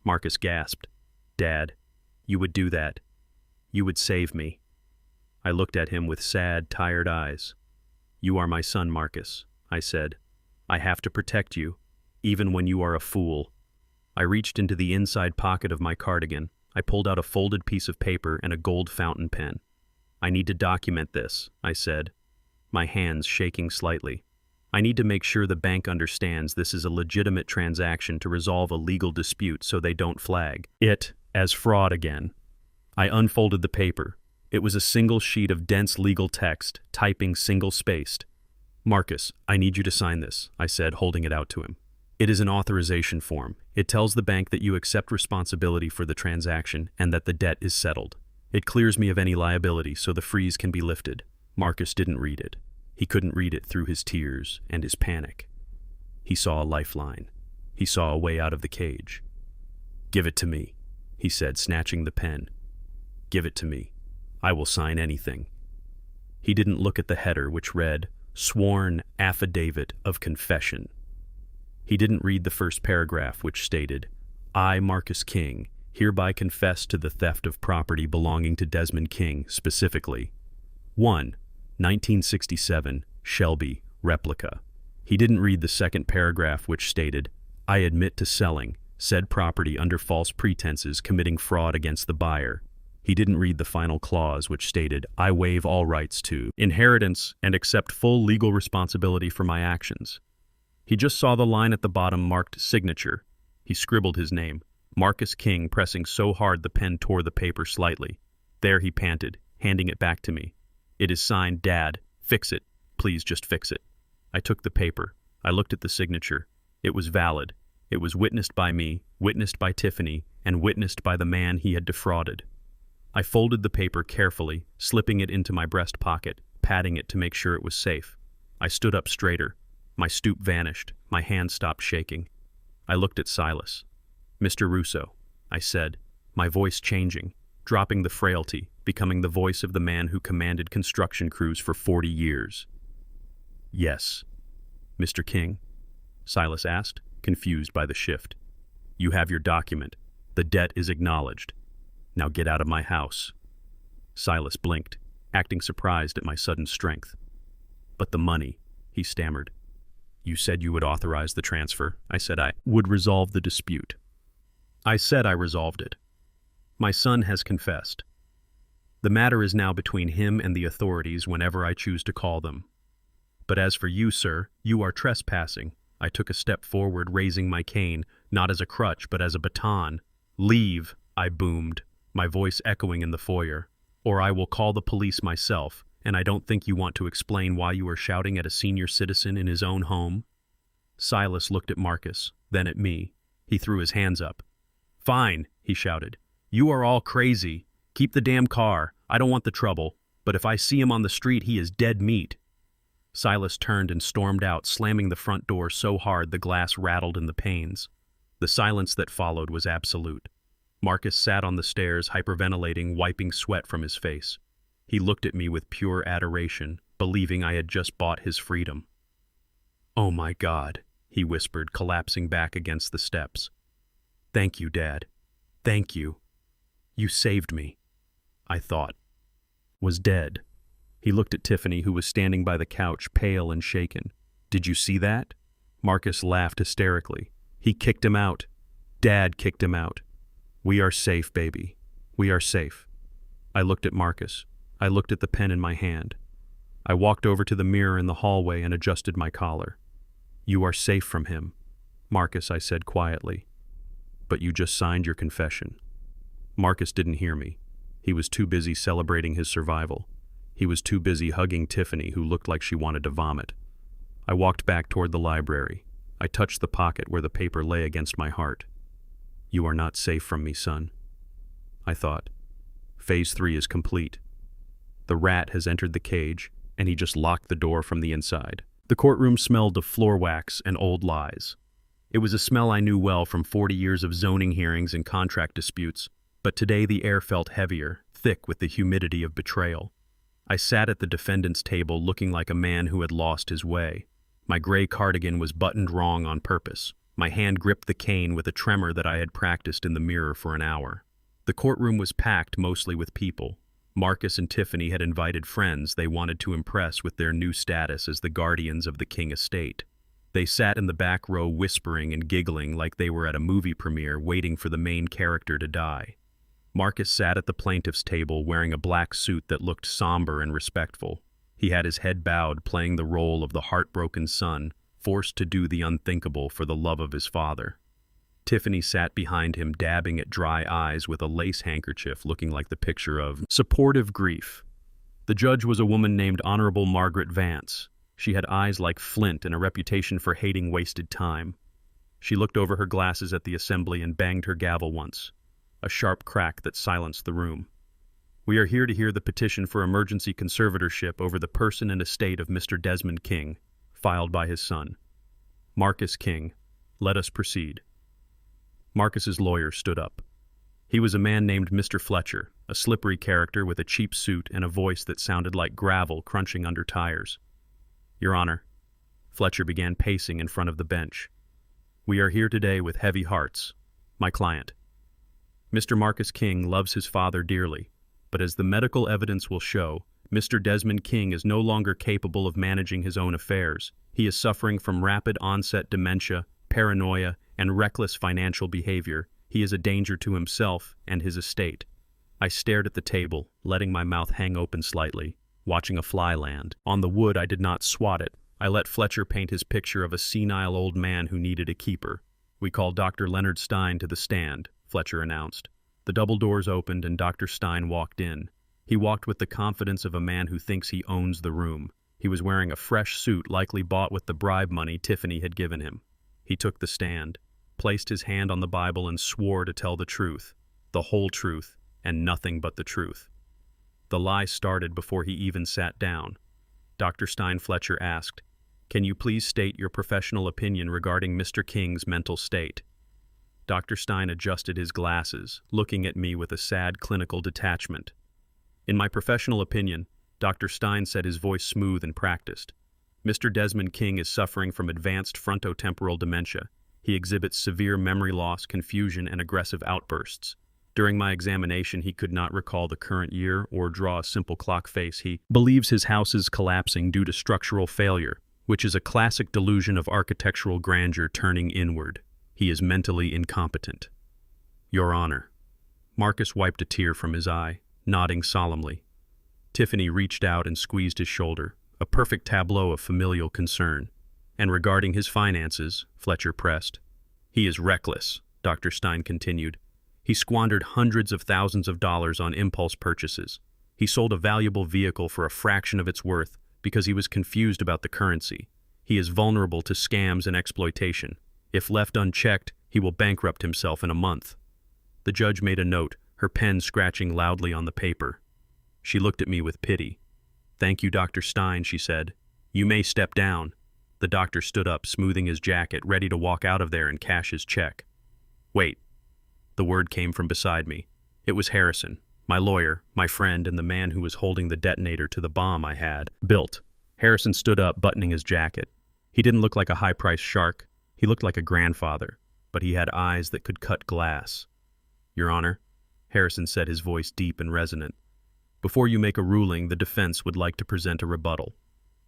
Marcus gasped. Dad, you would do that. You would save me. I looked at him with sad, tired eyes. You are my son, Marcus, I said. I have to protect you, even when you are a fool. I reached into the inside pocket of my cardigan. I pulled out a folded piece of paper and a gold fountain pen. I need to document this, I said, my hands shaking slightly. I need to make sure the bank understands this is a legitimate transaction to resolve a legal dispute so they don't flag it as fraud again. I unfolded the paper. It was a single sheet of dense legal text, typing single-spaced. Marcus, I need you to sign this, I said, holding it out to him. It is an authorization form. It tells the bank that you accept responsibility for the transaction and that the debt is settled. It clears me of any liability so the freeze can be lifted. Marcus didn't read it. He couldn't read it through his tears and his panic. He saw a lifeline. He saw a way out of the cage. Give it to me, he said, snatching the pen. Give it to me. I will sign anything. He didn't look at the header, which read, Sworn Affidavit of Confession. He didn't read the first paragraph, which stated, I, Marcus King, hereby confess to the theft of property belonging to Desmond King, specifically. 1. 1967, Shelby, replica. He didn't read the second paragraph, which stated, I admit to selling said property under false pretenses, committing fraud against the buyer. He didn't read the final clause, which stated, I waive all rights to inheritance and accept full legal responsibility for my actions. He just saw the line at the bottom marked signature. He scribbled his name, Marcus King, pressing so hard the pen tore the paper slightly. There he panted, handing it back to me. It is signed, Dad. Fix it. Please just fix it. I took the paper. I looked at the signature. It was valid. It was witnessed by me, witnessed by Tiffany, and witnessed by the man he had defrauded. I folded the paper carefully, slipping it into my breast pocket, patting it to make sure it was safe. I stood up straighter. My stoop vanished. My hand stopped shaking. I looked at Silas. Mr. Russo, I said, my voice changing, dropping the frailty, becoming the voice of the man who commanded construction crews for 40 years. Yes. Mr. King? Silas asked, confused by the shift. You have your document. The debt is acknowledged. Now get out of my house. Silas blinked, acting surprised at my sudden strength. But the money, he stammered. You said you would authorize the transfer. I said I would resolve the dispute. I said I resolved it. My son has confessed. The matter is now between him and the authorities whenever I choose to call them. But as for you, sir, you are trespassing. I took a step forward, raising my cane, not as a crutch, but as a baton. Leave, I boomed, my voice echoing in the foyer, or I will call the police myself, and I don't think you want to explain why you are shouting at a senior citizen in his own home. Silas looked at Marcus, then at me. He threw his hands up. Fine, he shouted. You are all crazy. Keep the damn car. I don't want the trouble, but if I see him on the street, he is dead meat. Silas turned and stormed out, slamming the front door so hard the glass rattled in the panes. The silence that followed was absolute. Marcus sat on the stairs, hyperventilating, wiping sweat from his face. He looked at me with pure adoration, believing I had just bought his freedom. "Oh my God," he whispered, collapsing back against the steps. "Thank you, Dad. Thank you. You saved me." I thought. Was dead. He looked at Tiffany, who was standing by the couch, pale and shaken. "Did you see that?" Marcus laughed hysterically. "He kicked him out. Dad kicked him out. We are safe, baby. We are safe." I looked at Marcus. I looked at the pen in my hand. I walked over to the mirror in the hallway and adjusted my collar. "You are safe from him, Marcus," I said quietly. "But you just signed your confession." Marcus didn't hear me. He was too busy celebrating his survival. He was too busy hugging Tiffany, who looked like she wanted to vomit. I walked back toward the library. I touched the pocket where the paper lay against my heart. "You are not safe from me, son," I thought. Phase 3 is complete. The rat has entered the cage, and he just locked the door from the inside. The courtroom smelled of floor wax and old lies. It was a smell I knew well from 40 years of zoning hearings and contract disputes, but today the air felt heavier, thick with the humidity of betrayal. I sat at the defendant's table looking like a man who had lost his way. My gray cardigan was buttoned wrong on purpose. My hand gripped the cane with a tremor that I had practiced in the mirror for an hour. The courtroom was packed mostly with people. Marcus and Tiffany had invited friends they wanted to impress with their new status as the guardians of the King estate. They sat in the back row whispering and giggling like they were at a movie premiere waiting for the main character to die. Marcus sat at the plaintiff's table wearing a black suit that looked somber and respectful. He had his head bowed, playing the role of the heartbroken son, forced to do the unthinkable for the love of his father. Tiffany sat behind him, dabbing at dry eyes with a lace handkerchief looking like the picture of supportive grief. The judge was a woman named Honorable Margaret Vance. She had eyes like flint and a reputation for hating wasted time. She looked over her glasses at the assembly and banged her gavel once, a sharp crack that silenced the room. "We are here to hear the petition for emergency conservatorship over the person and estate of Mr. Desmond King, filed by his son, Marcus King. Let us proceed." Marcus's lawyer stood up. He was a man named Mr. Fletcher, a slippery character with a cheap suit and a voice that sounded like gravel crunching under tires. "Your Honor," Fletcher began pacing in front of the bench, "we are here today with heavy hearts. My client, Mr. Marcus King, loves his father dearly, but as the medical evidence will show, Mr. Desmond King is no longer capable of managing his own affairs. He is suffering from rapid onset dementia, paranoia, and reckless financial behavior. He is a danger to himself and his estate." I stared at the table, letting my mouth hang open slightly, watching a fly land. On the wood, I did not swat it. I let Fletcher paint his picture of a senile old man who needed a keeper. "We call Dr. Leonard Stein to the stand," Fletcher announced. The double doors opened and Dr. Stein walked in. He walked with the confidence of a man who thinks he owns the room. He was wearing a fresh suit likely bought with the bribe money Tiffany had given him. He took the stand, placed his hand on the Bible and swore to tell the truth, the whole truth, and nothing but the truth. The lie started before he even sat down. Dr. Stein Fletcher asked, "Can you please state your professional opinion regarding Mr. King's mental state?" Dr. Stein adjusted his glasses, looking at me with a sad clinical detachment. "In my professional opinion," Dr. Stein said, his voice smooth and practiced, "Mr. Desmond King is suffering from advanced frontotemporal dementia. He exhibits severe memory loss, confusion, and aggressive outbursts. During my examination, he could not recall the current year or draw a simple clock face. He believes his house is collapsing due to structural failure, which is a classic delusion of architectural grandeur turning inward. He is mentally incompetent." "Your Honor." Marcus wiped a tear from his eye. nodding solemnly. Tiffany reached out and squeezed his shoulder, a perfect tableau of familial concern. And regarding his finances, Fletcher pressed. He is reckless, Dr. Stein continued. He squandered hundreds of thousands of dollars on impulse purchases. He sold a valuable vehicle for a fraction of its worth because he was confused about the currency. He is vulnerable to scams and exploitation. If left unchecked, he will bankrupt himself in a month. The judge made a note, her pen scratching loudly on the paper. She looked at me with pity. Thank you, Dr. Stein, she said. You may step down. The doctor stood up, smoothing his jacket, ready to walk out of there and cash his check. Wait. The word came from beside me. It was Harrison, my lawyer, my friend, and the man who was holding the detonator to the bomb I had built. Harrison stood up, buttoning his jacket. He didn't look like a high-priced shark. He looked like a grandfather, but he had eyes that could cut glass. Your Honor, Harrison said, his voice deep and resonant. Before you make a ruling, the defense would like to present a rebuttal.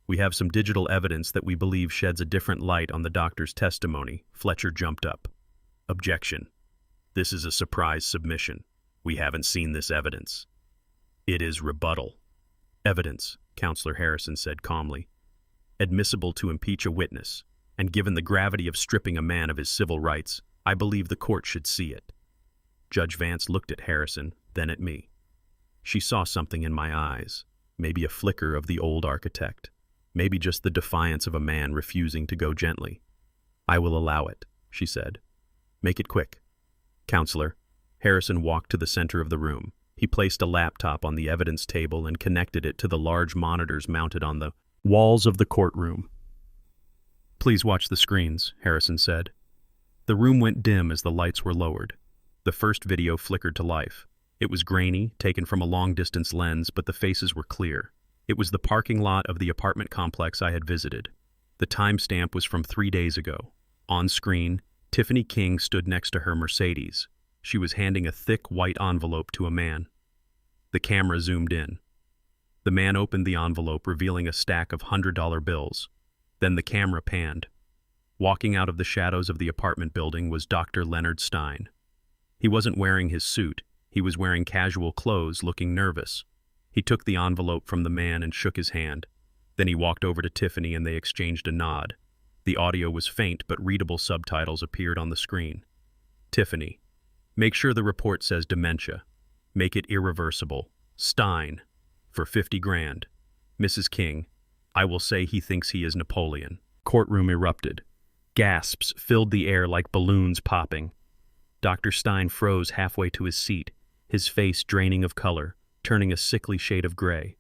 We have some digital evidence that we believe sheds a different light on the doctor's testimony. Fletcher jumped up. Objection. This is a surprise submission. We haven't seen this evidence. It is rebuttal. Evidence, Counselor Harrison said calmly. Admissible to impeach a witness, and given the gravity of stripping a man of his civil rights, I believe the court should see it. Judge Vance looked at Harrison, then at me. She saw something in my eyes, maybe a flicker of the old architect, maybe just the defiance of a man refusing to go gently. I will allow it, she said. Make it quick. Counselor, Harrison walked to the center of the room. He placed a laptop on the evidence table and connected it to the large monitors mounted on the walls of the courtroom. Please watch the screens, Harrison said. The room went dim as the lights were lowered. The first video flickered to life. It was grainy, taken from a long-distance lens, but the faces were clear. It was the parking lot of the apartment complex I had visited. The timestamp was from 3 days ago. On screen, Tiffany King stood next to her Mercedes. She was handing a thick white envelope to a man. The camera zoomed in. The man opened the envelope, revealing a stack of $100 bills. Then the camera panned. Walking out of the shadows of the apartment building was Dr. Leonard Stein. He wasn't wearing his suit. He was wearing casual clothes, looking nervous. He took the envelope from the man and shook his hand. Then he walked over to Tiffany and they exchanged a nod. The audio was faint, but readable subtitles appeared on the screen. Tiffany, make sure the report says dementia. Make it irreversible. Stein, for 50 grand. Mrs. King, I will say he thinks he is Napoleon. Courtroom erupted. Gasps filled the air like balloons popping. Dr. Stein froze halfway to his seat, his face draining of color, turning a sickly shade of gray.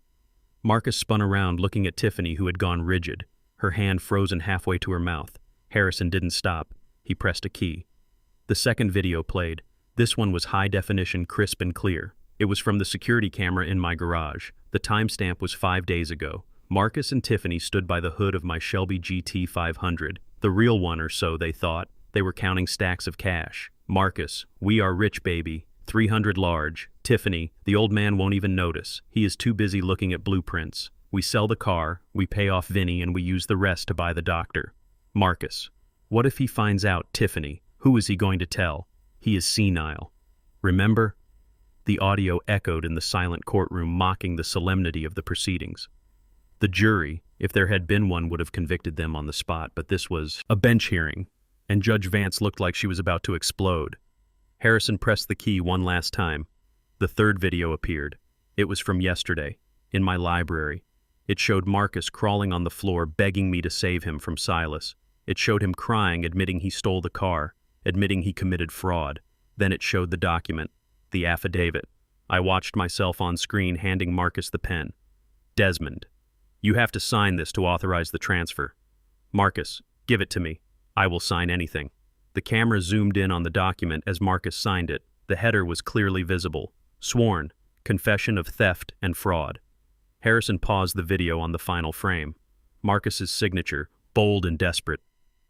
Marcus spun around, looking at Tiffany, who had gone rigid, her hand frozen halfway to her mouth. Harrison didn't stop. He pressed a key. The second video played. This one was high definition, crisp and clear. It was from the security camera in my garage. The timestamp was 5 days ago. Marcus and Tiffany stood by the hood of my Shelby GT 500. The real one, or so they thought. They were counting stacks of cash. Marcus, we are rich, baby. 300 large. Tiffany, the old man won't even notice. He is too busy looking at blueprints. We sell the car, we pay off Vinny, and we use the rest to buy the doctor. Marcus, what if he finds out Tiffany? Who is he going to tell? He is senile. Remember? The audio echoed in the silent courtroom, mocking the solemnity of the proceedings. The jury, if there had been one, would have convicted them on the spot, but this was a bench hearing, and Judge Vance looked like she was about to explode. Harrison pressed the key one last time. The third video appeared. It was from yesterday, in my library. It showed Marcus crawling on the floor, begging me to save him from Silas. It showed him crying, admitting he stole the car, admitting he committed fraud. Then it showed the document, the affidavit. I watched myself on screen, handing Marcus the pen. Desmond, you have to sign this to authorize the transfer. Marcus, give it to me. I will sign anything. The camera zoomed in on the document as Marcus signed it. The header was clearly visible. Sworn, confession of theft and fraud. Harrison paused the video on the final frame. Marcus's signature, bold and desperate.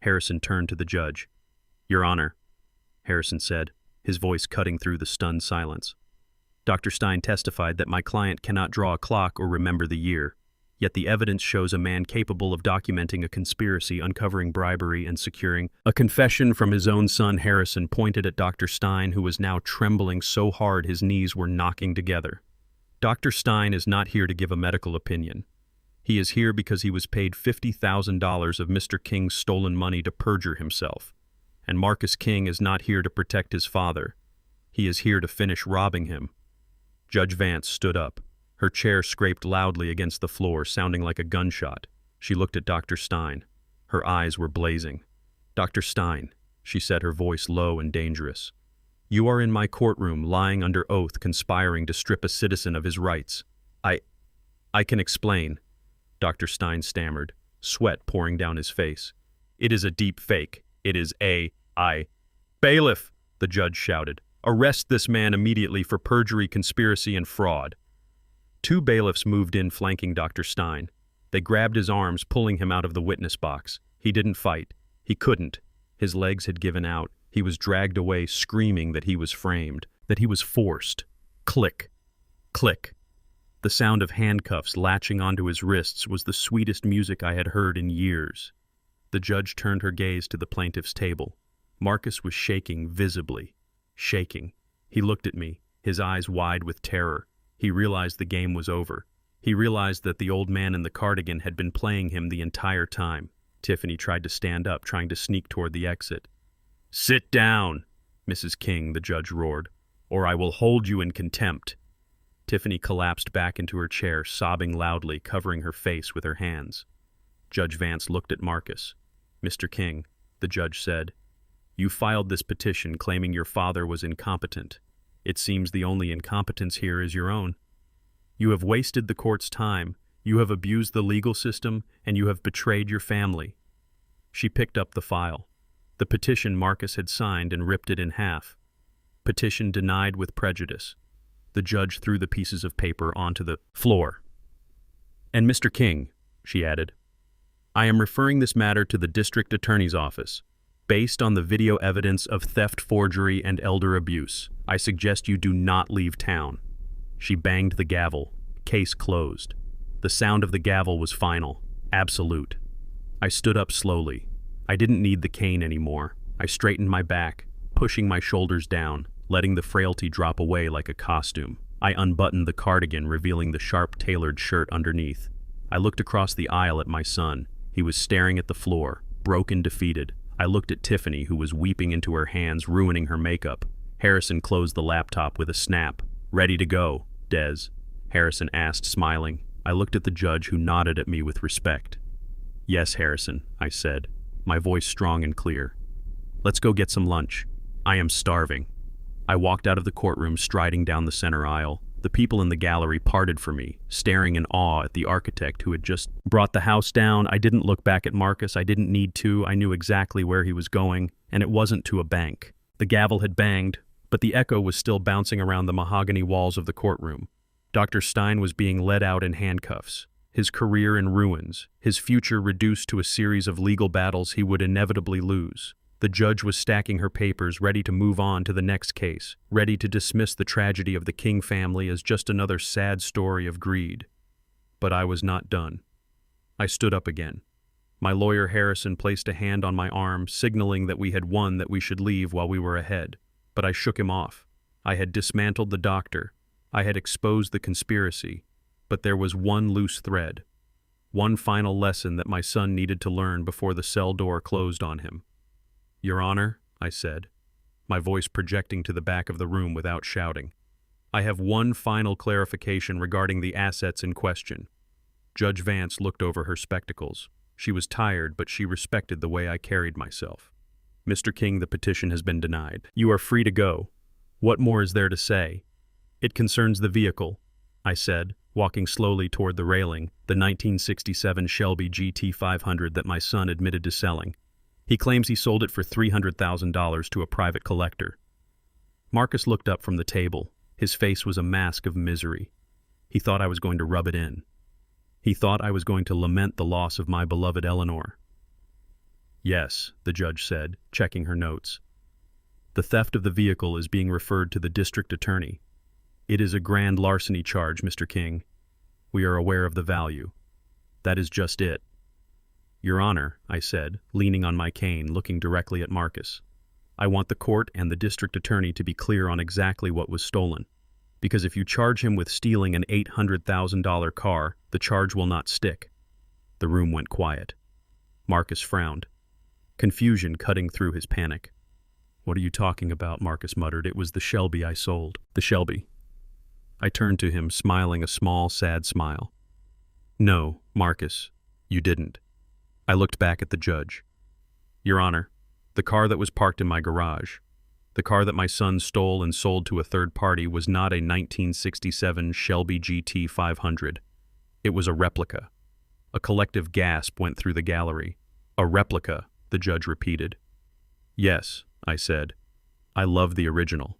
Harrison turned to the judge. Your Honor, Harrison said, his voice cutting through the stunned silence. Dr. Stein testified that my client cannot draw a clock or remember the year. Yet the evidence shows a man capable of documenting a conspiracy, uncovering bribery, and securing a confession from his own son. Harrison pointed at Dr. Stein, who was now trembling so hard his knees were knocking together. Dr. Stein is not here to give a medical opinion. He is here because he was paid $50,000 of Mr. King's stolen money to perjure himself. And Marcus King is not here to protect his father. He is here to finish robbing him. Judge Vance stood up. Her chair scraped loudly against the floor, sounding like a gunshot. She looked at Dr. Stein. Her eyes were blazing. "Dr. Stein," she said, her voice low and dangerous. "You are in my courtroom, lying under oath, conspiring to strip a citizen of his rights. I can explain," Dr. Stein stammered, sweat pouring down his face. "It is a deep fake. It is Bailiff," the judge shouted. "Arrest this man immediately for perjury, conspiracy, and fraud." Two bailiffs moved in, flanking Dr. Stein. They grabbed his arms, pulling him out of the witness box. He didn't fight. He couldn't. His legs had given out. He was dragged away, screaming that he was framed, that he was forced. Click. Click. The sound of handcuffs latching onto his wrists was the sweetest music I had heard in years. The judge turned her gaze to the plaintiff's table. Marcus was shaking visibly. Shaking. He looked at me, his eyes wide with terror. He realized the game was over. He realized that the old man in the cardigan had been playing him the entire time. Tiffany tried to stand up, trying to sneak toward the exit. "Sit down, Mrs. King," the judge roared, "or I will hold you in contempt." Tiffany collapsed back into her chair, sobbing loudly, covering her face with her hands. Judge Vance looked at Marcus. "Mr. King," the judge said, "you filed this petition claiming your father was incompetent. It seems the only incompetence here is your own. You have wasted the court's time, you have abused the legal system, and you have betrayed your family." She picked up the file. The petition Marcus had signed, and ripped it in half. Petition denied with prejudice. The judge threw the pieces of paper onto the floor. "And Mr. King," she added, "I am referring this matter to the district attorney's office. Based on the video evidence of theft, forgery, and elder abuse, I suggest you do not leave town." She banged the gavel. Case closed. The sound of the gavel was final, absolute. I stood up slowly. I didn't need the cane anymore. I straightened my back, pushing my shoulders down, letting the frailty drop away like a costume. I unbuttoned the cardigan, revealing the sharp tailored shirt underneath. I looked across the aisle at my son. He was staring at the floor, broken, defeated. I looked at Tiffany, who was weeping into her hands, ruining her makeup. Harrison closed the laptop with a snap. "Ready to go, Des?" Harrison asked, smiling. I looked at the judge, who nodded at me with respect. "Yes, Harrison," I said, my voice strong and clear. "Let's go get some lunch. I am starving." I walked out of the courtroom, striding down the center aisle. The people in the gallery parted for me, staring in awe at the architect who had just brought the house down. I didn't look back at Marcus. I didn't need to. I knew exactly where he was going, and it wasn't to a bank. The gavel had banged, but the echo was still bouncing around the mahogany walls of the courtroom. Dr. Stein was being led out in handcuffs, his career in ruins, his future reduced to a series of legal battles he would inevitably lose. The judge was stacking her papers, ready to move on to the next case, ready to dismiss the tragedy of the King family as just another sad story of greed. But I was not done. I stood up again. My lawyer Harrison placed a hand on my arm, signaling that we had won, that we should leave while we were ahead. But I shook him off. I had dismantled the doctor. I had exposed the conspiracy. But there was one loose thread. One final lesson that my son needed to learn before the cell door closed on him. "Your Honor," I said, my voice projecting to the back of the room without shouting, "I have one final clarification regarding the assets in question." Judge Vance looked over her spectacles. She was tired, but she respected the way I carried myself. "Mr. King, the petition has been denied. You are free to go. What more is there to say?" "It concerns the vehicle," I said, walking slowly toward the railing, the 1967 Shelby GT 500 that my son admitted to selling. He claims he sold it for $300,000 to a private collector. Marcus looked up from the table. His face was a mask of misery. He thought I was going to rub it in. He thought I was going to lament the loss of my beloved Eleanor. "Yes," the judge said, checking her notes. "The theft of the vehicle is being referred to the district attorney. It is a grand larceny charge, Mr. King. We are aware of the value. That is just it." "Your Honor," I said, leaning on my cane, looking directly at Marcus, "I want the court and the district attorney to be clear on exactly what was stolen. Because if you charge him with stealing an $800,000 car, the charge will not stick. The room went quiet. Marcus frowned, confusion cutting through his panic. "What are you talking about?" Marcus muttered. "It was the Shelby I sold." "The Shelby?" I turned to him, smiling a small, sad smile. "No, Marcus, you didn't." I looked back at the judge. "Your Honor, the car that was parked in my garage, the car that my son stole and sold to a third party, was not a 1967 Shelby GT 500. It was a replica." A collective gasp went through the gallery. "A replica," the judge repeated. "Yes," I said. "I love the original.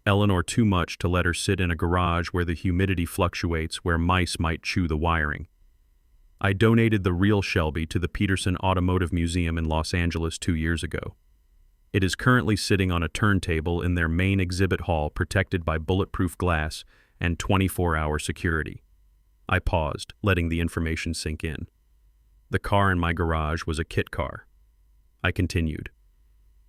Eleanor too much to let her sit in a garage where the humidity fluctuates, where mice might chew the wiring. I donated the real Shelby to the Peterson Automotive Museum in Los Angeles 2 years ago. It is currently sitting on a turntable in their main exhibit hall, protected by bulletproof glass and 24-hour security." I paused, letting the information sink in. "The car in my garage was a kit car." I continued.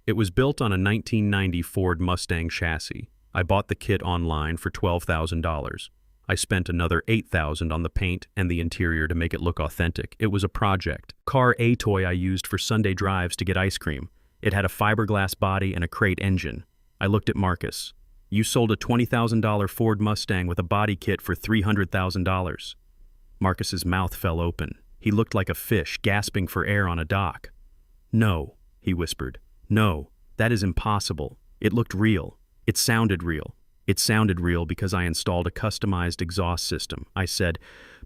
"It was built on a 1990 Ford Mustang chassis. I bought the kit online for $12,000. I spent another $8,000 on the paint and the interior to make it look authentic. It was a project. Car A toy I used for Sunday drives to get ice cream. It had a fiberglass body and a crate engine." I looked at Marcus. "You sold a $20,000 Ford Mustang with a body kit for $300,000. Marcus's mouth fell open. He looked like a fish gasping for air on a dock. "No," he whispered. "No, that is impossible. It looked real. It sounded real. It sounded real because I installed a customized exhaust system." I said,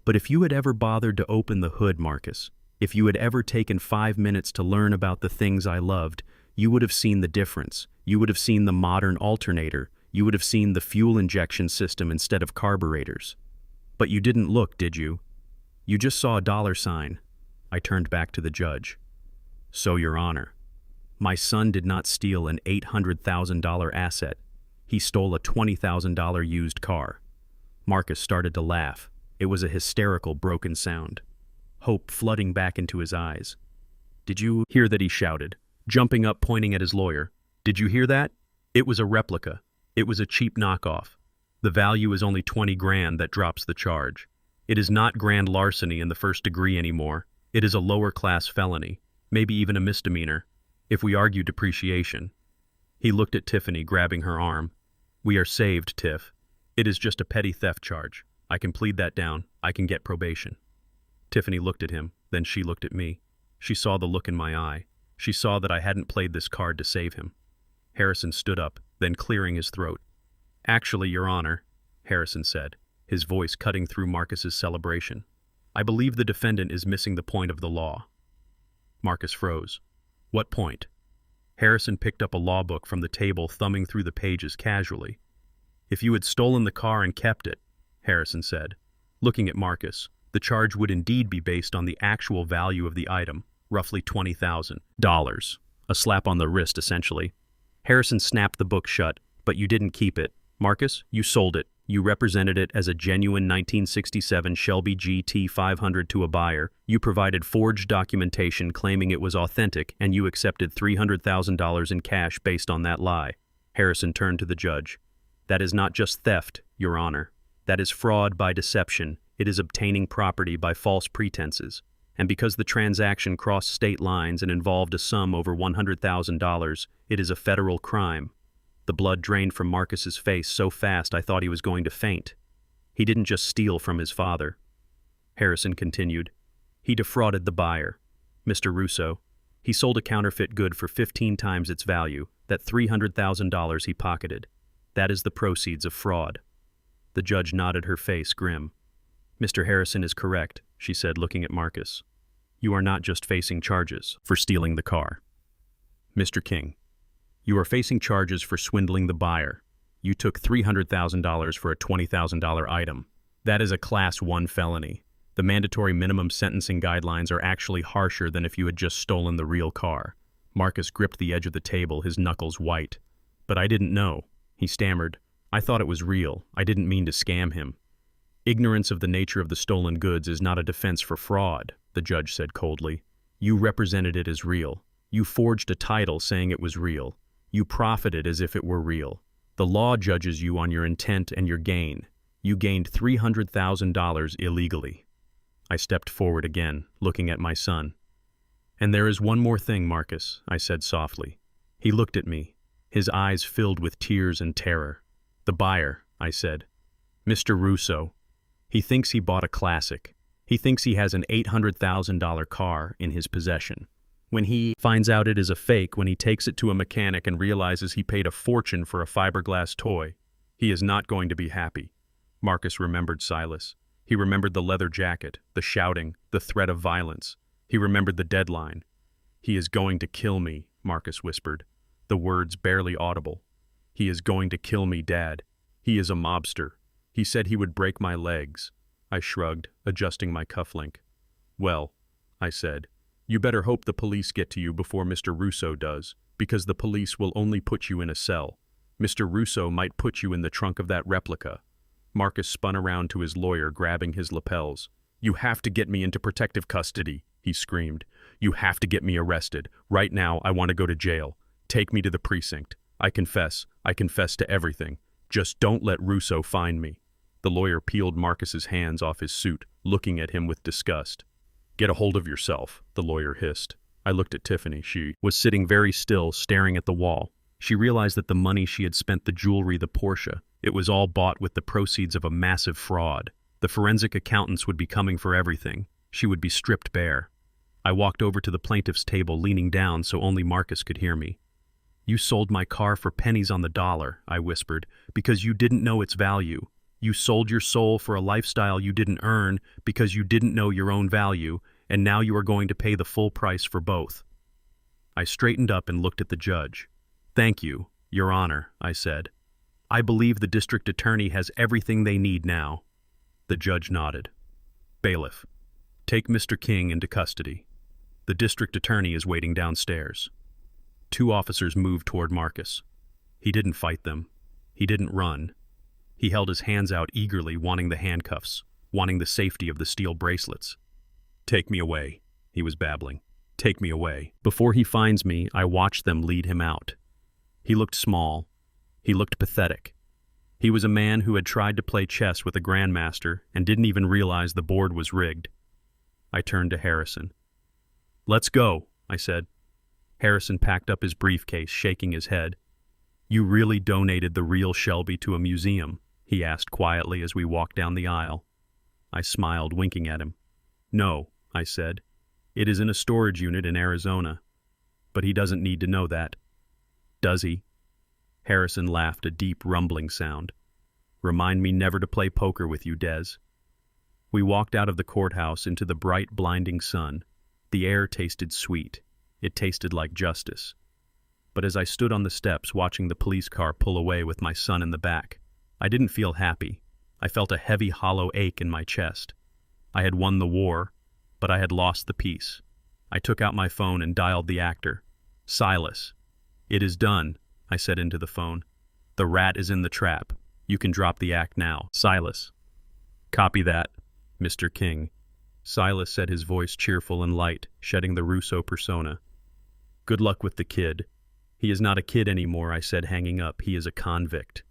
"But if you had ever bothered to open the hood, Marcus, if you had ever taken 5 minutes to learn about the things I loved, you would have seen the difference. You would have seen the modern alternator. You would have seen the fuel injection system instead of carburetors. But you didn't look, did you? You just saw a dollar sign." I turned back to the judge. "So, Your Honor, my son did not steal an $800,000 asset. He stole a $20,000 used car." Marcus started to laugh. It was a hysterical, broken sound, hope flooding back into his eyes. "Did you hear that?" he shouted, jumping up, pointing at his lawyer. "Did you hear that? It was a replica. It was a cheap knockoff. The value is only 20 grand. That drops the charge. It is not grand larceny in the first degree anymore. It is a lower-class felony, maybe even a misdemeanor, if we argue depreciation." He looked at Tiffany, grabbing her arm. "We are saved, Tiff. It is just a petty theft charge. I can plead that down. I can get probation." Tiffany looked at him, then she looked at me. She saw the look in my eye. She saw that I hadn't played this card to save him. Harrison stood up, then clearing his throat. "Actually, Your Honor," Harrison said, his voice cutting through Marcus's celebration, "I believe the defendant is missing the point of the law." Marcus froze. "What point?" Harrison picked up a law book from the table, thumbing through the pages casually. "If you had stolen the car and kept it," Harrison said, looking at Marcus, "the charge would indeed be based on the actual value of the item, roughly $20,000. A slap on the wrist, essentially. Harrison snapped the book shut. "But you didn't keep it. Marcus, you sold it. You represented it as a genuine 1967 Shelby GT 500 to a buyer. You provided forged documentation claiming it was authentic, and you accepted $300,000 in cash based on that lie." Harrison turned to the judge. "That is not just theft, Your Honor. That is fraud by deception. It is obtaining property by false pretenses. And because the transaction crossed state lines and involved a sum over $100,000, it is a federal crime." The blood drained from Marcus's face so fast I thought he was going to faint. "He didn't just steal from his father," Harrison continued. "He defrauded the buyer, Mr. Russo. He sold a counterfeit good for 15 times its value, that $300,000 he pocketed. That is the proceeds of fraud." The judge nodded, her face grim. "Mr. Harrison is correct," she said, looking at Marcus. "You are not just facing charges for stealing the car. Mr. King, you are facing charges for swindling the buyer. You took $300,000 for a $20,000 item. That is a Class 1 felony. The mandatory minimum sentencing guidelines are actually harsher than if you had just stolen the real car." Marcus gripped the edge of the table, his knuckles white. "But I didn't know," he stammered. "I thought it was real. I didn't mean to scam him." "Ignorance of the nature of the stolen goods is not a defense for fraud," the judge said coldly. "You represented it as real. You forged a title saying it was real. You profited as if it were real. The law judges you on your intent and your gain. You gained $300,000 illegally. I stepped forward again, looking at my son. And there is one more thing, Marcus, I said softly. He looked at me, his eyes filled with tears and terror. The buyer, I said. Mr. Russo. He thinks he bought a classic. He thinks he has an $800,000 car in his possession. When he finds out it is a fake, when he takes it to a mechanic and realizes he paid a fortune for a fiberglass toy, he is not going to be happy. Marcus remembered Silas. He remembered the leather jacket, the shouting, the threat of violence. He remembered the deadline. He is going to kill me, Marcus whispered, the words barely audible. He is going to kill me, Dad. He is a mobster. He said he would break my legs. I shrugged, adjusting my cufflink. Well, I said, you better hope the police get to you before Mr. Russo does, because the police will only put you in a cell. Mr. Russo might put you in the trunk of that replica. Marcus spun around to his lawyer, grabbing his lapels. You have to get me into protective custody, he screamed. You have to get me arrested. Right now, I want to go to jail. Take me to the precinct. I confess to everything. Just don't let Russo find me. The lawyer peeled Marcus's hands off his suit, looking at him with disgust. Get a hold of yourself, the lawyer hissed. I looked at Tiffany. She was sitting very still, staring at the wall. She realized that the money she had spent, the jewelry, the Porsche, it was all bought with the proceeds of a massive fraud. The forensic accountants would be coming for everything. She would be stripped bare. I walked over to the plaintiff's table, leaning down so only Marcus could hear me. You sold my car for pennies on the dollar, I whispered, because you didn't know its value. You sold your soul for a lifestyle you didn't earn because you didn't know your own value, and now you are going to pay the full price for both. I straightened up and looked at the judge. Thank you, Your Honor, I said. I believe the district attorney has everything they need now. The judge nodded. Bailiff, take Mr. King into custody. The district attorney is waiting downstairs. 2 officers moved toward Marcus. He didn't fight them. He didn't run. He held his hands out eagerly, wanting the handcuffs, wanting the safety of the steel bracelets. Take me away, he was babbling. Take me away. Before he finds me, I watched them lead him out. He looked small. He looked pathetic. He was a man who had tried to play chess with a grandmaster and didn't even realize the board was rigged. I turned to Harrison. Let's go, I said. Harrison packed up his briefcase, shaking his head. You really donated the real Shelby to a museum? He asked quietly as we walked down the aisle. I smiled, winking at him. No, I said. It is in a storage unit in Arizona. But he doesn't need to know that. Does he? Harrison laughed, a deep rumbling sound. Remind me never to play poker with you, Des. We walked out of the courthouse into the bright, blinding sun. The air tasted sweet. It tasted like justice. But as I stood on the steps watching the police car pull away with my son in the back, I didn't feel happy. I felt a heavy, hollow ache in my chest. I had won the war, but I had lost the peace. I took out my phone and dialed the actor. Silas. It is done, I said into the phone. The rat is in the trap. You can drop the act now. Silas. Copy that, Mr. King. Silas said, his voice cheerful and light, shedding the Russo persona. Good luck with the kid. He is not a kid anymore, I said, hanging up. He is a convict.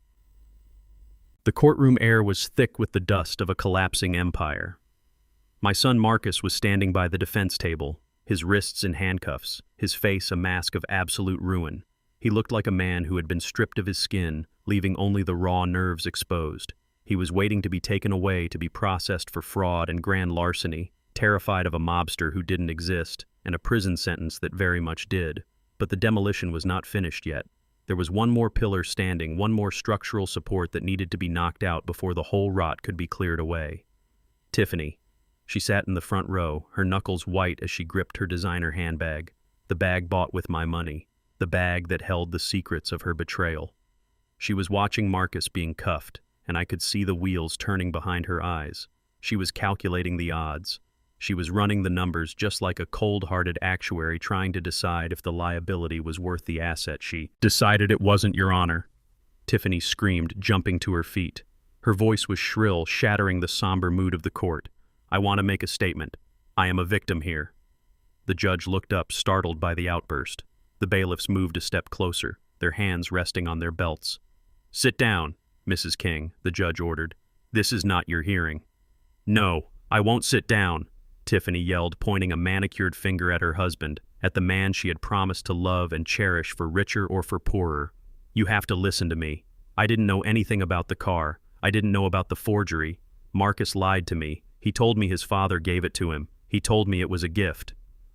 The courtroom air was thick with the dust of a collapsing empire. My son Marcus was standing by the defense table, his wrists in handcuffs, his face a mask of absolute ruin. He looked like a man who had been stripped of his skin, leaving only the raw nerves exposed. He was waiting to be taken away to be processed for fraud and grand larceny, terrified of a mobster who didn't exist, and a prison sentence that very much did. But the demolition was not finished yet. There was one more pillar standing, one more structural support that needed to be knocked out before the whole rot could be cleared away. Tiffany. She sat in the front row, her knuckles white as she gripped her designer handbag, the bag bought with my money, the bag that held the secrets of her betrayal. She was watching Marcus being cuffed, and I could see the wheels turning behind her eyes. She was calculating the odds. She was running the numbers just like a cold-hearted actuary trying to decide if the liability was worth the asset. She decided it wasn't, Your Honor. Tiffany screamed, jumping to her feet. Her voice was shrill, shattering the somber mood of the court. I want to make a statement. I am a victim here. The judge looked up, startled by the outburst. The bailiffs moved a step closer, their hands resting on their belts. "Sit down, Mrs. King," the judge ordered. "This is not your hearing." "No, I won't sit down," Tiffany yelled, pointing a manicured finger at her husband, at the man she had promised to love and cherish for richer or for poorer. "You have to listen to me. I didn't know anything about the car. I didn't know about the forgery. Marcus lied to me. He told me his father gave it to him. He told me it was a gift."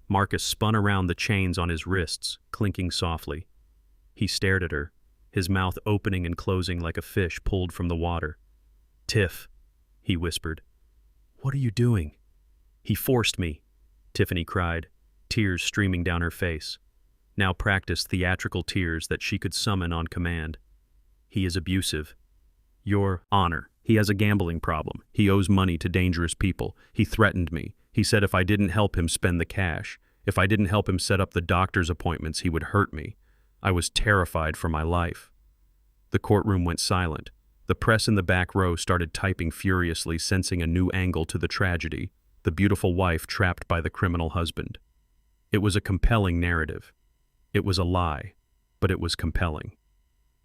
Marcus spun around the chains on his wrists, clinking softly. He stared at her, his mouth opening and closing like a fish pulled from the water. "Tiff," he whispered. "What are you doing?" "He forced me," Tiffany cried, tears streaming down her face. Now practiced theatrical tears that she could summon on command. "He is abusive. Your Honor, he has a gambling problem. He owes money to dangerous people. He threatened me. He said if I didn't help him spend the cash, if I didn't help him set up the doctor's appointments, he would hurt me. I was terrified for my life." The courtroom went silent. The press in the back row started typing furiously, sensing a new angle to the tragedy, the beautiful wife trapped by the criminal husband. It was a compelling narrative. It was a lie, but it was compelling.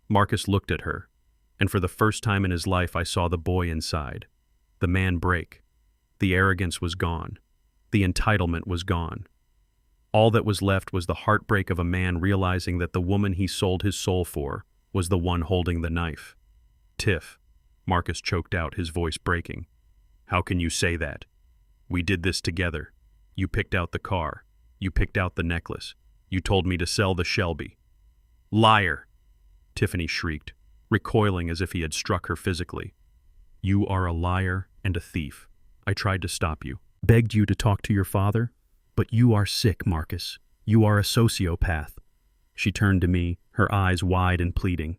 Marcus looked at her, and for the first time in his life I saw the boy inside. The man break. The arrogance was gone. The entitlement was gone. All that was left was the heartbreak of a man realizing that the woman he sold his soul for was the one holding the knife. "Tiff," Marcus choked out, his voice breaking. "How can you say that? We did this together. You picked out the car. You picked out the necklace. You told me to sell the Shelby." "Liar!" Tiffany shrieked, recoiling as if he had struck her physically. "You are a liar and a thief. I tried to stop you, begged you to talk to your father, but you are sick, Marcus. You are a sociopath." She turned to me, her eyes wide and pleading.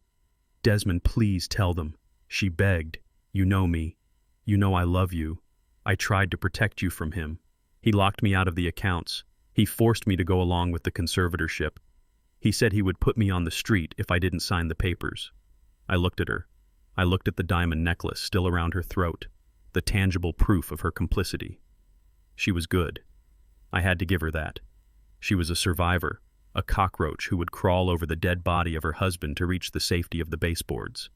"Desmond, please tell them," she begged. "You know me. You know I love you. I tried to protect you from him. He locked me out of the accounts. He forced me to go along with the conservatorship. He said he would put me on the street if I didn't sign the papers." I looked at her. I looked at the diamond necklace still around her throat, the tangible proof of her complicity. She was good. I had to give her that. She was a survivor, a cockroach who would crawl over the dead body of her husband to reach the safety of the baseboards.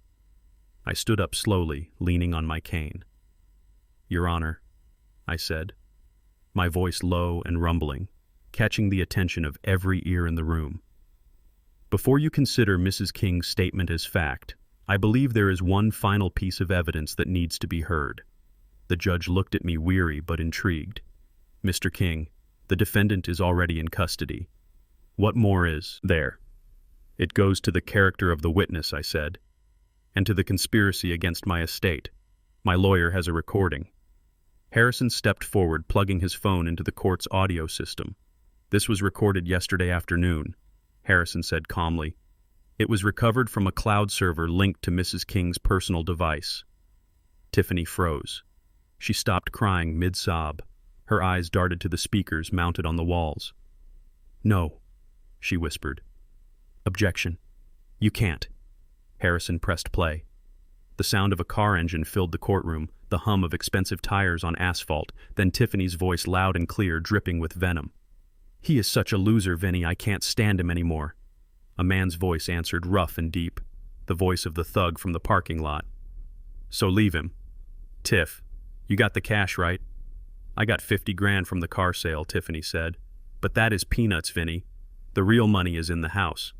I stood up slowly, leaning on my cane. "Your Honor," I said, my voice low and rumbling, catching the attention of every ear in the room. "Before you consider Mrs. King's statement as fact, I believe there is one final piece of evidence that needs to be heard." The judge looked at me weary but intrigued. "Mr. King, the defendant is already in custody. What more is there?" "It goes to the character of the witness," I said, "and to the conspiracy against my estate. My lawyer has a recording." Harrison stepped forward, plugging his phone into the court's audio system. "This was recorded yesterday afternoon," Harrison said calmly. "It was recovered from a cloud server linked to Mrs. King's personal device." Tiffany froze. She stopped crying mid-sob. Her eyes darted to the speakers mounted on the walls. "No," she whispered. "Objection. You can't." Harrison pressed play. The sound of a car engine filled the courtroom, the hum of expensive tires on asphalt, then Tiffany's voice loud and clear, dripping with venom. "He is such a loser, Vinny, I can't stand him anymore." A man's voice answered, rough and deep, the voice of the thug from the parking lot. "So leave him. Tiff, you got the cash, right?" "I got 50 grand from the car sale," Tiffany said. "But that is peanuts, Vinny. The real money is in the house.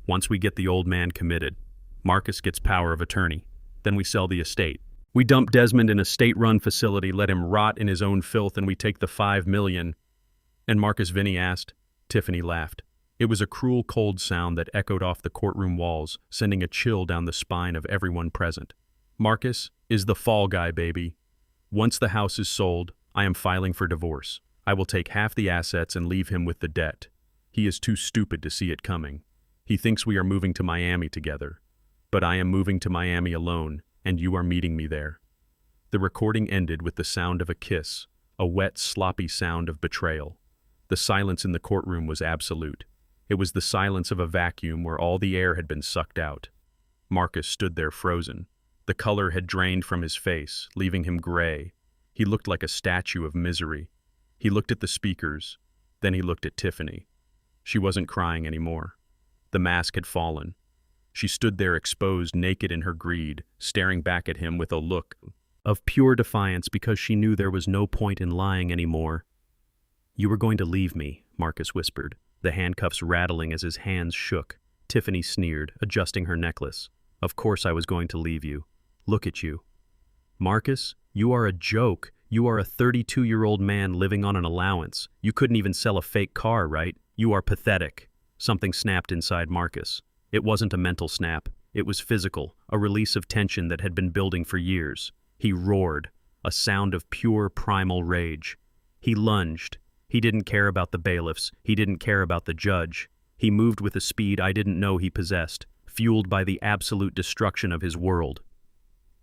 Once we get the old man committed, Marcus gets power of attorney. Then we sell the estate. We dump Desmond in a state-run facility, let him rot in his own filth, and we take the $5 million. "And Marcus," Vinny asked. Tiffany laughed. It was a cruel, cold sound that echoed off the courtroom walls, sending a chill down the spine of everyone present. "Marcus is the fall guy, baby. Once the house is sold, I am filing for divorce. I will take half the assets and leave him with the debt. He is too stupid to see it coming. He thinks we are moving to Miami together. But I am moving to Miami alone, and you are meeting me there." The recording ended with the sound of a kiss, a wet, sloppy sound of betrayal. The silence in the courtroom was absolute. It was the silence of a vacuum where all the air had been sucked out. Marcus stood there frozen. The color had drained from his face, leaving him gray. He looked like a statue of misery. He looked at the speakers. Then he looked at Tiffany. She wasn't crying anymore. The mask had fallen. She stood there exposed, naked in her greed, staring back at him with a look of pure defiance because she knew there was no point in lying anymore. "You were going to leave me," Marcus whispered, the handcuffs rattling as his hands shook. Tiffany sneered, adjusting her necklace. "Of course I was going to leave you. Look at you." "Marcus, you are a joke. You are a 32-year-old man living on an allowance. You couldn't even sell a fake car, right? You are pathetic." Something snapped inside Marcus. It wasn't a mental snap. It was physical, a release of tension that had been building for years. He roared, a sound of pure primal rage. He lunged. He didn't care about the bailiffs. He didn't care about the judge. He moved with a speed I didn't know he possessed, fueled by the absolute destruction of his world.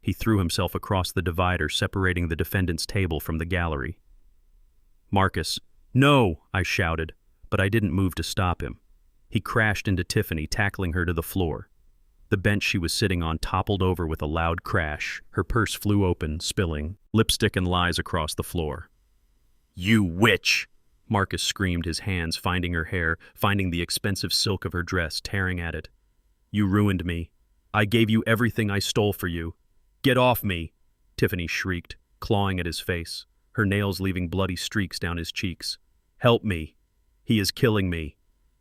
He threw himself across the divider separating the defendant's table from the gallery. "Marcus, no!" I shouted, but I didn't move to stop him. He crashed into Tiffany, tackling her to the floor. The bench she was sitting on toppled over with a loud crash. Her purse flew open, spilling lipstick and lies across the floor. "You witch!" Marcus screamed, his hands finding her hair, finding the expensive silk of her dress, tearing at it. "You ruined me. I gave you everything I stole for you. Get off me!" Tiffany shrieked, clawing at his face, her nails leaving bloody streaks down his cheeks. "Help me! He is killing me!"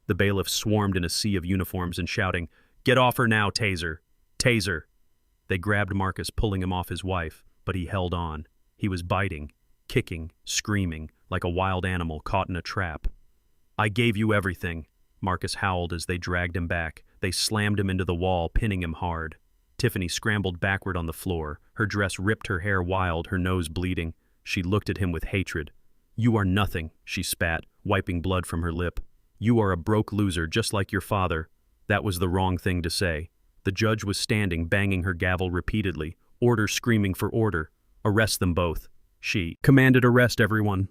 The bailiffs swarmed in a sea of uniforms and shouting, "Get off her now, Taser! Taser!" They grabbed Marcus, pulling him off his wife, but he held on. He was biting, kicking, screaming, like a wild animal caught in a trap. "I gave you everything," Marcus howled as they dragged him back. They slammed him into the wall, pinning him hard. Tiffany scrambled backward on the floor. Her dress ripped, her hair wild, her nose bleeding. She looked at him with hatred. "You are nothing," she spat, wiping blood from her lip. "You are a broke loser, just like your father." That was the wrong thing to say. The judge was standing, banging her gavel repeatedly, order screaming for order. "Arrest them both." She commanded, "Arrest everyone."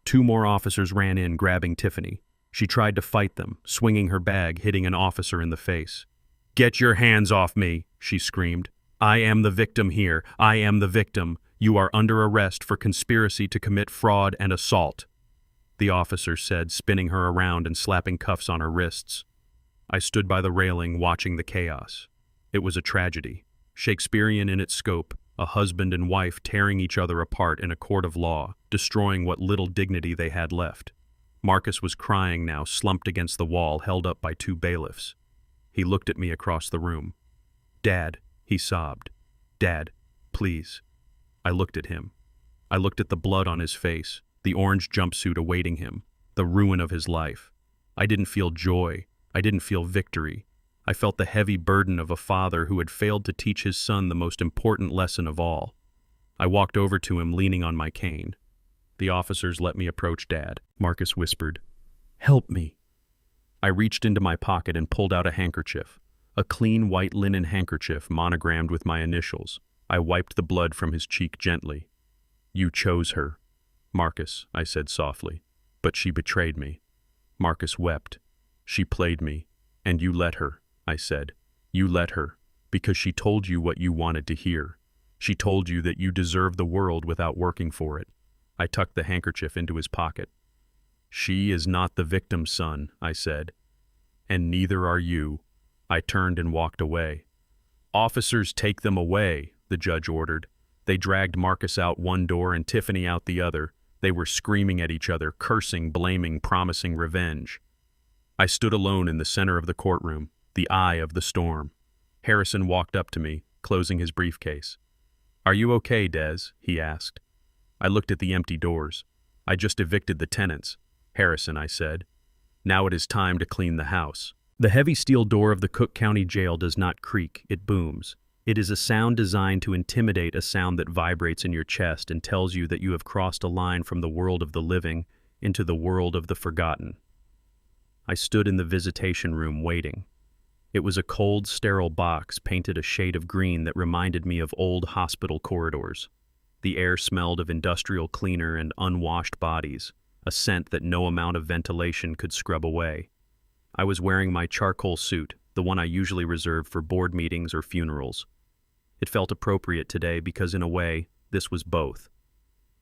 2 more officers ran in, grabbing Tiffany. She tried to fight them, swinging her bag, hitting an officer in the face. "Get your hands off me," she screamed. "I am the victim here. I am the victim. You are under arrest for conspiracy to commit fraud and assault," the officer said, spinning her around and slapping cuffs on her wrists. I stood by the railing, watching the chaos. It was a tragedy, Shakespearean in its scope, a husband and wife tearing each other apart in a court of law, destroying what little dignity they had left. Marcus was crying now, slumped against the wall, held up by 2 bailiffs. He looked at me across the room. "Dad," he sobbed. "Dad, please." I looked at him. I looked at the blood on his face, the orange jumpsuit awaiting him, the ruin of his life. I didn't feel joy. I didn't feel victory. I felt the heavy burden of a father who had failed to teach his son the most important lesson of all. I walked over to him, leaning on my cane. "The officers let me approach Dad," Marcus whispered. "Help me." I reached into my pocket and pulled out a handkerchief, a clean white linen handkerchief monogrammed with my initials. I wiped the blood from his cheek gently. "You chose her, Marcus," I said softly, "but she betrayed me." Marcus wept. "She played me, and you let her," I said. "You let her, because she told you what you wanted to hear. She told you that you deserve the world without working for it." I tucked the handkerchief into his pocket. "She is not the victim's son," I said. "And neither are you." I turned and walked away. "Officers, take them away," the judge ordered. They dragged Marcus out one door and Tiffany out the other. They were screaming at each other, cursing, blaming, promising revenge. I stood alone in the center of the courtroom, the eye of the storm. Harrison walked up to me, closing his briefcase. "Are you okay, Des?" he asked. I looked at the empty doors. "I just evicted the tenants." "Harrison," I said, "now it is time to clean the house." The heavy steel door of the Cook County Jail does not creak, it booms. It is a sound designed to intimidate, a sound that vibrates in your chest and tells you that you have crossed a line from the world of the living into the world of the forgotten. I stood in the visitation room waiting. It was a cold, sterile box painted a shade of green that reminded me of old hospital corridors. The air smelled of industrial cleaner and unwashed bodies, a scent that no amount of ventilation could scrub away. I was wearing my charcoal suit, the one I usually reserve for board meetings or funerals. It felt appropriate today because, in a way, this was both.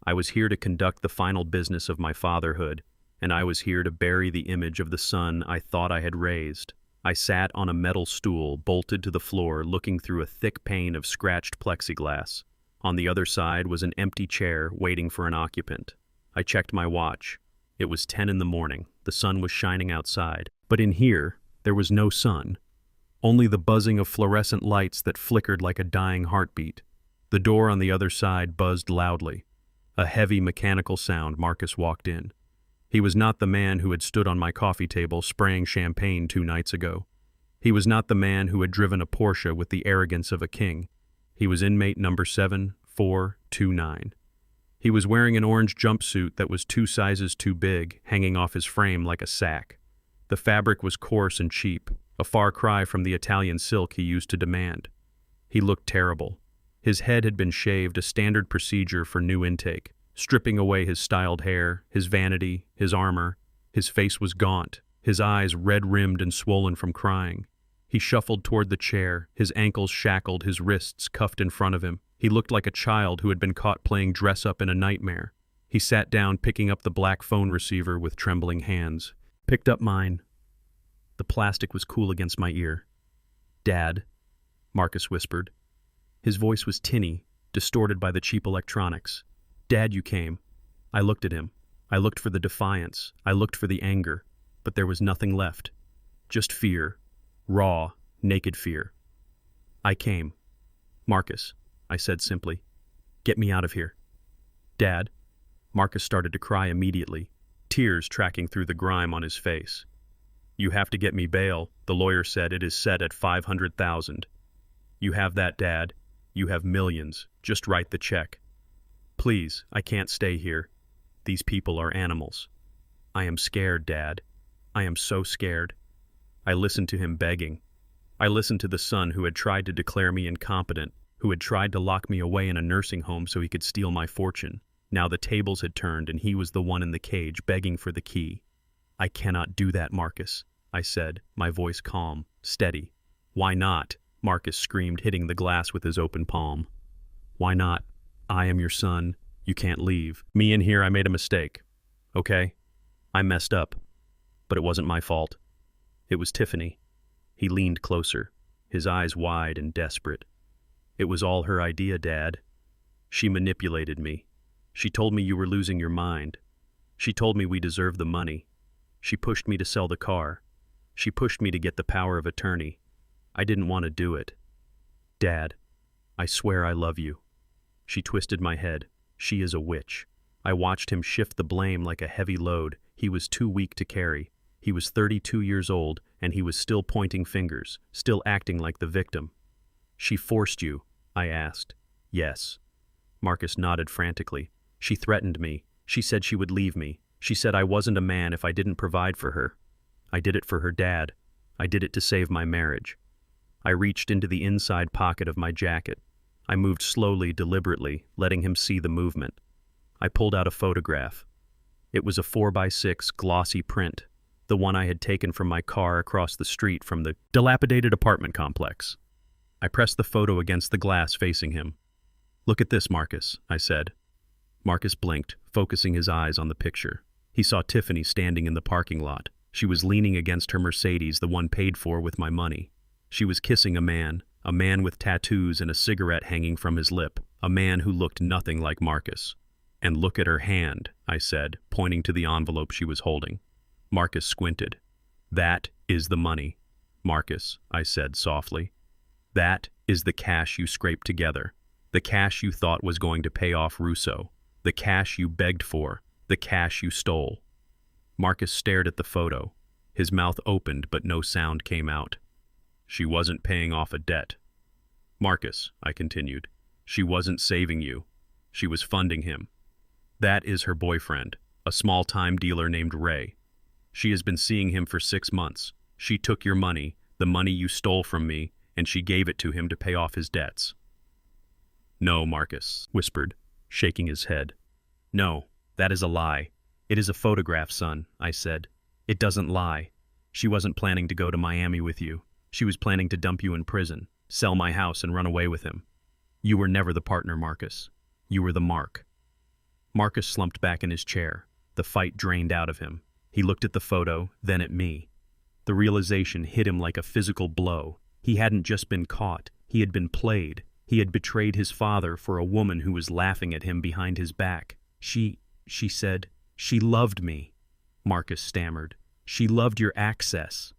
I was here to conduct the final business of my fatherhood, and I was here to bury the image of the son I thought I had raised. I sat on a metal stool, bolted to the floor, looking through a thick pane of scratched plexiglass. On the other side was an empty chair waiting for an occupant. I checked my watch. It was 10 in the morning. The sun was shining outside. But in here, there was no sun. Only the buzzing of fluorescent lights that flickered like a dying heartbeat. The door on the other side buzzed loudly. A heavy mechanical sound. Marcus walked in. He was not the man who had stood on my coffee table spraying champagne 2 nights ago. He was not the man who had driven a Porsche with the arrogance of a king. He was inmate number 7429. He was wearing an orange jumpsuit that was 2 sizes too big, hanging off his frame like a sack. The fabric was coarse and cheap, a far cry from the Italian silk he used to demand. He looked terrible. His head had been shaved, a standard procedure for new intake, stripping away his styled hair, his vanity, his armor. His face was gaunt, his eyes red-rimmed and swollen from crying. He shuffled toward the chair, his ankles shackled, his wrists cuffed in front of him. He looked like a child who had been caught playing dress-up in a nightmare. He sat down, picking up the black phone receiver with trembling hands. Picked up mine. The plastic was cool against my ear. "Dad," Marcus whispered. His voice was tinny, distorted by the cheap electronics. "Dad, you came." I looked at him. I looked for the defiance. I looked for the anger. But there was nothing left. Just fear. Raw, naked fear. "I came. Marcus," I said simply. "Get me out of here." "Dad?" Marcus started to cry immediately, tears tracking through the grime on his face. "You have to get me bail. The lawyer said it is set at 500,000. You have that, Dad. You have millions. Just write the check. Please, I can't stay here. These people are animals. I am scared, Dad. I am so scared." I listened to him begging. I listened to the son who had tried to declare me incompetent, who had tried to lock me away in a nursing home so he could steal my fortune. Now the tables had turned and he was the one in the cage begging for the key. "I cannot do that, Marcus," I said, my voice calm, steady. "Why not?" Marcus screamed, hitting the glass with his open palm. "Why not? I am your son. You can't leave. Me in here, I made a mistake. Okay? I messed up. But it wasn't my fault. It was Tiffany." He leaned closer, his eyes wide and desperate. "It was all her idea, Dad. She manipulated me. She told me you were losing your mind. She told me we deserved the money. She pushed me to sell the car. She pushed me to get the power of attorney. I didn't want to do it. Dad, I swear I love you." She twisted my head. "She is a witch." I watched him shift the blame like a heavy load he was too weak to carry. He was 32 years old, and he was still pointing fingers, still acting like the victim. "She forced you?" I asked. "Yes." Marcus nodded frantically. "She threatened me. She said she would leave me. She said I wasn't a man if I didn't provide for her. I did it for her, Dad. I did it to save my marriage." I reached into the inside pocket of my jacket. I moved slowly, deliberately, letting him see the movement. I pulled out a photograph. It was a 4x6 glossy print, the one I had taken from my car across the street from the dilapidated apartment complex. I pressed the photo against the glass facing him. "Look at this, Marcus," I said. Marcus blinked, focusing his eyes on the picture. He saw Tiffany standing in the parking lot. She was leaning against her Mercedes, the one paid for with my money. She was kissing a man with tattoos and a cigarette hanging from his lip, a man who looked nothing like Marcus. "And look at her hand," I said, pointing to the envelope she was holding. Marcus squinted. "That is the money, Marcus," I said softly. "That is the cash you scraped together, the cash you thought was going to pay off Russo, the cash you begged for, the cash you stole." Marcus stared at the photo. His mouth opened, but no sound came out. "She wasn't paying off a debt, Marcus," I continued. "She wasn't saving you. She was funding him. That is her boyfriend, a small-time dealer named Ray. She has been seeing him for 6 months. She took your money, the money you stole from me, and she gave it to him to pay off his debts." "No," Marcus whispered, shaking his head. "No, that is a lie. It is a photograph, son," I said. "It doesn't lie. She wasn't planning to go to Miami with you. She was planning to dump you in prison, sell my house, and run away with him. You were never the partner, Marcus. You were the mark." Marcus slumped back in his chair. The fight drained out of him. He looked at the photo, then at me. The realization hit him like a physical blow. He hadn't just been caught, he had been played. He had betrayed his father for a woman who was laughing at him behind his back. She said, "She loved me," Marcus stammered. "She loved your access."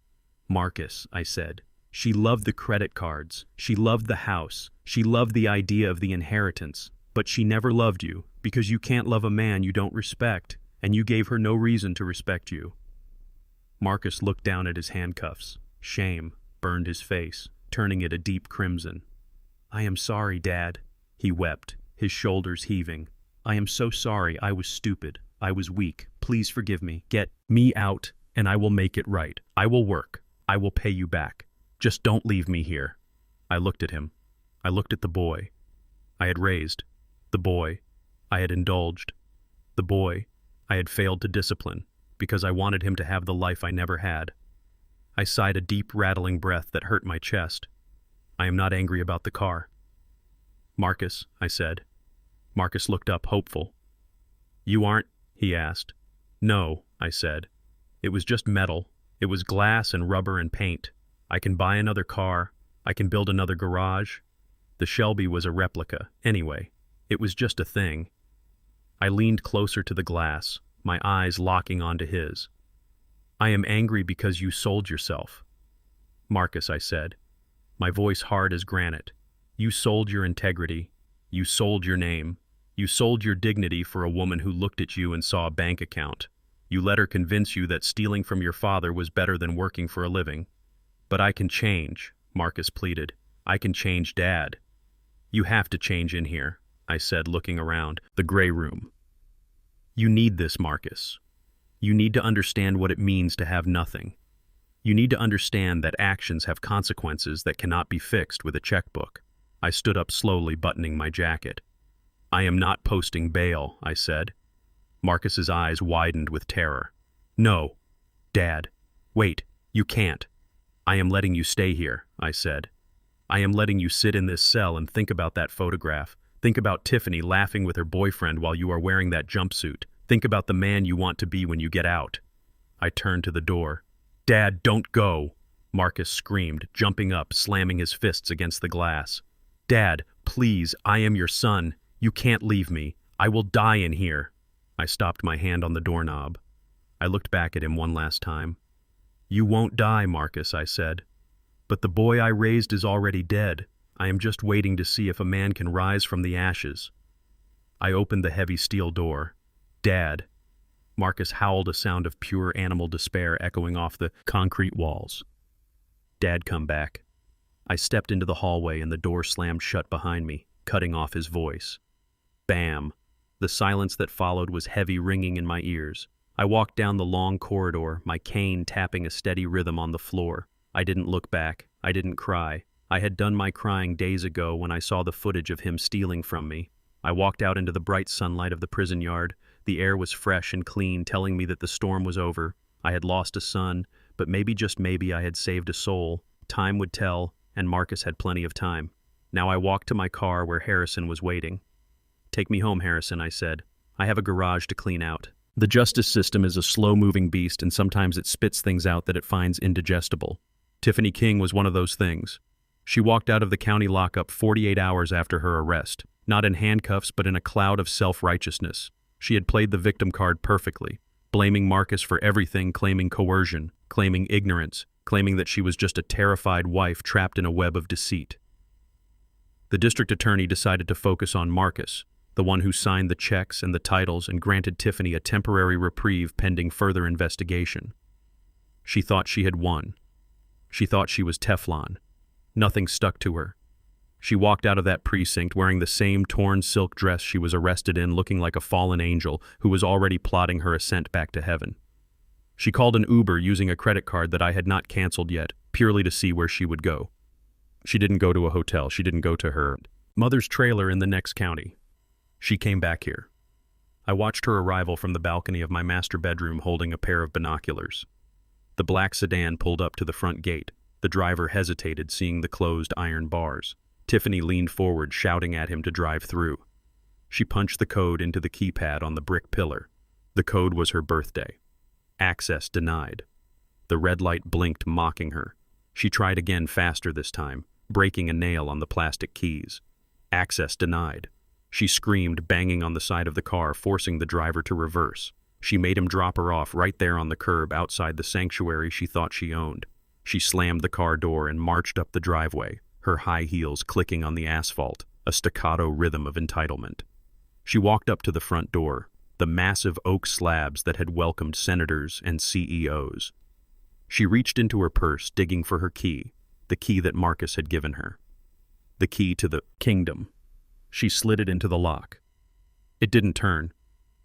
"Marcus," I said. "She loved the credit cards. She loved the house. She loved the idea of the inheritance. But she never loved you, because you can't love a man you don't respect, and you gave her no reason to respect you." Marcus looked down at his handcuffs. Shame burned his face, turning it a deep crimson. "I am sorry, Dad," he wept, his shoulders heaving. "I am so sorry. I was stupid. I was weak. Please forgive me. Get me out, and I will make it right. I will work. I will pay you back. Just don't leave me here." I looked at him. I looked at the boy I had raised, the boy I had indulged, the boy I had failed to discipline because I wanted him to have the life I never had. I sighed a deep, rattling breath that hurt my chest. "I am not angry about the car." "Marcus," I said. Marcus looked up, hopeful. "You aren't?" he asked. "No," I said. "It was just metal. It was glass and rubber and paint. I can buy another car. I can build another garage." The Shelby was a replica. Anyway, it was just a thing. I leaned closer to the glass, my eyes locking onto his. "I am angry because you sold yourself." "Marcus," I said, my voice hard as granite. "You sold your integrity. You sold your name. You sold your dignity for a woman who looked at you and saw a bank account. You let her convince you that stealing from your father was better than working for a living." "But I can change," Marcus pleaded. "I can change, Dad." "You have to change in here," I said, looking around. "The gray room. You need this, Marcus. You need to understand what it means to have nothing. You need to understand that actions have consequences that cannot be fixed with a checkbook." I stood up slowly, buttoning my jacket. "I am not posting bail," I said. Marcus's eyes widened with terror. "No, Dad. Wait, you can't. I am letting you stay here," I said. "I am letting you sit in this cell and think about that photograph. Think about Tiffany laughing with her boyfriend while you are wearing that jumpsuit. Think about the man you want to be when you get out." I turned to the door. "Dad, don't go!" Marcus screamed, jumping up, slamming his fists against the glass. "Dad, please, I am your son. You can't leave me. I will die in here." I stopped my hand on the doorknob. I looked back at him one last time. "You won't die, Marcus," I said. "But the boy I raised is already dead. I am just waiting to see if a man can rise from the ashes." I opened the heavy steel door. "Dad." Marcus howled, a sound of pure animal despair echoing off the concrete walls. "Dad, come back." I stepped into the hallway and the door slammed shut behind me, cutting off his voice. Bam! The silence that followed was heavy ringing in my ears. I walked down the long corridor, my cane tapping a steady rhythm on the floor. I didn't look back. I didn't cry. I had done my crying days ago when I saw the footage of him stealing from me. I walked out into the bright sunlight of the prison yard. The air was fresh and clean, telling me that the storm was over. I had lost a son, but maybe, just maybe, I had saved a soul. Time would tell, and Marcus had plenty of time. Now I walked to my car where Harrison was waiting. "Take me home, Harrison," I said. "I have a garage to clean out." The justice system is a slow-moving beast, and sometimes it spits things out that it finds indigestible. Tiffany King was one of those things. She walked out of the county lockup 48 hours after her arrest, not in handcuffs but in a cloud of self-righteousness. She had played the victim card perfectly, blaming Marcus for everything, claiming coercion, claiming ignorance, claiming that she was just a terrified wife trapped in a web of deceit. The district attorney decided to focus on Marcus, the one who signed the checks and the titles and granted Tiffany a temporary reprieve pending further investigation. She thought she had won. She thought she was Teflon. Nothing stuck to her. She walked out of that precinct wearing the same torn silk dress she was arrested in, looking like a fallen angel who was already plotting her ascent back to heaven. She called an Uber using a credit card that I had not canceled yet, purely to see where she would go. She didn't go to a hotel. She didn't go to her mother's trailer in the next county. She came back here. I watched her arrival from the balcony of my master bedroom holding a pair of binoculars. The black sedan pulled up to the front gate. The driver hesitated, seeing the closed iron bars. Tiffany leaned forward, shouting at him to drive through. She punched the code into the keypad on the brick pillar. The code was her birthday. Access denied. The red light blinked, mocking her. She tried again, faster this time, breaking a nail on the plastic keys. Access denied. She screamed, banging on the side of the car, forcing the driver to reverse. She made him drop her off right there on the curb outside the sanctuary she thought she owned. She slammed the car door and marched up the driveway, her high heels clicking on the asphalt, a staccato rhythm of entitlement. She walked up to the front door, the massive oak slabs that had welcomed senators and CEOs. She reached into her purse, digging for her key, the key that Marcus had given her. The key to the kingdom. She slid it into the lock. It didn't turn.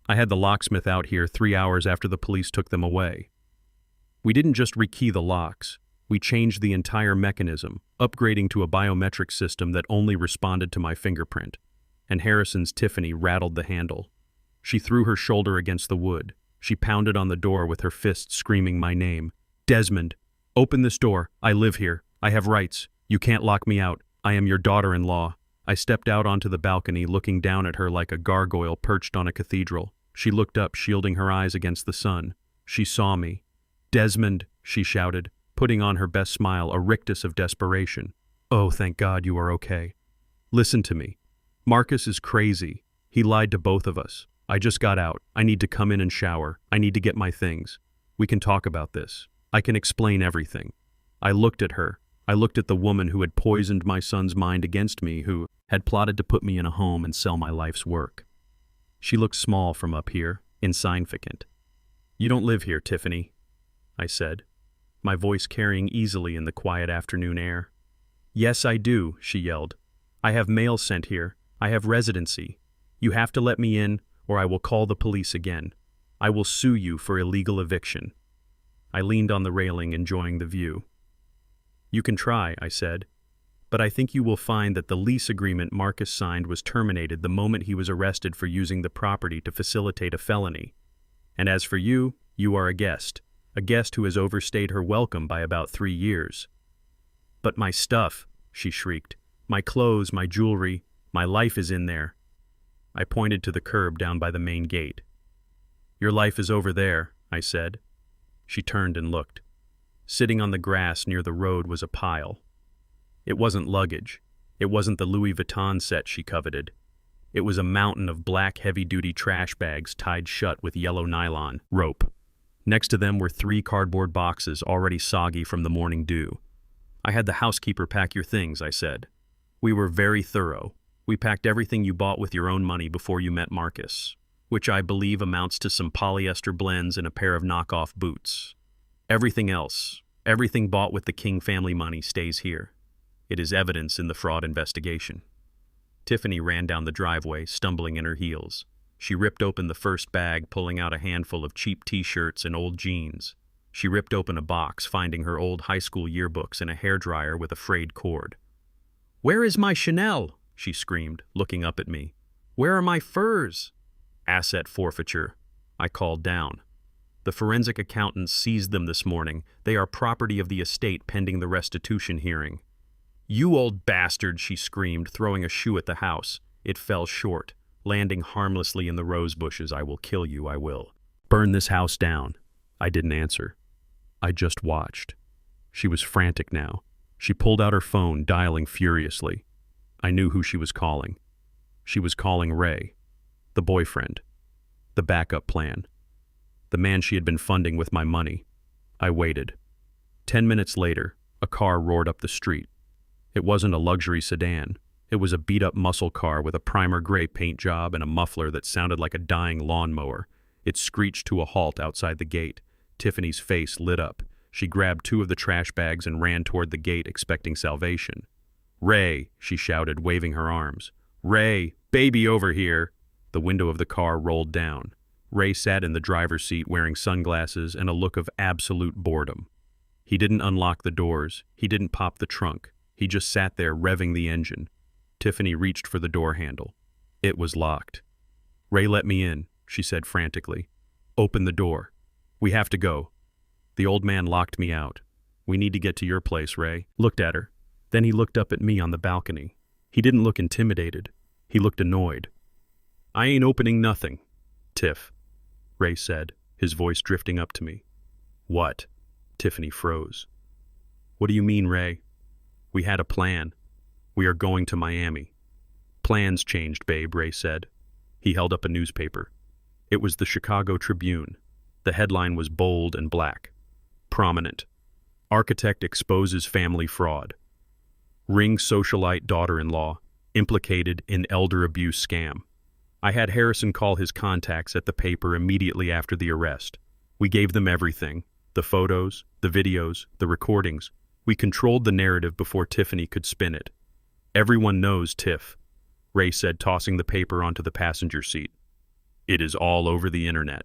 I had the locksmith out here 3 hours after the police took them away. We didn't just rekey the locks. We changed the entire mechanism, upgrading to a biometric system that only responded to my fingerprint. And Harrison's Tiffany rattled the handle. She threw her shoulder against the wood. She pounded on the door with her fist, screaming my name. Desmond, open this door. I live here. I have rights. You can't lock me out. I am your daughter-in-law. I stepped out onto the balcony, looking down at her like a gargoyle perched on a cathedral. She looked up, shielding her eyes against the sun. She saw me. Desmond, she shouted, putting on her best smile, a rictus of desperation. Oh, thank God you are okay. Listen to me. Marcus is crazy. He lied to both of us. I just got out. I need to come in and shower. I need to get my things. We can talk about this. I can explain everything. I looked at her. I looked at the woman who had poisoned my son's mind against me, who had plotted to put me in a home and sell my life's work. She looked small from up here, insignificant. You don't live here, Tiffany, I said, my voice carrying easily in the quiet afternoon air. Yes, I do, she yelled. I have mail sent here. I have residency. You have to let me in, or I will call the police again. I will sue you for illegal eviction. I leaned on the railing, enjoying the view. You can try, I said, but I think you will find that the lease agreement Marcus signed was terminated the moment he was arrested for using the property to facilitate a felony. And as for you, you are a guest who has overstayed her welcome by about 3 years. But my stuff, she shrieked. My clothes, my jewelry, my life is in there. I pointed to the curb down by the main gate. Your life is over there, I said. She turned and looked. Sitting on the grass near the road was a pile. It wasn't luggage. It wasn't the Louis Vuitton set she coveted. It was a mountain of black heavy-duty trash bags tied shut with yellow nylon rope. Next to them were 3 cardboard boxes already soggy from the morning dew. I had the housekeeper pack your things, I said. We were very thorough. We packed everything you bought with your own money before you met Marcus, which I believe amounts to some polyester blends and a pair of knockoff boots. Everything else, everything bought with the King family money stays here. It is evidence in the fraud investigation. Tiffany ran down the driveway, stumbling in her heels. She ripped open the first bag, pulling out a handful of cheap t-shirts and old jeans. She ripped open a box, finding her old high school yearbooks and a hairdryer with a frayed cord. Where is my Chanel? She screamed, looking up at me. Where are my furs? Asset forfeiture, I called down. The forensic accountants seized them this morning. They are property of the estate pending the restitution hearing. You old bastard, she screamed, throwing a shoe at the house. It fell short, landing harmlessly in the rose bushes. I will kill you, I will. Burn this house down. I didn't answer. I just watched. She was frantic now. She pulled out her phone, dialing furiously. I knew who she was calling. She was calling Ray, the boyfriend, the backup plan, the man she had been funding with my money. I waited. 10 minutes later, a car roared up the street. It wasn't a luxury sedan. It was a beat-up muscle car with a primer gray paint job and a muffler that sounded like a dying lawnmower. It screeched to a halt outside the gate. Tiffany's face lit up. She grabbed 2 of the trash bags and ran toward the gate, expecting salvation. Ray, she shouted, waving her arms. Ray, baby over here. The window of the car rolled down. Ray sat in the driver's seat wearing sunglasses and a look of absolute boredom. He didn't unlock the doors. He didn't pop the trunk. He just sat there revving the engine. Tiffany reached for the door handle. It was locked. Ray, let me in, she said frantically. Open the door. We have to go. The old man locked me out. We need to get to your place, Ray. Looked at her. Then he looked up at me on the balcony. He didn't look intimidated. He looked annoyed. I ain't opening nothing, Tiff, Ray said, his voice drifting up to me. What? Tiffany froze. What do you mean, Ray? We had a plan. We are going to Miami. Plans changed, babe, Ray said. He held up a newspaper. It was the Chicago Tribune. The headline was bold and black. Prominent. Architect exposes family fraud. Ring socialite daughter-in-law implicated in elder abuse scam. I had Harrison call his contacts at the paper immediately after the arrest. We gave them everything. The photos, the videos, the recordings. We controlled the narrative before Tiffany could spin it. Everyone knows Tiff, Ray said, tossing the paper onto the passenger seat. It is all over the internet.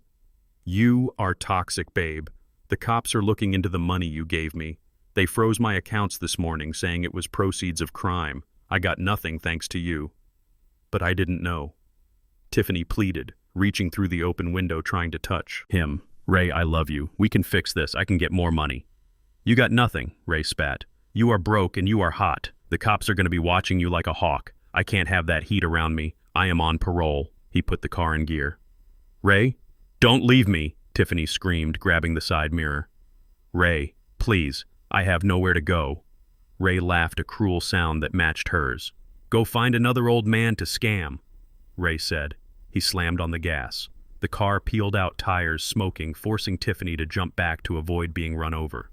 You are toxic, babe. The cops are looking into the money you gave me. They froze my accounts this morning, saying it was proceeds of crime. I got nothing thanks to you. But I didn't know. Tiffany pleaded, reaching through the open window trying to touch him. Ray, I love you. We can fix this. I can get more money. You got nothing, Ray spat. You are broke and you are hot. The cops are going to be watching you like a hawk. I can't have that heat around me. I am on parole. He put the car in gear. Ray, don't leave me, Tiffany screamed, grabbing the side mirror. Ray, please, I have nowhere to go. Ray laughed, a cruel sound that matched hers. Go find another old man to scam, Ray said. He slammed on the gas. The car peeled out, tires smoking, forcing Tiffany to jump back to avoid being run over.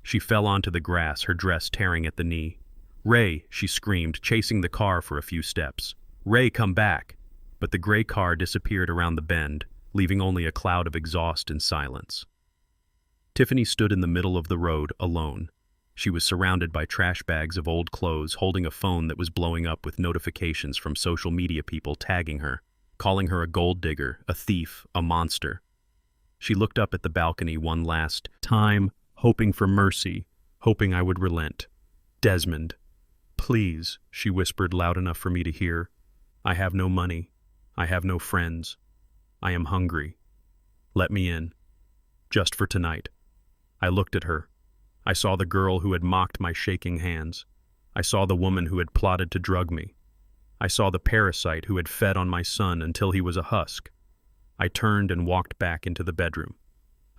She fell onto the grass, her dress tearing at the knee. Ray, she screamed, chasing the car for a few steps. Ray, come back! But the gray car disappeared around the bend, leaving only a cloud of exhaust and silence. Tiffany stood in the middle of the road, alone. She was surrounded by trash bags of old clothes, holding a phone that was blowing up with notifications from social media people tagging her, calling her a gold digger, a thief, a monster. She looked up at the balcony one last time, hoping for mercy, hoping I would relent. Desmond, please, she whispered loud enough for me to hear. I have no money. I have no friends. I am hungry. Let me in. Just for tonight. I looked at her. I saw the girl who had mocked my shaking hands. I saw the woman who had plotted to drug me. I saw the parasite who had fed on my son until he was a husk. I turned and walked back into the bedroom.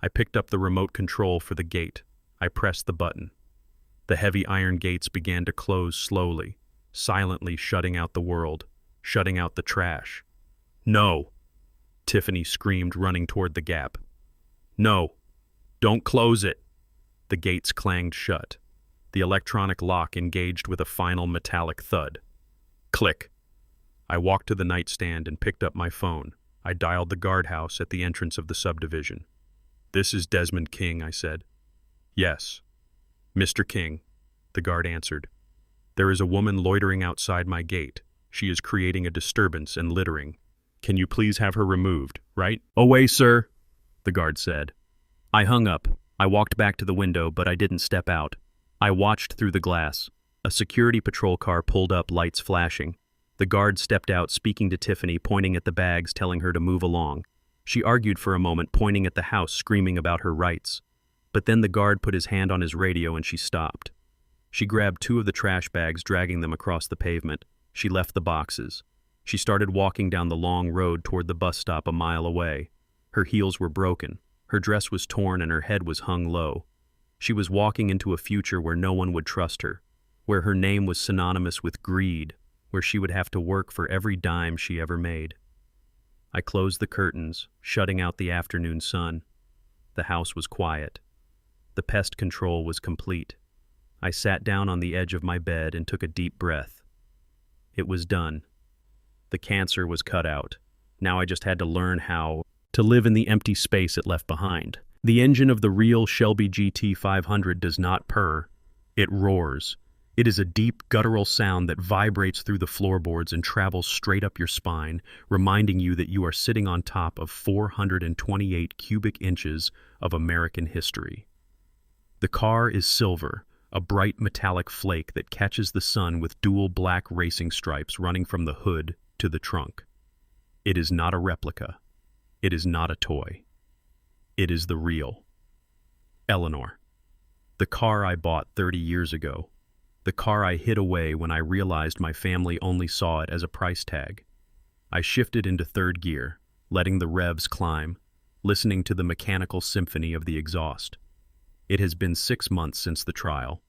I picked up the remote control for the gate. I pressed the button. The heavy iron gates began to close slowly, silently shutting out the world, shutting out the trash. No! Tiffany screamed, running toward the gap. No! Don't close it! The gates clanged shut. The electronic lock engaged with a final metallic thud. Click. I walked to the nightstand and picked up my phone. I dialed the guardhouse at the entrance of the subdivision. This is Desmond King, I said. Yes. Mr. King, the guard answered. There is a woman loitering outside my gate. She is creating a disturbance and littering. Can you please have her removed, right? Away, sir, the guard said. I hung up. I walked back to the window, but I didn't step out. I watched through the glass. A security patrol car pulled up, lights flashing. The guard stepped out, speaking to Tiffany, pointing at the bags, telling her to move along. She argued for a moment, pointing at the house, screaming about her rights. But then the guard put his hand on his radio and she stopped. She grabbed 2 of the trash bags, dragging them across the pavement. She left the boxes. She started walking down the long road toward the bus stop a mile away. Her heels were broken. Her dress was torn and her head was hung low. She was walking into a future where no one would trust her, where her name was synonymous with greed, where she would have to work for every dime she ever made. I closed the curtains, shutting out the afternoon sun. The house was quiet. The pest control was complete. I sat down on the edge of my bed and took a deep breath. It was done. The cancer was cut out. Now I just had to learn how to live in the empty space it left behind. The engine of the real Shelby GT500 does not purr. It roars. It is a deep, guttural sound that vibrates through the floorboards and travels straight up your spine, reminding you that you are sitting on top of 428 cubic inches of American history. The car is silver, a bright metallic flake that catches the sun with dual black racing stripes running from the hood to the trunk. It is not a replica. It is not a toy. It is the real. Eleanor. The car I bought 30 years ago. The car I hid away when I realized my family only saw it as a price tag. I shifted into third gear, letting the revs climb, listening to the mechanical symphony of the exhaust. It has been 6 months since the trial.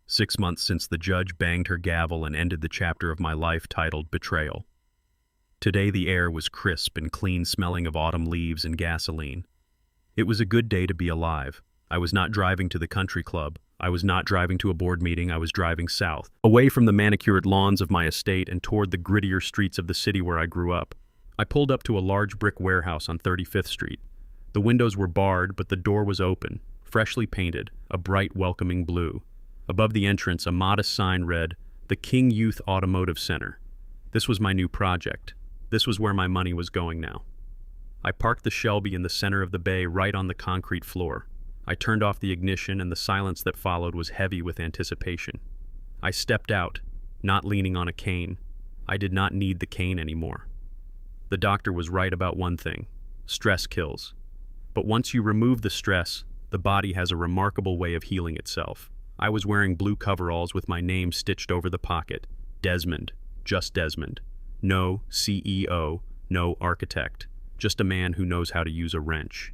6 months since the judge banged her gavel and ended the chapter of my life titled Betrayal. Today the air was crisp and clean, smelling of autumn leaves and gasoline. It was a good day to be alive. I was not driving to the country club. I was not driving to a board meeting. I was driving south, away from the manicured lawns of my estate and toward the grittier streets of the city where I grew up. I pulled up to a large brick warehouse on 35th Street. The windows were barred, but the door was open, freshly painted, a bright, welcoming blue. Above the entrance, a modest sign read, "The King Youth Automotive Center." This was my new project. This was where my money was going now. I parked the Shelby in the center of the bay, right on the concrete floor. I turned off the ignition, and the silence that followed was heavy with anticipation. I stepped out, not leaning on a cane. I did not need the cane anymore. The doctor was right about one thing: stress kills. But once you remove the stress, the body has a remarkable way of healing itself. I was wearing blue coveralls with my name stitched over the pocket. Desmond, just Desmond. No CEO, no architect. Just a man who knows how to use a wrench.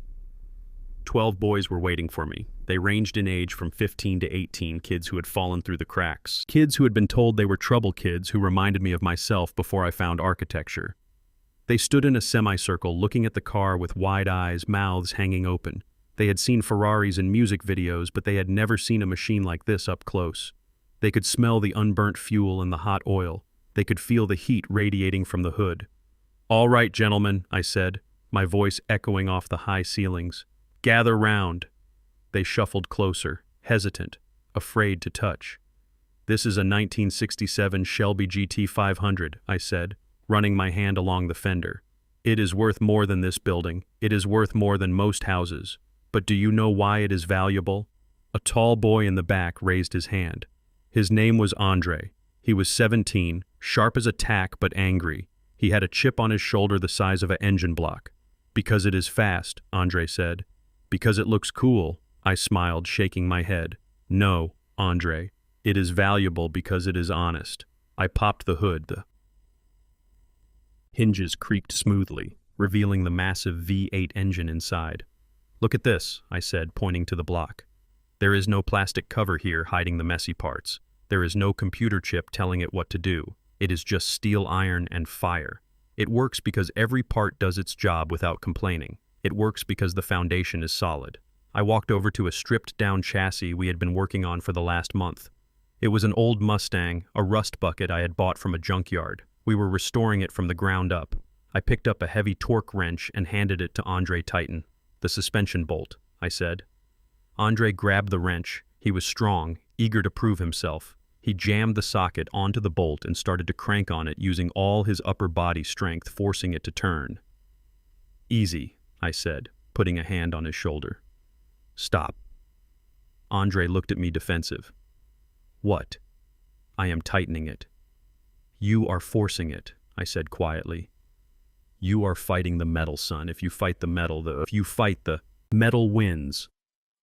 12 boys were waiting for me. They ranged in age from 15 to 18, kids who had fallen through the cracks. Kids who had been told they were trouble kids who reminded me of myself before I found architecture. They stood in a semicircle looking at the car with wide eyes, mouths hanging open. They had seen Ferraris in music videos, but they had never seen a machine like this up close. They could smell the unburnt fuel and the hot oil. They could feel the heat radiating from the hood. "All right, gentlemen," I said, my voice echoing off the high ceilings. "Gather round." They shuffled closer, hesitant, afraid to touch. "This is a 1967 Shelby GT 500, I said, running my hand along the fender. "It is worth more than this building. It is worth more than most houses. But do you know why it is valuable?" A tall boy in the back raised his hand. His name was Andre. He was 17, sharp as a tack but angry. He had a chip on his shoulder the size of an engine block. "Because it is fast," Andre said. "Because it looks cool," I smiled, shaking my head. "No, Andre. It is valuable because it is honest." I popped the hood. The hinges creaked smoothly, revealing the massive V8 engine inside. "Look at this," I said, pointing to the block. "There is no plastic cover here hiding the messy parts. There is no computer chip telling it what to do. It is just steel iron and fire. It works because every part does its job without complaining. It works because the foundation is solid." I walked over to a stripped-down chassis we had been working on for the last month. It was an old Mustang, a rust bucket I had bought from a junkyard. We were restoring it from the ground up. I picked up a heavy torque wrench and handed it to Andre Titan. "The suspension bolt," I said. Andre grabbed the wrench. He was strong, eager to prove himself. He jammed the socket onto the bolt and started to crank on it using all his upper body strength, forcing it to turn. "Easy," I said, putting a hand on his shoulder. "Stop." Andre looked at me defensive. "What?" "I am tightening it." "You are forcing it," I said quietly. "You are fighting the metal, son. If you fight the metal wins.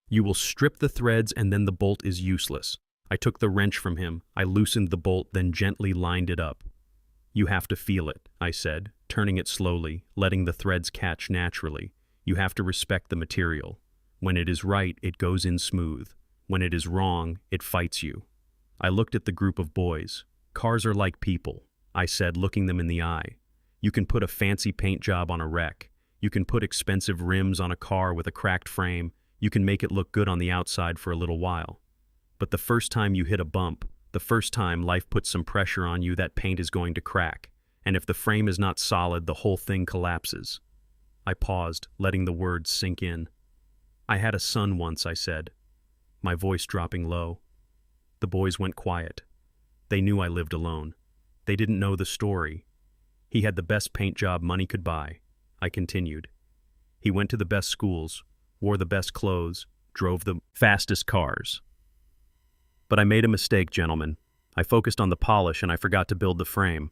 You will strip the threads and then the bolt is useless." I took the wrench from him. I loosened the bolt, then gently lined it up. "You have to feel it," I said, turning it slowly, letting the threads catch naturally. "You have to respect the material. When it is right, it goes in smooth. When it is wrong, it fights you." I looked at the group of boys. "Cars are like people," I said, looking them in the eye. "You can put a fancy paint job on a wreck. You can put expensive rims on a car with a cracked frame. You can make it look good on the outside for a little while. But the first time you hit a bump, the first time life puts some pressure on you, that paint is going to crack. And if the frame is not solid, the whole thing collapses." I paused, letting the words sink in. "I had a son once," I said, my voice dropping low. The boys went quiet. They knew I lived alone. They didn't know the story. "He had the best paint job money could buy," I continued. "He went to the best schools, wore the best clothes, drove the fastest cars. But I made a mistake, gentlemen. I focused on the polish and I forgot to build the frame.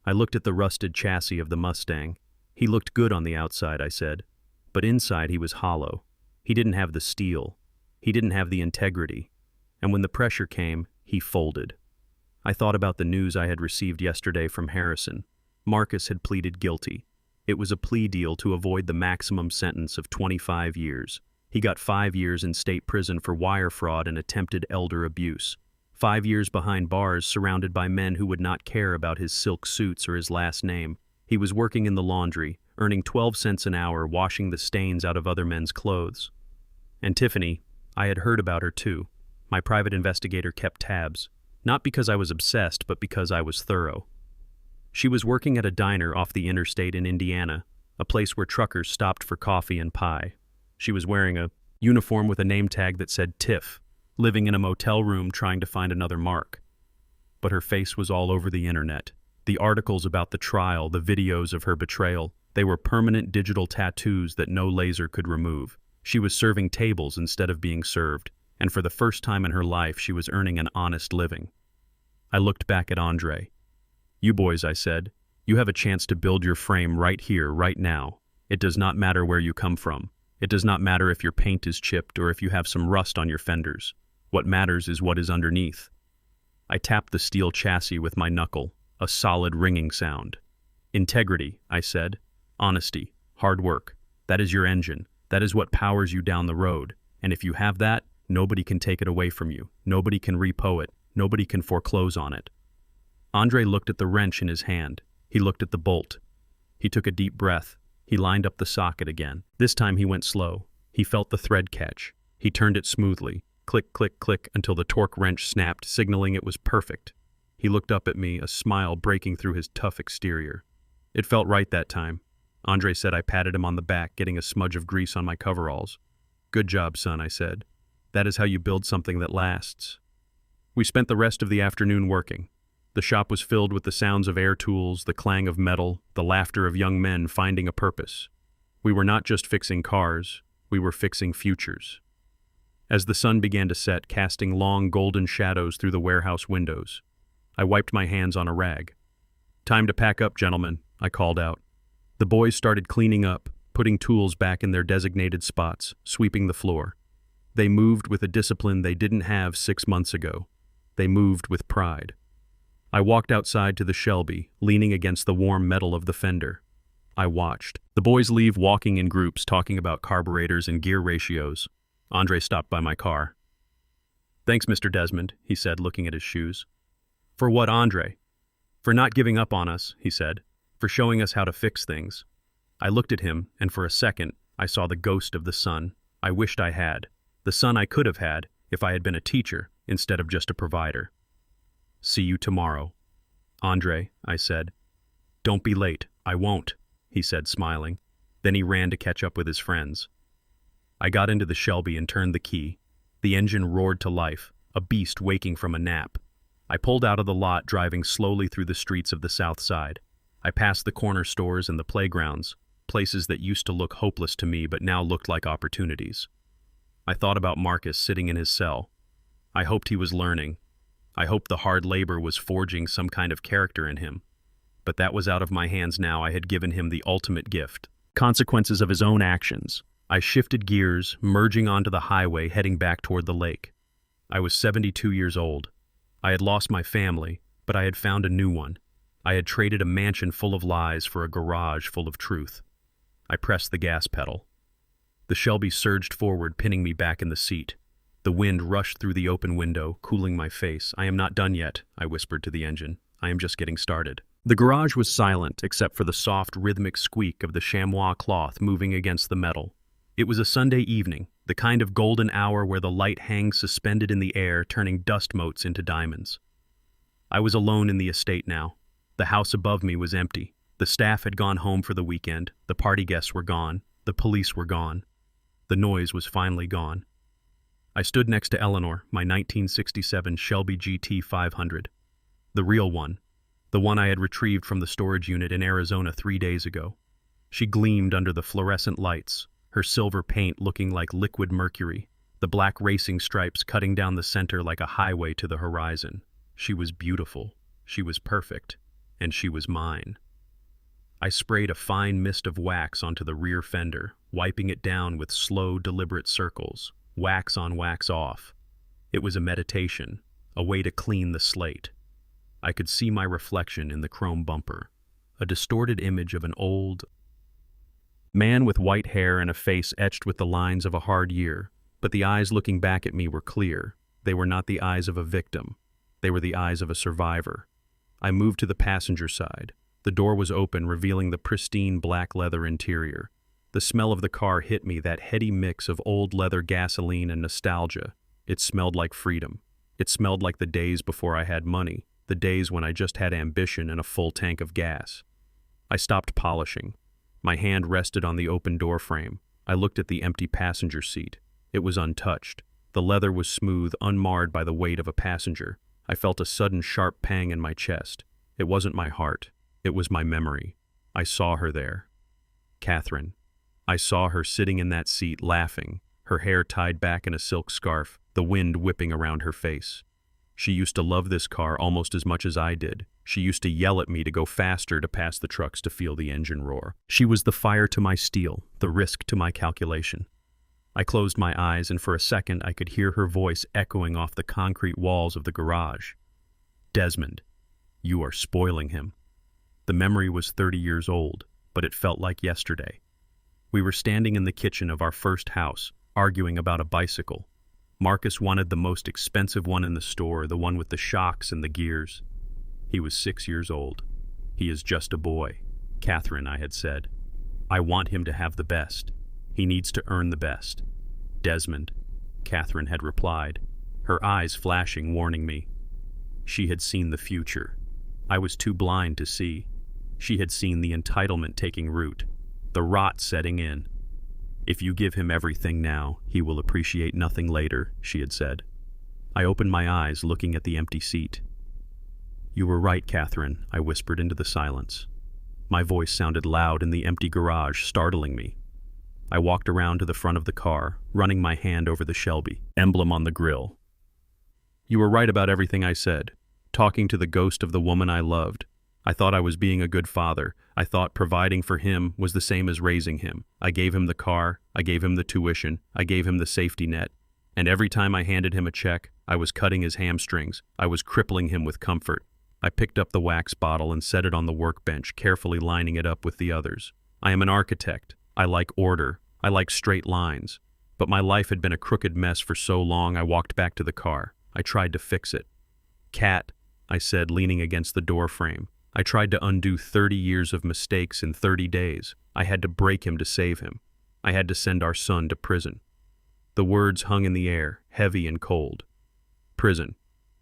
I looked at the rusted chassis of the Mustang. He looked good on the outside," I said, "but inside he was hollow. He didn't have the steel. He didn't have the integrity. And when the pressure came, he folded." I thought about the news I had received yesterday from Harrison. Marcus had pleaded guilty. It was a plea deal to avoid the maximum sentence of 25 years. He got 5 years in state prison for wire fraud and attempted elder abuse. 5 years behind bars surrounded by men who would not care about his silk suits or his last name. He was working in the laundry, earning 12 cents an hour, washing the stains out of other men's clothes. And Tiffany, I had heard about her too. My private investigator kept tabs, not because I was obsessed, but because I was thorough. She was working at a diner off the interstate in Indiana, a place where truckers stopped for coffee and pie. She was wearing a uniform with a name tag that said Tiff, living in a motel room trying to find another Mark. But her face was all over the internet. The articles about the trial, the videos of her betrayal, they were permanent digital tattoos that no laser could remove. She was serving tables instead of being served, and for the first time in her life she was earning an honest living. I looked back at Andre. "You boys," I said, "you have a chance to build your frame right here, right now. It does not matter where you come from. It does not matter if your paint is chipped or if you have some rust on your fenders. What matters is what is underneath." I tapped the steel chassis with my knuckle, a solid ringing sound. "Integrity," I said. "Honesty, hard work. That is your engine. That is what powers you down the road. And if you have that, nobody can take it away from you. Nobody can repo it. Nobody can foreclose on it." Andre looked at the wrench in his hand. He looked at the bolt. He took a deep breath. He lined up the socket again. This time he went slow. He felt the thread catch. He turned it smoothly. Click, click, click, until the torque wrench snapped, signaling it was perfect. He looked up at me, a smile breaking through his tough exterior. It felt right that time. Andre said. I patted him on the back, getting a smudge of grease on my coveralls. "Good job, son," I said. "That is how you build something that lasts." We spent the rest of the afternoon working. The shop was filled with the sounds of air tools, the clang of metal, the laughter of young men finding a purpose. We were not just fixing cars, we were fixing futures. As the sun began to set, casting long golden shadows through the warehouse windows, I wiped my hands on a rag. "Time to pack up, gentlemen," I called out. The boys started cleaning up, putting tools back in their designated spots, sweeping the floor. They moved with a discipline they didn't have 6 months ago. They moved with pride. I walked outside to the Shelby, leaning against the warm metal of the fender. I watched. The boys leave, walking in groups, talking about carburetors and gear ratios. Andre stopped by my car. "Thanks, Mr. Desmond," he said, looking at his shoes. "For what, Andre?" "For not giving up on us," he said. "For showing us how to fix things." I looked at him, and for a second, I saw the ghost of the son I wished I had. The son I could have had if I had been a teacher instead of just a provider. "See you tomorrow." "Andre," I said. "Don't be late." "I won't," he said, smiling. Then he ran to catch up with his friends. I got into the Shelby and turned the key. The engine roared to life, a beast waking from a nap. I pulled out of the lot, driving slowly through the streets of the South Side. I passed the corner stores and the playgrounds, places that used to look hopeless to me but now looked like opportunities. I thought about Marcus sitting in his cell. I hoped he was learning. I hoped the hard labor was forging some kind of character in him. But that was out of my hands now. I had given him the ultimate gift. Consequences of his own actions. I shifted gears, merging onto the highway, heading back toward the lake. I was 72 years old. I had lost my family, but I had found a new one. I had traded a mansion full of lies for a garage full of truth. I pressed the gas pedal. The Shelby surged forward, pinning me back in the seat. The wind rushed through the open window, cooling my face. "I am not done yet," I whispered to the engine. "I am just getting started." The garage was silent, except for the soft, rhythmic squeak of the chamois cloth moving against the metal. It was a Sunday evening, the kind of golden hour where the light hangs suspended in the air, turning dust motes into diamonds. I was alone in the estate now. The house above me was empty. The staff had gone home for the weekend. The party guests were gone. The police were gone. The noise was finally gone. I stood next to Eleanor, my 1967 Shelby GT 500. The real one. The one I had retrieved from the storage unit in Arizona 3 days ago. She gleamed under the fluorescent lights, her silver paint looking like liquid mercury, the black racing stripes cutting down the center like a highway to the horizon. She was beautiful. She was perfect. And she was mine. I sprayed a fine mist of wax onto the rear fender, wiping it down with slow, deliberate circles, wax on, wax off. It was a meditation, a way to clean the slate. I could see my reflection in the chrome bumper, a distorted image of an old, Man with white hair and a face etched with the lines of a hard year, but the eyes looking back at me were clear. They were not the eyes of a victim. They were the eyes of a survivor. I moved to the passenger side. The door was open, revealing the pristine black leather interior. The smell of the car hit me, that heady mix of old leather gasoline and nostalgia. It smelled like freedom. It smelled like the days before I had money, the days when I just had ambition and a full tank of gas. I stopped polishing. My hand rested on the open door frame. I looked at the empty passenger seat. It was untouched. The leather was smooth, unmarred by the weight of a passenger. I felt a sudden sharp pang in my chest. It wasn't my heart. It was my memory. I saw her there. Catherine. I saw her sitting in that seat, laughing, her hair tied back in a silk scarf, the wind whipping around her face. She used to love this car almost as much as I did. She used to yell at me to go faster, to pass the trucks, to feel the engine roar. She was the fire to my steel, the risk to my calculation. I closed my eyes, and for a second I could hear her voice echoing off the concrete walls of the garage. Desmond, you are spoiling him. The memory was 30 years old, but it felt like yesterday. We were standing in the kitchen of our first house, arguing about a bicycle. Marcus wanted the most expensive one in the store, the one with the shocks and the gears. He was 6 years old. He is just a boy, Catherine, I had said. I want him to have the best. He needs to earn the best. Desmond, Catherine had replied, her eyes flashing, warning me. She had seen the future. I was too blind to see. She had seen the entitlement taking root, the rot setting in. If you give him everything now, he will appreciate nothing later, she had said. I opened my eyes, looking at the empty seat. You were right, Catherine, I whispered into the silence. My voice sounded loud in the empty garage, startling me. I walked around to the front of the car, running my hand over the Shelby emblem on the grille. You were right about everything I said, talking to the ghost of the woman I loved. I thought I was being a good father. I thought providing for him was the same as raising him. I gave him the car, I gave him the tuition, I gave him the safety net. And every time I handed him a check, I was cutting his hamstrings. I was crippling him with comfort. I picked up the wax bottle and set it on the workbench, carefully lining it up with the others. I am an architect. I like order. I like straight lines. But my life had been a crooked mess for so long, I walked back to the car. I tried to fix it. Cat, I said, leaning against the door frame. I tried to undo 30 years of mistakes in 30 days. I had to break him to save him. I had to send our son to prison. The words hung in the air, heavy and cold. Prison.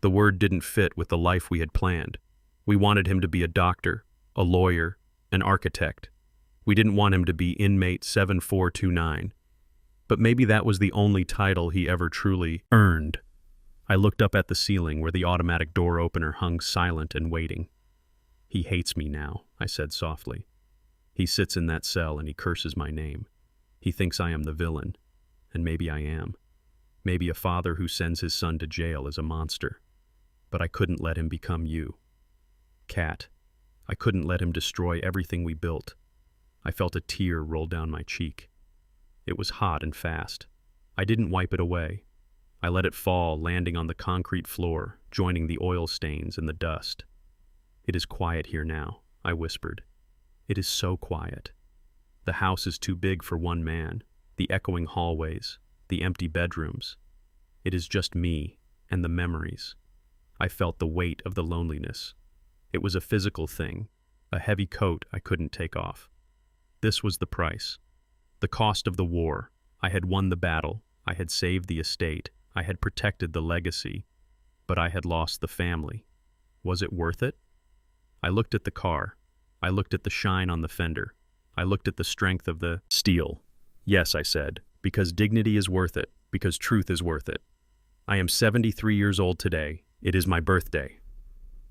The word didn't fit with the life we had planned. We wanted him to be a doctor, a lawyer, an architect. We didn't want him to be inmate 7429. But maybe that was the only title he ever truly earned. I looked up at the ceiling where the automatic door opener hung silent and waiting. He hates me now, I said softly. He sits in that cell and he curses my name. He thinks I am the villain, and maybe I am. Maybe a father who sends his son to jail is a monster. But I couldn't let him become you. Cat, I couldn't let him destroy everything we built. I felt a tear roll down my cheek. It was hot and fast. I didn't wipe it away. I let it fall, landing on the concrete floor, joining the oil stains and the dust. It is quiet here now, I whispered. It is so quiet. The house is too big for one man, the echoing hallways, the empty bedrooms. It is just me and the memories. I felt the weight of the loneliness. It was a physical thing, a heavy coat I couldn't take off. This was the price. The cost of the war. I had won the battle. I had saved the estate. I had protected the legacy. But I had lost the family. Was it worth it? I looked at the car. I looked at the shine on the fender. I looked at the strength of the steel. Yes, I said, because dignity is worth it, because truth is worth it. I am 73 years old today. It is my birthday.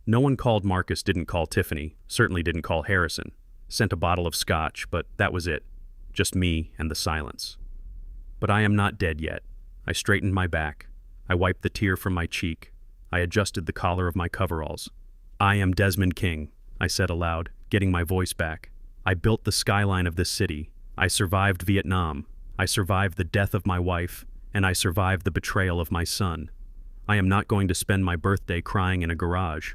No one called Marcus, didn't call Tiffany, certainly didn't call Harrison. Sent a bottle of scotch, but that was it. Just me and the silence. But I am not dead yet. I straightened my back. I wiped the tear from my cheek. I adjusted the collar of my coveralls. I am Desmond King, I said aloud, getting my voice back. I built the skyline of this city. I survived Vietnam. I survived the death of my wife, and I survived the betrayal of my son. I am not going to spend my birthday crying in a garage.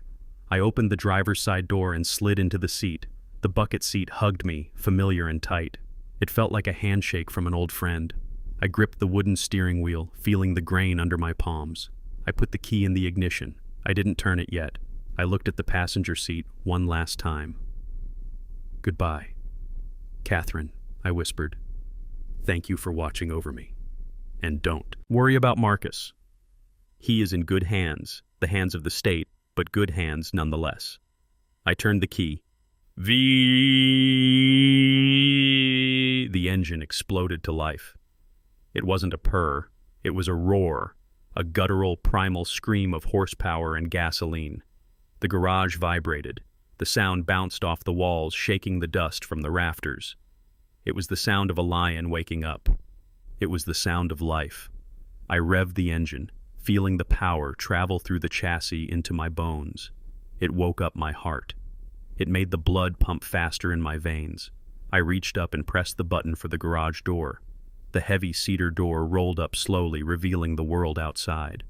I opened the driver's side door and slid into the seat. The bucket seat hugged me, familiar and tight. It felt like a handshake from an old friend. I gripped the wooden steering wheel, feeling the grain under my palms. I put the key in the ignition. I didn't turn it yet. I looked at the passenger seat one last time. "Goodbye, Catherine," I whispered. "Thank you for watching over me. And don't worry about Marcus. He is in good hands, the hands of the state, but good hands nonetheless." I turned the key. The engine exploded to life. It wasn't a purr, it was a roar, a guttural, primal scream of horsepower and gasoline. The garage vibrated. The sound bounced off the walls, shaking the dust from the rafters. It was the sound of a lion waking up. It was the sound of life. I revved the engine, feeling the power travel through the chassis into my bones. It woke up my heart. It made the blood pump faster in my veins. I reached up and pressed the button for the garage door. The heavy cedar door rolled up slowly, revealing the world outside.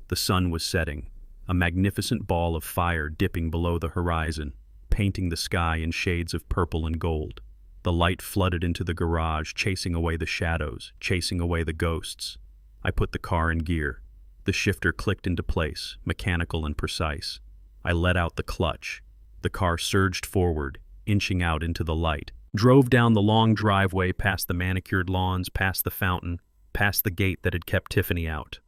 The sun was setting, a magnificent ball of fire dipping below the horizon, painting the sky in shades of purple and gold. The light flooded into the garage, chasing away the shadows, chasing away the ghosts. I put the car in gear. The shifter clicked into place, mechanical and precise. I let out the clutch. The car surged forward, inching out into the light. Drove down the long driveway, past the manicured lawns, past the fountain, past the gate that had kept Tiffany out.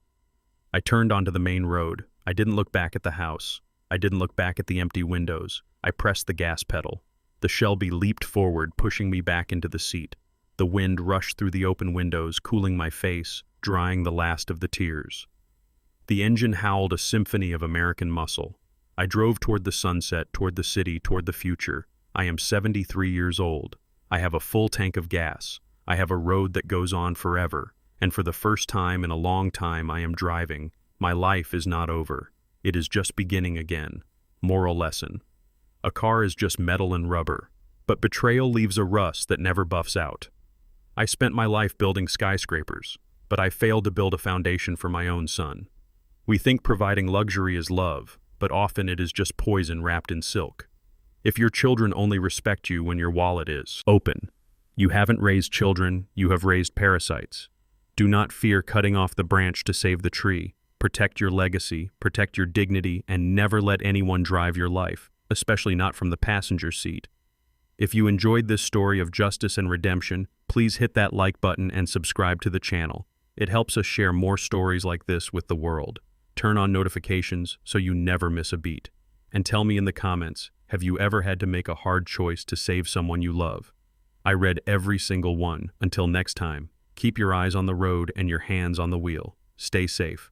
I turned onto the main road. I didn't look back at the house. I didn't look back at the empty windows. I pressed the gas pedal. The Shelby leaped forward, pushing me back into the seat. The wind rushed through the open windows, cooling my face, drying the last of the tears. The engine howled a symphony of American muscle. I drove toward the sunset, toward the city, toward the future. I am 73 years old. I have a full tank of gas. I have a road that goes on forever. And for the first time in a long time I am driving. My life is not over. It is just beginning again. Moral lesson. A car is just metal and rubber, but betrayal leaves a rust that never buffs out. I spent my life building skyscrapers, but I failed to build a foundation for my own son. We think providing luxury is love, but often it is just poison wrapped in silk. If your children only respect you when your wallet is open, you haven't raised children, you have raised parasites. Do not fear cutting off the branch to save the tree. Protect your legacy, protect your dignity, and never let anyone drive your life, especially not from the passenger seat. If you enjoyed this story of justice and redemption, please hit that like button and subscribe to the channel. It helps us share more stories like this with the world. Turn on notifications so you never miss a beat. And tell me in the comments, have you ever had to make a hard choice to save someone you love? I read every single one. Until next time, keep your eyes on the road and your hands on the wheel. Stay safe.